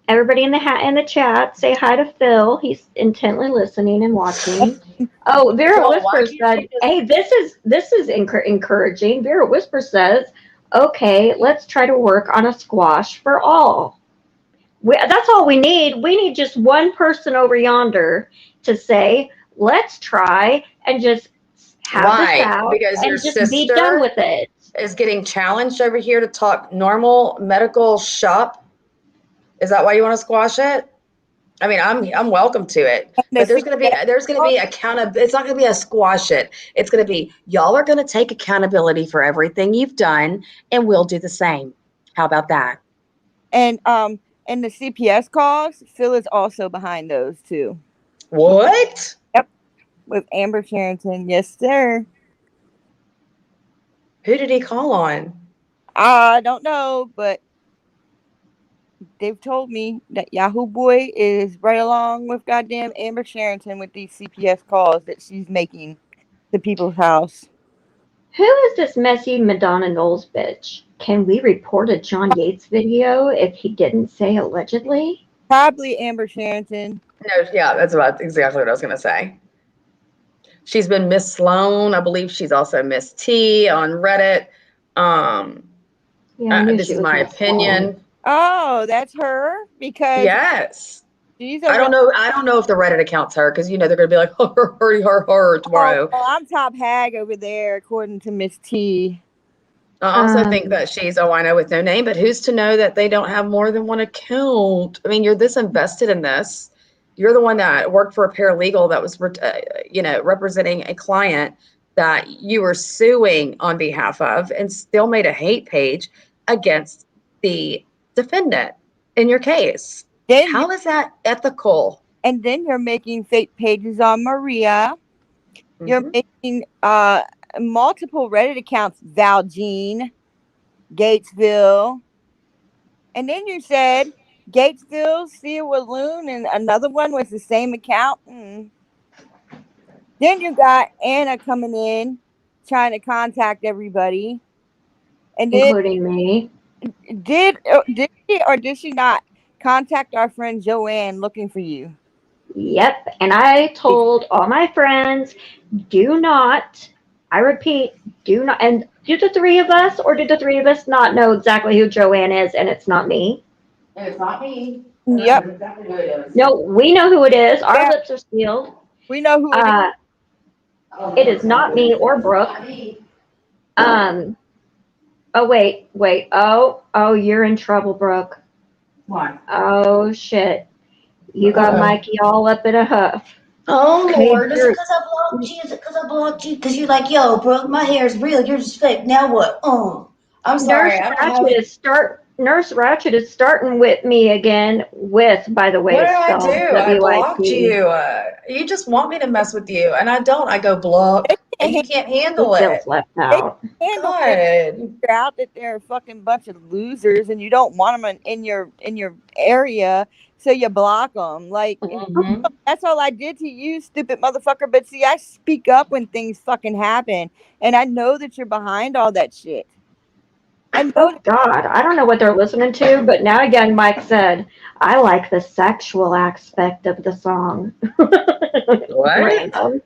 Everybody in the chat, say hi to Phil. He's intently listening and watching. Oh, Vera Whisper said, "Hey, this is encouraging." Vera Whisper says, "Okay, let's try to work on a squash for all." That's all we need. We need just one person over yonder to say, "Let's try," and just have this out because and your just sister be done with it. Is getting challenged over here to talk normal medical shop. Is that why you want to squash it? I mean, I'm welcome to it, but there's gonna be accountability. It's not gonna be a squash it. It's gonna be y'all are gonna take accountability for everything you've done, and we'll do the same. How about that? And the CPS calls, Phil is also behind those too. What? Yep, with Amber Sherrington. Yes, sir. Who did he call on? I don't know, but they've told me that Yahoo Boy is right along with goddamn Amber Sherrington with these CPS calls that she's making to people's house. Who is this messy Madonna Knowles bitch? Can we report a John Yates video if he didn't say allegedly? Probably Amber Sherrington. No, yeah, that's about exactly what I was going to say. She's been Miss Sloan. I believe she's also Miss T on Reddit. Yeah, I knew This she is was my Miss Sloan. opinion. Oh, that's her? Because Yes. she's I don't know. I don't know if the Reddit account's her because they're going to be like, her tomorrow. Oh, I'm top hag over there, according to Miss T. I also think that she's I know with no name, but who's to know that they don't have more than one account? I mean, you're this invested in this. You're the one that worked for a paralegal that was, representing a client that you were suing on behalf of, and still made a hate page against the defendant in your case. How is that ethical? And then you're making fake pages on Maria. You're making multiple Reddit accounts, Valjean, Gatesville. And then you said Gatesville, Sia Walloon, and another one was the same account. Then you got Anna coming in, trying to contact everybody. And then, including me. Did she or did she not contact our friend Joanne looking for you? Yep, and I told all my friends, do not, I repeat, do not, and do the three of us, or did the three of us not know exactly who Joanne is, and it's not me? And it's not me. Yep. Exactly who it is. No, we know who it is. Our lips are sealed. We know who it is. It is not me or Brooke. Oh, wait. Oh, you're in trouble, Brooke. Why? Oh, shit. You got Mikey all up in a huff. Oh, Lord, is it because I blocked you? Is it because I blocked you? Because you're like, yo, Brooke, my hair's real. Yours is fake. Now what? I'm sorry. Nurse Ratchet is starting with me again. By the way, what did I do? I blocked W-I-T. you. You just want me to mess with you, and I don't. I go block, and you can't handle it. Left out. God. Figure out that they're a fucking bunch of losers, and you don't want them in your area, so you block them. Like that's all I did to you, stupid motherfucker. But see, I speak up when things fucking happen, and I know that you're behind all that shit. Oh God, I don't know what they're listening to, but now again, Mike said, I like the sexual aspect of the song. What? Random.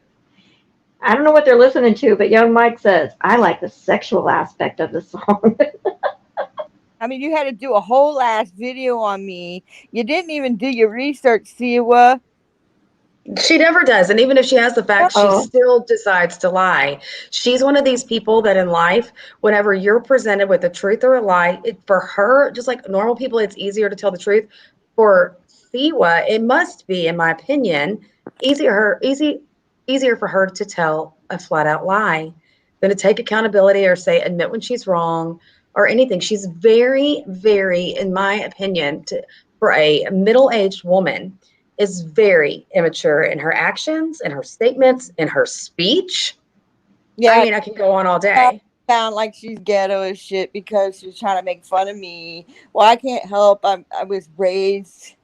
I don't know what they're listening to, but young Mike says, I like the sexual aspect of the song. I mean, you had to do a whole ass video on me. You didn't even do your research, Siwa. She never does. And even if she has the facts, she still decides to lie. She's one of these people that in life, whenever you're presented with a truth or a lie, for her, just like normal people, it's easier to tell the truth. For Siwa, it must be, in my opinion, easier for her to tell a flat out lie than to take accountability or admit when she's wrong or anything. She's very, very, in my opinion, for a middle-aged woman, is very immature in her actions, in her statements, in her speech. Yeah, I mean, I can go on all day. Sound like she's ghetto as shit because she's trying to make fun of me. Well, I can't help. I was raised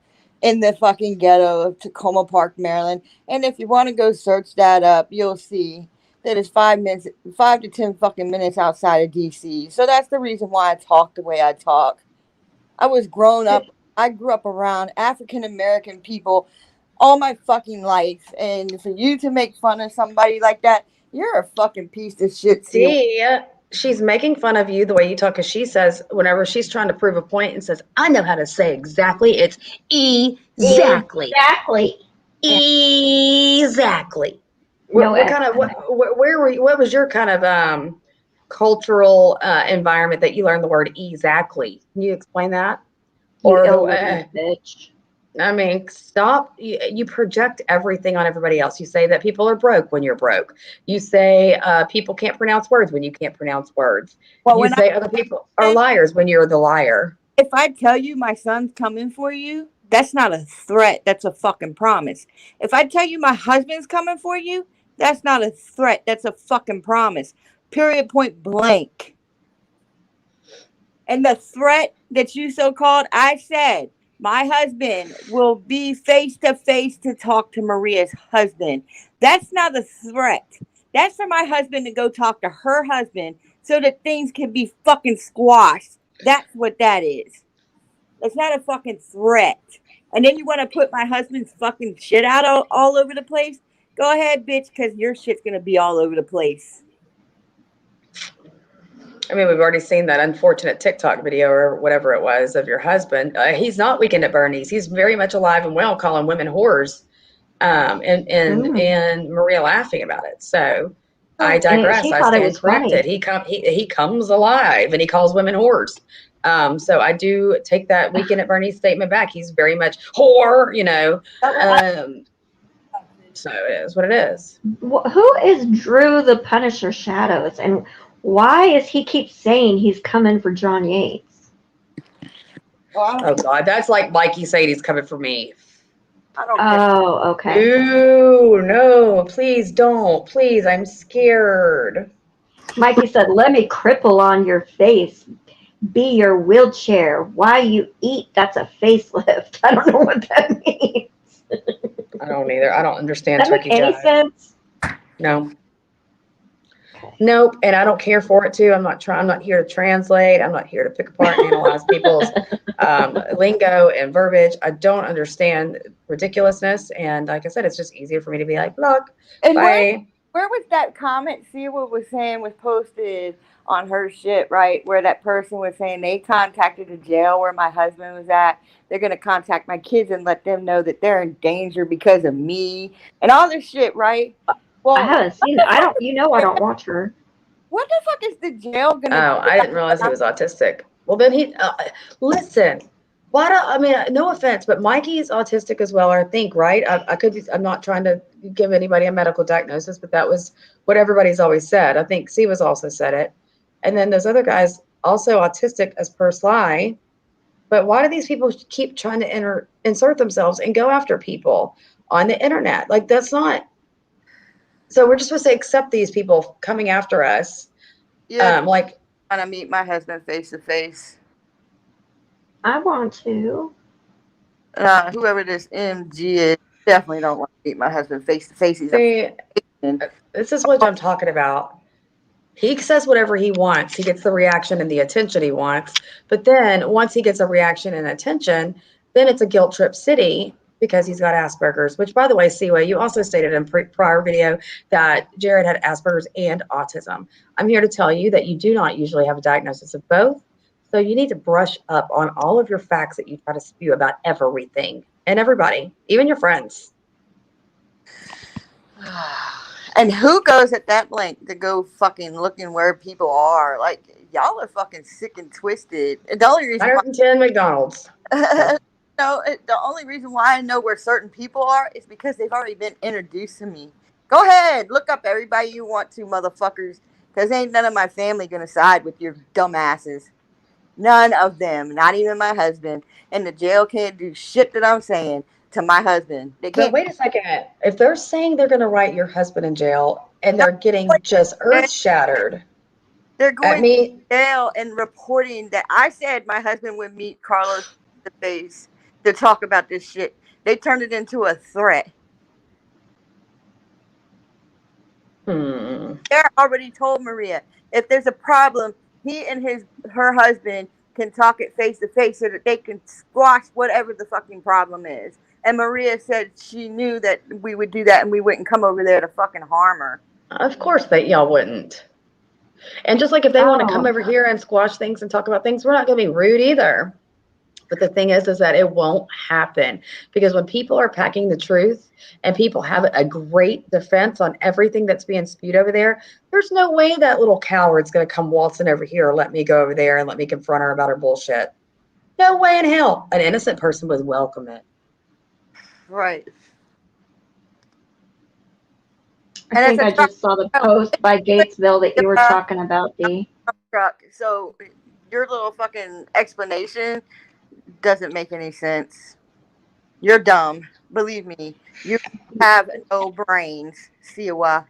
in the fucking ghetto of Tacoma Park, Maryland. And if you want to go search that up, you'll see that it's 5 to 10 fucking minutes outside of DC. So that's the reason why I talk the way I talk. I grew up around African American people all my fucking life. And for you to make fun of somebody like that, you're a fucking piece of shit. See, she's making fun of you the way you talk, because she says, whenever she's trying to prove a point and says, I know how to say exactly, it's exactly. Exactly. What was your kind of cultural environment that you learned the word exactly? Can you explain that? Bitch. I mean, stop. You project everything on everybody else. You say that people are broke when you're broke. You say people can't pronounce words when you can't pronounce words. Well, you say other people are liars when you're the liar. If I tell you my son's coming for you, that's not a threat. That's a fucking promise. If I tell you my husband's coming for you, that's not a threat. That's a fucking promise. Period, point blank. And the threat that you so-called, I said, my husband will be face to face to talk to Maria's husband. That's not a threat. That's for my husband to go talk to her husband so that things can be fucking squashed. That's what that is. It's not a fucking threat. And then you want to put my husband's fucking shit out all over the place? Go ahead, bitch, because your shit's going to be all over the place. I mean, we've already seen that unfortunate TikTok video or whatever it was of your husband. He's not Weekend at Bernie's. He's very much alive and well, calling women whores, and Maria laughing about it. So I digress. She I thought it stand was corrected. funny. He comes alive and he calls women whores. So I do take that Weekend at Bernie's statement back. He's very much whore, you know. So it is what it is. Who is Drew the Punisher Shadows, and why is he keep saying he's coming for John Yates? Oh God, that's like Mikey saying he's coming for me. I don't Oh, okay. Ooh, no, please don't. Please, I'm scared. Mikey said, "Let me cripple on your face. Be your wheelchair. Why you eat? That's a facelift." I don't know what that means. I don't either. I don't understand Does that turkey make any jive. sense? No. Nope. And I don't care for it too. I'm not here to translate. I'm not here to pick apart and analyze people's lingo and verbiage. I don't understand ridiculousness. And like I said, it's just easier for me to be like, look, And bye. where was that comment Siwa was saying was posted on her shit, right? Where that person was saying they contacted the jail where my husband was at. They're going to contact my kids and let them know that they're in danger because of me and all this shit, right? Well, I haven't seen it. I don't watch her. what the fuck is the jail going to Oh, do? I didn't realize he was autistic. Well, then listen, why do I mean, no offense, but Mikey's autistic as well, I think, right? I could be, I'm not trying to give anybody a medical diagnosis, but that was what everybody's always said. I think Siva's also said it. And then those other guys also autistic as per Sly. But why do these people keep trying to insert themselves and go after people on the internet? Like, that's not. So we're just supposed to accept these people coming after us. Yeah, Like, I want to meet my husband face to face. I want to. Whoever this MG is, definitely don't want to meet my husband face to face. He's see, this is what I'm talking about. He says whatever he wants. He gets the reaction and the attention he wants. But then once he gets a reaction and attention, then it's a guilt trip city because he's got Asperger's, which, by the way, Siwa, you also stated in prior video that Jared had Asperger's and autism. I'm here to tell you that you do not usually have a diagnosis of both. So you need to brush up on all of your facts that you try to spew about everything and everybody, even your friends. And who goes at that length to go fucking looking where people are? Like, y'all are fucking sick and twisted. And the only reason 110 McDonald's. the only reason why I know where certain people are is because they've already been introduced to me. Go ahead, look up everybody you want to, motherfuckers. Because ain't none of my family gonna side with your dumbasses. None of them. Not even my husband. And the jail can't do shit that I'm saying to my husband. They But can't. wait a second. If they're saying they're going to write your husband in jail and they're getting just earth shattered They're at going me, to jail and reporting that I said my husband would meet Carlos in the face to talk about this shit. They turned it into a threat. They already told Maria if there's a problem, he and her husband can talk it face to face so that they can squash whatever the fucking problem is. And Maria said she knew that we would do that and we wouldn't come over there to fucking harm her. of course that y'all wouldn't. And just like if they want to come over here and squash things and talk about things, we're not going to be rude either. But the thing is that it won't happen because when people are packing the truth and people have a great defense on everything that's being spewed over there, there's no way that little coward's going to come waltzing over here or let me go over there and let me confront her about her bullshit. No way in hell. An innocent person would welcome it. Right. I think I just saw the post by Gatesville that you were talking about, Dee. So your little fucking explanation doesn't make any sense. You're dumb. Believe me. You have no brains. Siwa.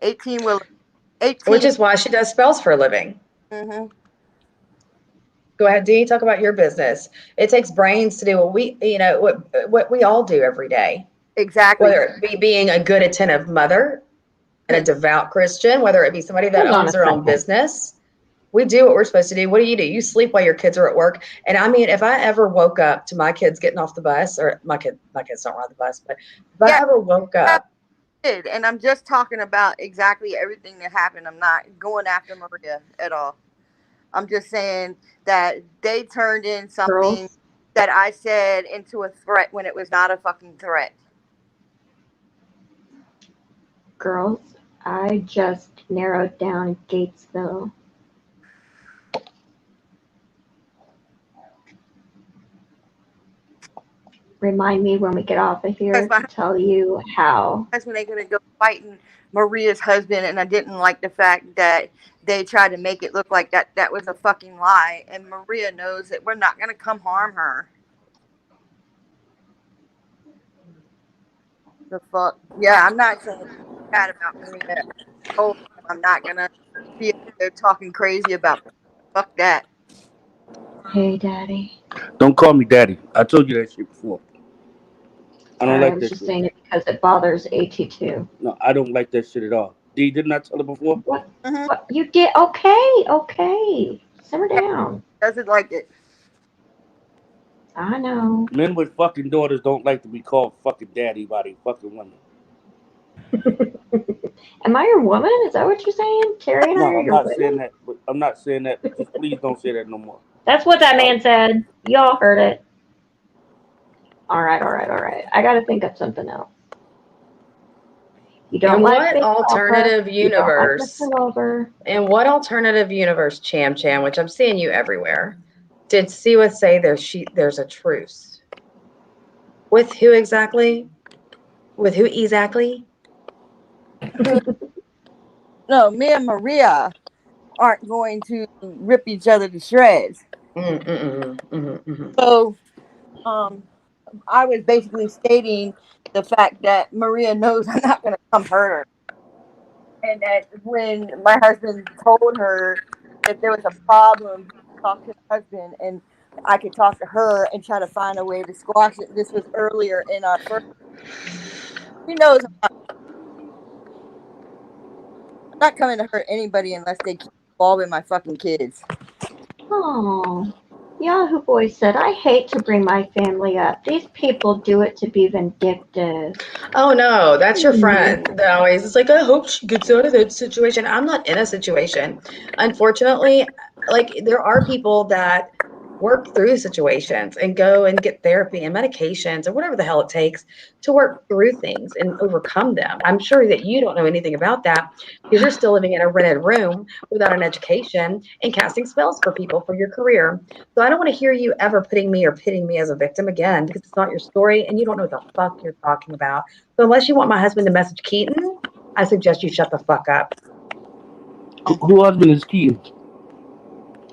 18 will. 18. Which is why she does spells for a living. Mm-hmm. Go ahead, Dee. Talk about your business. It takes brains to do what we all do every day. Exactly. Whether it be being a good, attentive mother, and a devout Christian, whether it be somebody that Hold on owns a their own second. business. We do what we're supposed to do. What do? You sleep while your kids are at work. And I mean, if I ever woke up to my kids getting off the bus, or my kids don't ride the bus, but if I Yeah, ever woke up, and I'm just talking about exactly everything that happened. I'm not going after Maria at all. I'm just saying that they turned in something Girls, that I said into a threat when it was not a fucking threat. girls, I just narrowed down Gatesville. Remind me when we get off of here Because to my tell you how. husband ain't gonna go fighting Maria's husband, and I didn't like the fact that they tried to make it look like that was a fucking lie. And Maria knows that we're not gonna come harm her. The fuck? Yeah, I'm not saying bad about Maria. Oh, I'm not gonna be up there talking crazy about her. Fuck that. Hey, Daddy. Don't call me daddy. I told you that shit before. I don't Sorry, I like was that just shit. saying it because it bothers AT2. No, I don't like that shit at all. D, didn't I tell her before? What? Mm-hmm. What? You did? Okay, okay. Simmer down. Doesn't like it. I know. Men with fucking daughters don't like to be called fucking daddy by their fucking women. Am I your woman? Is that what you're saying? Terry and I No, are I'm your not saying women? that. But I'm not saying that. But just please don't say that no more. That's what that Uh, man said. Y'all heard it. All right, all right, all right. I gotta think of something else. You don't in like what Big Papa. alternative You don't like universe? Mr. Lover. In what alternative universe, Cham Cham, which I'm seeing you everywhere, did Siwa say there's a truce? With who exactly? With who exactly? No, me and Maria aren't going to rip each other to shreds. So, um, I was basically stating the fact that Maria knows I'm not going to come hurt her. And that when my husband told her that there was a problem, talk to the husband and I could talk to her and try to find a way to squash it. This was earlier in our first. She knows I'm not coming to hurt anybody unless they keep involving my fucking kids. Oh, Yahoo Boy said, I hate to bring my family up. These people do it to be vindictive. Oh no, that's your friend that always is like, I hope she gets out of that situation. I'm not in a situation. Unfortunately, like there are people that work through situations and go and get therapy and medications or whatever the hell it takes to work through things and overcome them. I'm sure that you don't know anything about that because you're still living in a rented room without an education and casting spells for people for your career. So I don't want to hear you ever putting me or pitting me as a victim again because it's not your story and you don't know what the fuck you're talking about. So unless you want my husband to message Keaton, I suggest you shut the fuck up. who husband is Keaton?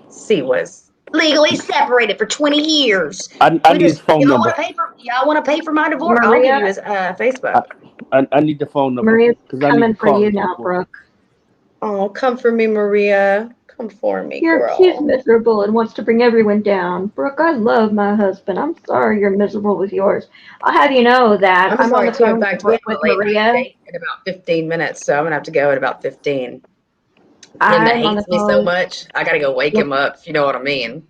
C was legally separated for 20 years. I need his phone number. Y'all want to pay for my divorce? I'll give Maria, you his Facebook. I need the phone number Maria's because I need to coming for call you him. now, Brooke. Oh, come for me, Maria. Come for me, She's girl. miserable and wants to bring everyone down. Brooke, I love my husband. I'm sorry you're miserable with yours. I'll have you know that I'm I'm on sorry the too. In phone fact, we have with a late night Maria. date in about 15 minutes, so I'm gonna have to go in about 15. Him that I'm on the hates me so phone much, I gotta go wake with him up, if you know what I mean.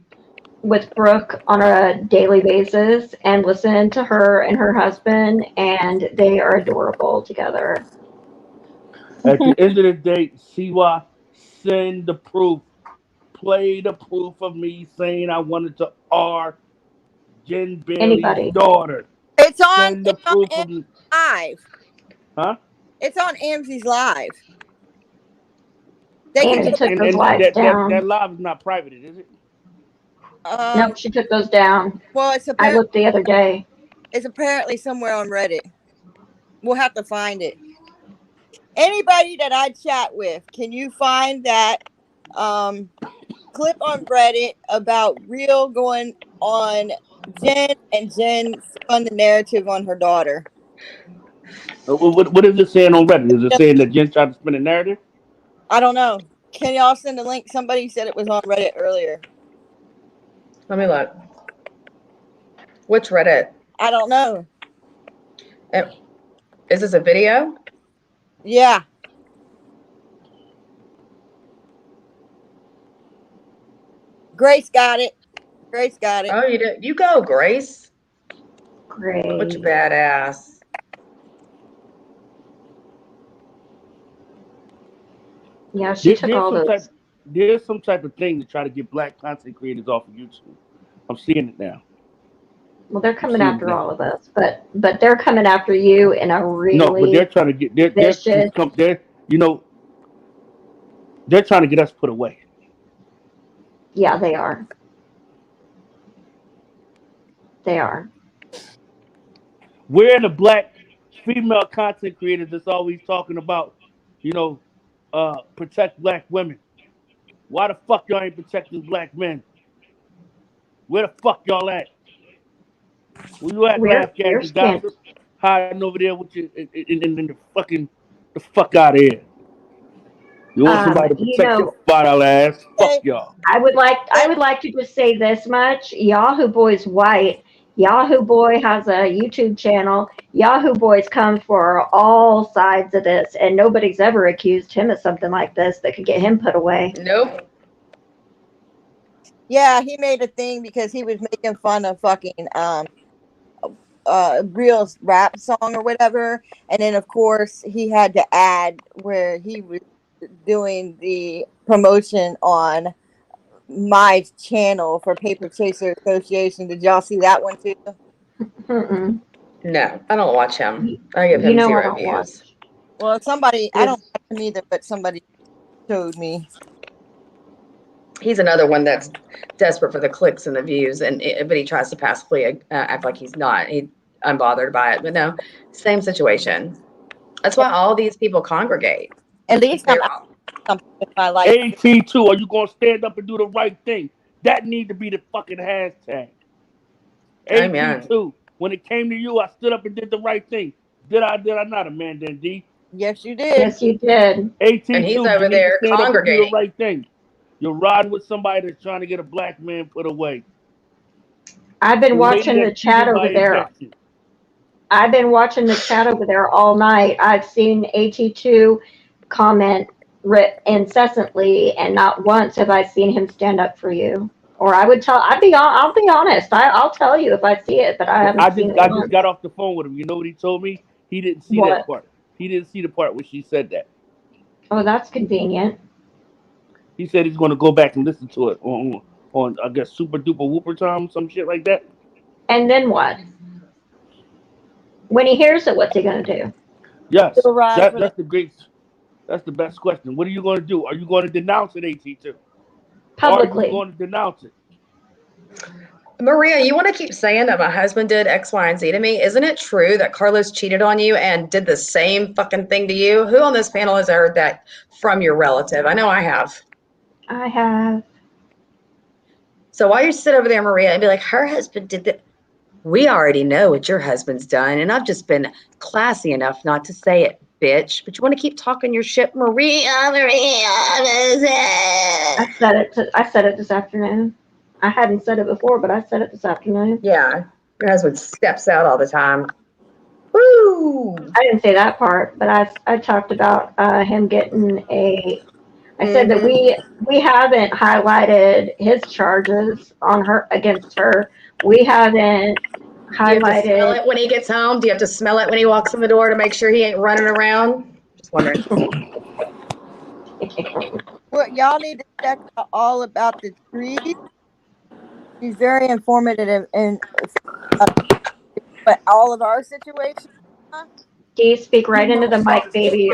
Brooke on a daily basis and listen to her and her husband, and they are adorable together. At the end of the day, Siwa, send the proof. Play the proof of me saying I wanted to R Jen Bailey's Anybody. daughter. It's on. Send the It's on proof of Amzy's me. live. Huh? It's on Amzy's live. They can Angie go took back. those And lives that down. live is not private, is it? Nope, she took those down. Well, I looked the other day. it's apparently somewhere on Reddit. We'll have to find it. Anybody that I chat with, can you find that clip on Reddit about real going on Jen and Jen spun the narrative on her daughter? What is it saying on Reddit? Is it saying that Jen tried to spin a narrative? I don't know. Can y'all send a link? Somebody said it was on Reddit earlier. Let me look. Which Reddit? I don't know. Is this a video? Yeah. Grace got it. Grace got it. Oh, you did. You go, Grace. Great. What you badass. Yeah, she took all those. There's some type of thing to try to get black content creators off of YouTube. I'm seeing it now. Well, they're coming after all of us, but they're coming after you in a really No, but they're trying to get they're you know they're trying to get us put away. Yeah, they are. They are. We're the black female content creators that's always talking about, protect black women. Why the fuck y'all ain't protecting black men? Where the fuck y'all at? Where you at, laugh gas We're and gossip? Hiding over there with you in the fuck out of here. You want somebody to protect your bottle ass? Fuck y'all. I would like to just say this much. Yahoo Boy's white. Yahoo Boy has a YouTube channel. Yahoo Boy's come for all sides of this, and nobody's ever accused him of something like this that could get him put away. Nope. Yeah, he made a thing because he was making fun of fucking real rap song or whatever, and then of course he had to add where he was doing the promotion on my channel for Paper Chaser Association. Did y'all see that one too? Mm-mm. No, I don't watch him. I give him 0 views. Well, I don't watch him either, but somebody showed me. He's another one that's desperate for the clicks and the views, but he tries to passively act like he's not. He's unbothered by it, but no, same situation. That's why all these people congregate. At least something I like. AT2, are you gonna stand up and do the right thing? That need to be the fucking hashtag. AT2, when it came to you, I stood up and did the right thing. Did I not, Amanda and D? Yes, you did. Yes, you did. AT2, and he's over there congregating. Do the right thing. You're riding with somebody that's trying to get a black man put away. I've been watching the chat over there. I've been watching the chat over there all night. I've seen AT2 comment incessantly, and not once have I seen him stand up for you. Or I'll be honest. I'll tell you if I see it, but I haven't seen it. I just got off the phone with him. You know what he told me? He didn't see that part. He didn't see the part where she said that. Oh, that's convenient. He said he's going to go back and listen to it on I guess Super Duper Whooper Time, some shit like that. And then what? When he hears it, what's he going to do? Yes, that's the best question. What are you going to do? Are you going to denounce it, AT2? Publicly. Or are you going to denounce it? Maria, you want to keep saying that my husband did X, Y, and Z to me. Isn't it true that Carlos cheated on you and did the same fucking thing to you? Who on this panel has heard that from your relative? I know I have. I have. So why you sit over there, Maria, and be like, her husband did that? We already know what your husband's done, and I've just been classy enough not to say it, bitch. But you want to keep talking your shit, Maria. I said it this afternoon. I hadn't said it before, but I said it this afternoon. Yeah, your husband steps out all the time. Woo! I didn't say that part, but I talked about him getting a. I said that we haven't highlighted his charges on her against her. We haven't highlighted. Do you have to smell it when he gets home? Do you have to smell it when he walks in the door to make sure he ain't running around? Just wondering. Well, y'all need to check out all about the trees. She's very informative in but all of our situations. Do you speak right into the mic, baby?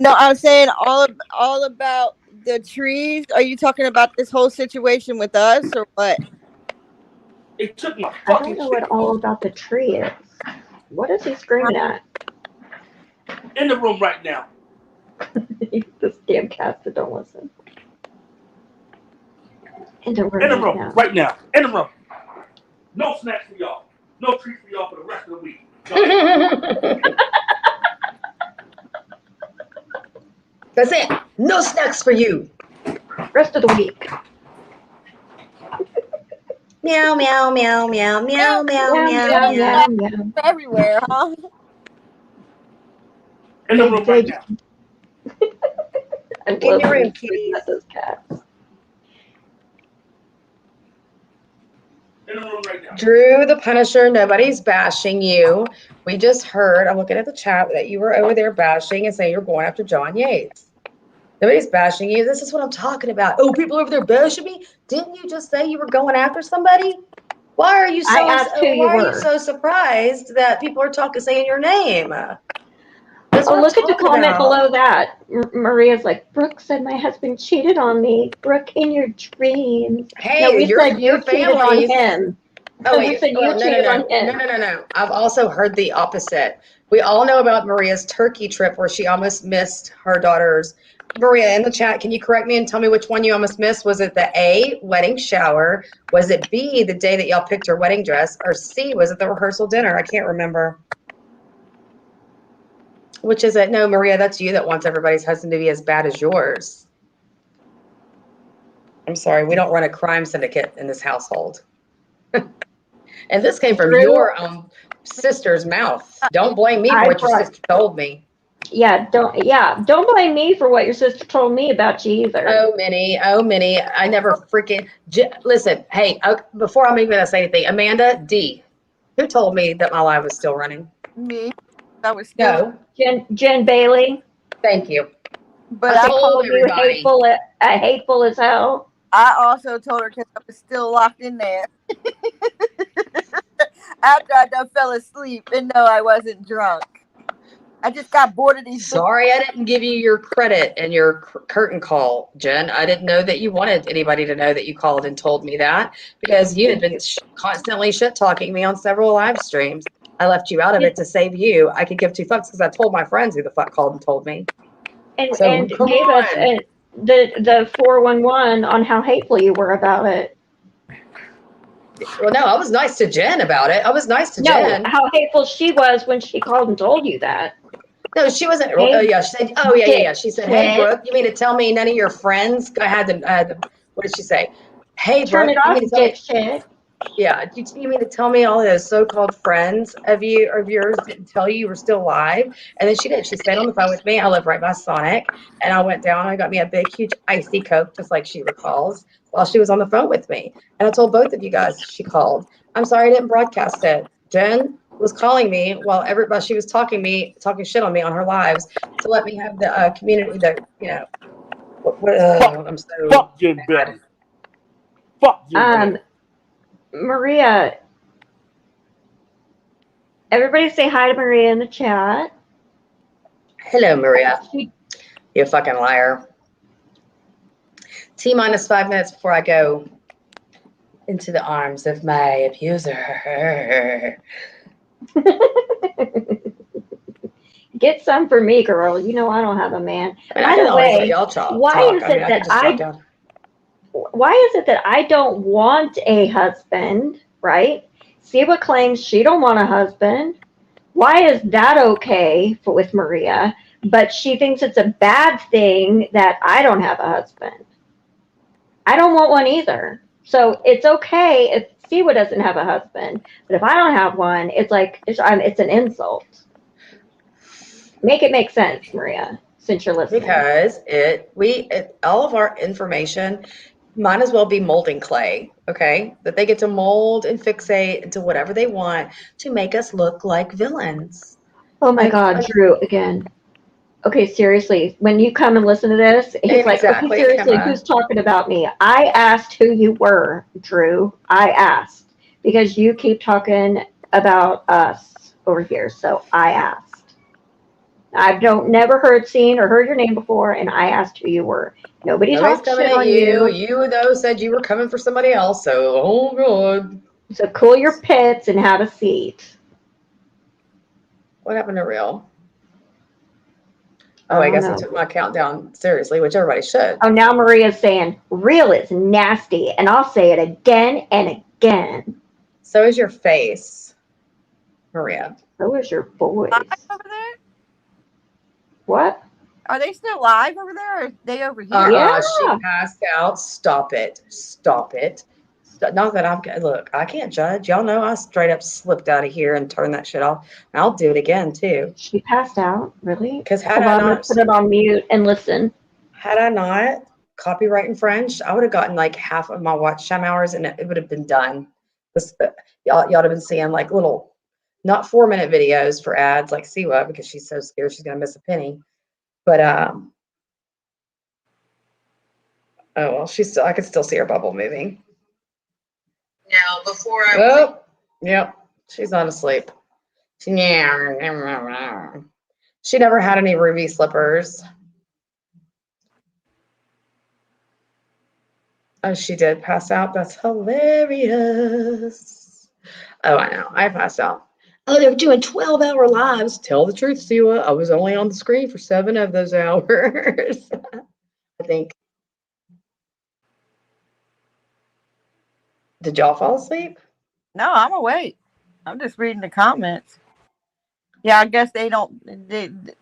No, I'm saying all about the trees. Are you talking about this whole situation with us or what? It took my I don't know what all about the tree is. What is he screaming at? In the room right now. This damn cats that don't listen. In the room right now. In the room. No snacks for y'all. No treats for y'all for the rest of the week. That's it. No snacks for you. Rest of the week. Meow, meow, meow, meow, meow, meow, meow, meow. Everywhere, huh? In the room right now. In your room, kitty. Those cats. In the room right now. Drew the Punisher, nobody's bashing you. We just heard, I'm looking at the chat, that you were over there bashing and saying you're going after John Yates. Nobody's bashing you. This is what I'm talking about. Oh, people over there bashing me. Didn't you just say you were going after somebody? Why are you I asked who you why are you were. so surprised that people are saying your name? That's what Oh, I'm look at the talking comment about. below that. Maria's like, Brooke said my husband cheated on me. Brooke, in your dreams. Hey, No, we said your you cheated on family's. him. Oh We wait, said you well, cheated on him. no. I've also heard the opposite. We all know about Maria's Turkey trip where she almost missed her daughter's. Maria, in the chat, can you correct me and tell me which one you almost missed? Was it the A, wedding shower? Was it B, the day that y'all picked her wedding dress? Or C, was it the rehearsal dinner? I can't remember. Which is it? No, Maria, that's you that wants everybody's husband to be as bad as yours. I'm sorry, we don't run a crime syndicate in this household. And this came from Drew, your sister's mouth. Don't blame me for what your sister told me. Don't blame me for what your sister told me about you either. Oh, Minnie. I never freaking listen. Hey, before I'm even gonna say anything, Amanda D, who told me that my live was still running? Me. That was still Jen Bailey. Thank you. But I She told called you everybody. hateful as hell. I also told her because I was still locked in there. After I done fell asleep and no, I wasn't drunk. I just got bored of these. Sorry, I didn't give you your credit and your curtain call, Jen. I didn't know that you wanted anybody to know that you called and told me that because you had been constantly shit talking me on several live streams. I left you out of it to save you. I could give two fucks because I told my friends who the fuck called and told me. And So come gave on. us the 411 on how hateful you were about it. Well, no, I was nice to Jen about it. I was nice to Jen. How hateful she was when she called and told you that. No, she wasn't. Hey, oh, yeah. She said, oh, yeah. She said, hey, Brooke, you mean to tell me none of your friends? I had the what did she say? Hey, turn Brooke, it off, you mean to tell me? dipshit. Yeah, you mean to tell me all those so-called friends of yours didn't tell you were still alive? And then she did. She stayed on the phone with me. I live right by Sonic, and I went down and I got me a big, huge icy Coke, just like she recalls, while she was on the phone with me. And I told both of you guys she called. I'm sorry I didn't broadcast it. Jen was calling me while everybody she was talking shit on me on her lives to let me have the community that I'm so Fuck Jen Bailey. Fuck Jen Bailey. Maria, everybody say hi to Maria in the chat. Hello, Maria. You fucking liar. T-minus 5 minutes before I go into the arms of my abuser. Get some for me, girl. You know I don't have a man. I mean, By the way, why is it that I don't want a husband, right? Siwa claims she don't want a husband. Why is that okay with Maria? But she thinks it's a bad thing that I don't have a husband. I don't want one either. So it's okay if Siwa doesn't have a husband. But if I don't have one, it's like it's an insult. Make it make sense, Maria, since you're listening. Because all of our information might as well be molding clay, okay? That they get to mold and fixate into whatever they want to make us look like villains. Oh my God, Drew, again. Okay, seriously, when you come and listen to this, he's like, okay, seriously, who's talking about me? I asked who you were, Drew. I asked because you keep talking about us over here, so I asked. I've never seen or heard your name before, and I asked who you were. Nobody's coming at you. You, though, said you were coming for somebody else, so, oh, God. So cool your pits and have a seat. What happened to Real? Oh, I guess I took my countdown seriously, which everybody should. Oh, now Maria's saying, Real is nasty, and I'll say it again and again. So is your face, Maria. So is your voice. Over there? What? Are they still live over there, or are they over here? Yeah. She passed out. Stop it. Not that look, I can't judge. Y'all know I straight up slipped out of here and turned that shit off. And I'll do it again, too. She passed out? Really? Because had I not put it on mute and listen. Had I not copyright infringed, I would have gotten like half of my watch time hours and it would have been done Y'all have been seeing like little, not 4-minute videos for ads like Siwa because she's so scared she's gonna miss a penny. But oh well, I can still see her bubble moving. Now, before I Oh, yep, she's not asleep. She never had any ruby slippers. Oh, she did pass out. That's hilarious. Oh, I know. I passed out. Oh, they're doing 12-hour lives. Tell the truth, Siwa. I was only on the screen for 7 of those hours. I think. Did y'all fall asleep? No, I'm awake. I'm just reading the comments. Yeah, I guess they thought that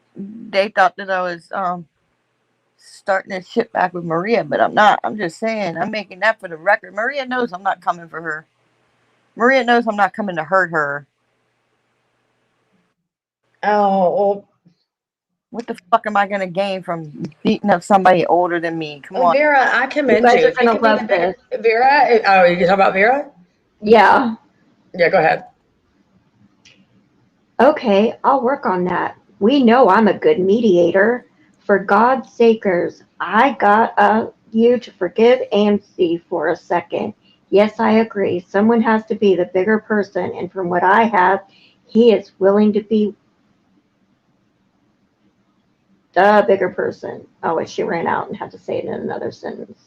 I was starting this shit back with Maria, but I'm not. I'm just saying, I'm making that for the record. Maria knows I'm not coming for her. Maria knows I'm not coming to hurt her. Oh, well. What the fuck am I gonna gain from beating up somebody older than me? Come on, Vera, I commend You guys you. are gonna love this. Vera, oh, you can talk about Vera? Yeah. Yeah, go ahead. Okay, I'll work on that. We know I'm a good mediator. For God's sakers, I got you to forgive AMC for a second. Yes, I agree. Someone has to be the bigger person, and from what I have, he is willing to be the bigger person. Oh, and she ran out and had to say it in another sentence.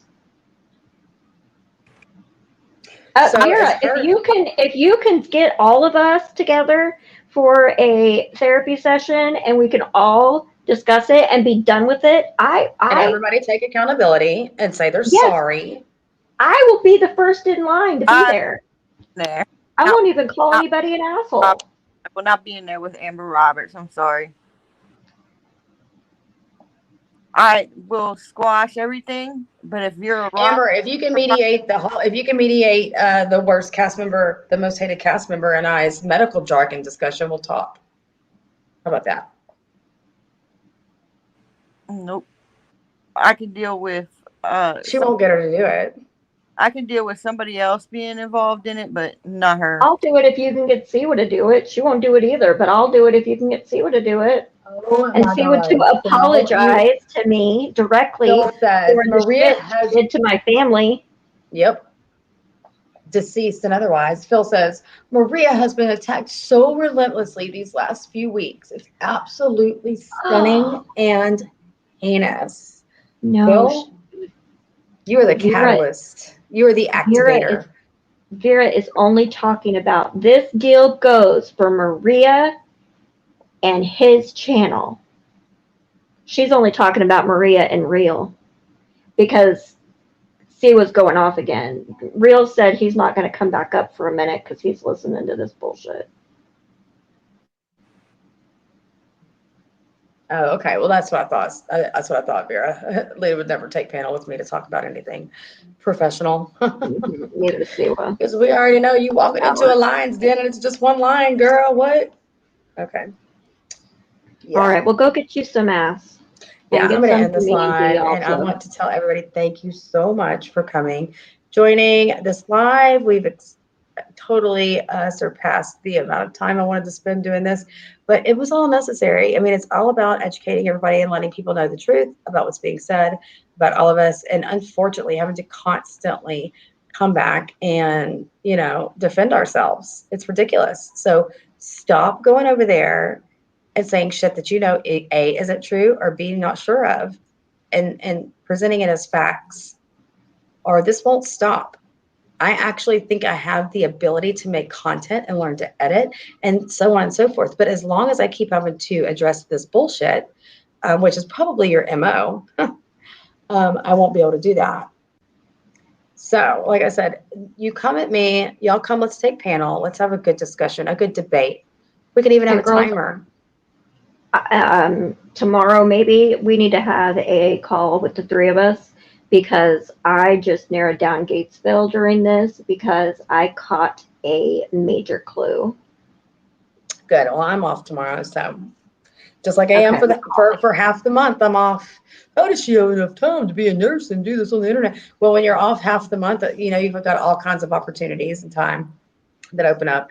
So Vera, if you can get all of us together for a therapy session and we can all discuss it and be done with it, and everybody take accountability and say they're yes, sorry. I will be the first in line to be there. There. I won't even call anybody an asshole. I will not be in there with Amber Roberts. I'm sorry. All right, we'll squash everything. But if you're a Amber, if you can mediate the worst cast member, the most hated cast member and I's medical jargon discussion, we'll talk. How about that? Nope. I can deal with she won't get her to do it. I can deal with somebody else being involved in it, but not her. I'll do it if you can get Siwa to do it. She won't do it either, but I'll do it if you can get Siwa to do it. Oh, and Siwa to apologize to me directly for the shit she did to my family. Yep. Deceased and otherwise. Phil says, Maria has been attacked so relentlessly these last few weeks. It's absolutely stunning and heinous. No. Phil, you are the catalyst. You are the activator. Vera is only talking about this deal goes for Maria and his channel. She's only talking about Maria and Real because Siwa's going off again. Real said he's not going to come back up for a minute because he's listening to this bullshit. Oh, okay. Well, that's what I thought. That's what I thought, Vera. Leah would never take panel with me to talk about anything professional. Neither does Siwa. Because we already know you walking into a lion's den and it's just one lion, girl. What? Okay. Yeah. All right. Well, go get you some ass. Yeah, I'm going to end this live. And I want to tell everybody thank you so much for coming, joining this live. We've totally surpassed the amount of time I wanted to spend doing this, but it was all necessary. I mean, it's all about educating everybody and letting people know the truth about what's being said about all of us. And unfortunately, having to constantly come back and, defend ourselves. It's ridiculous. So stop going over there and saying shit that A, isn't true, or B, not sure of, and presenting it as facts, or this won't stop. I actually think I have the ability to make content and learn to edit and so on and so forth. But as long as I keep having to address this bullshit, which is probably your MO, I won't be able to do that. So, like I said, you come at me, y'all come, let's take panel. Let's have a good discussion, a good debate. We can even have a timer. Tomorrow, maybe we need to have a call with the three of us because I just narrowed down Gatesville during this because I caught a major clue. Good. Well, I'm off tomorrow, so just like I am for half the month, I'm off. How does she have enough time to be a nurse and do this on the internet? Well, when you're off half the month, you've got all kinds of opportunities and time. that open up.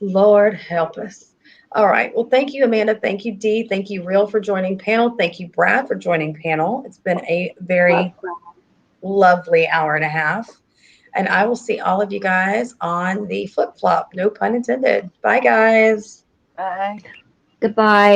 Lord help us. All right. Well, thank you, Amanda. Thank you, Dee. Thank you, Real, for joining panel. Thank you, Brad, for joining panel. It's been a very lovely hour and a half. And I will see all of you guys on the flip flop. No pun intended. Bye, guys. Bye. Goodbye.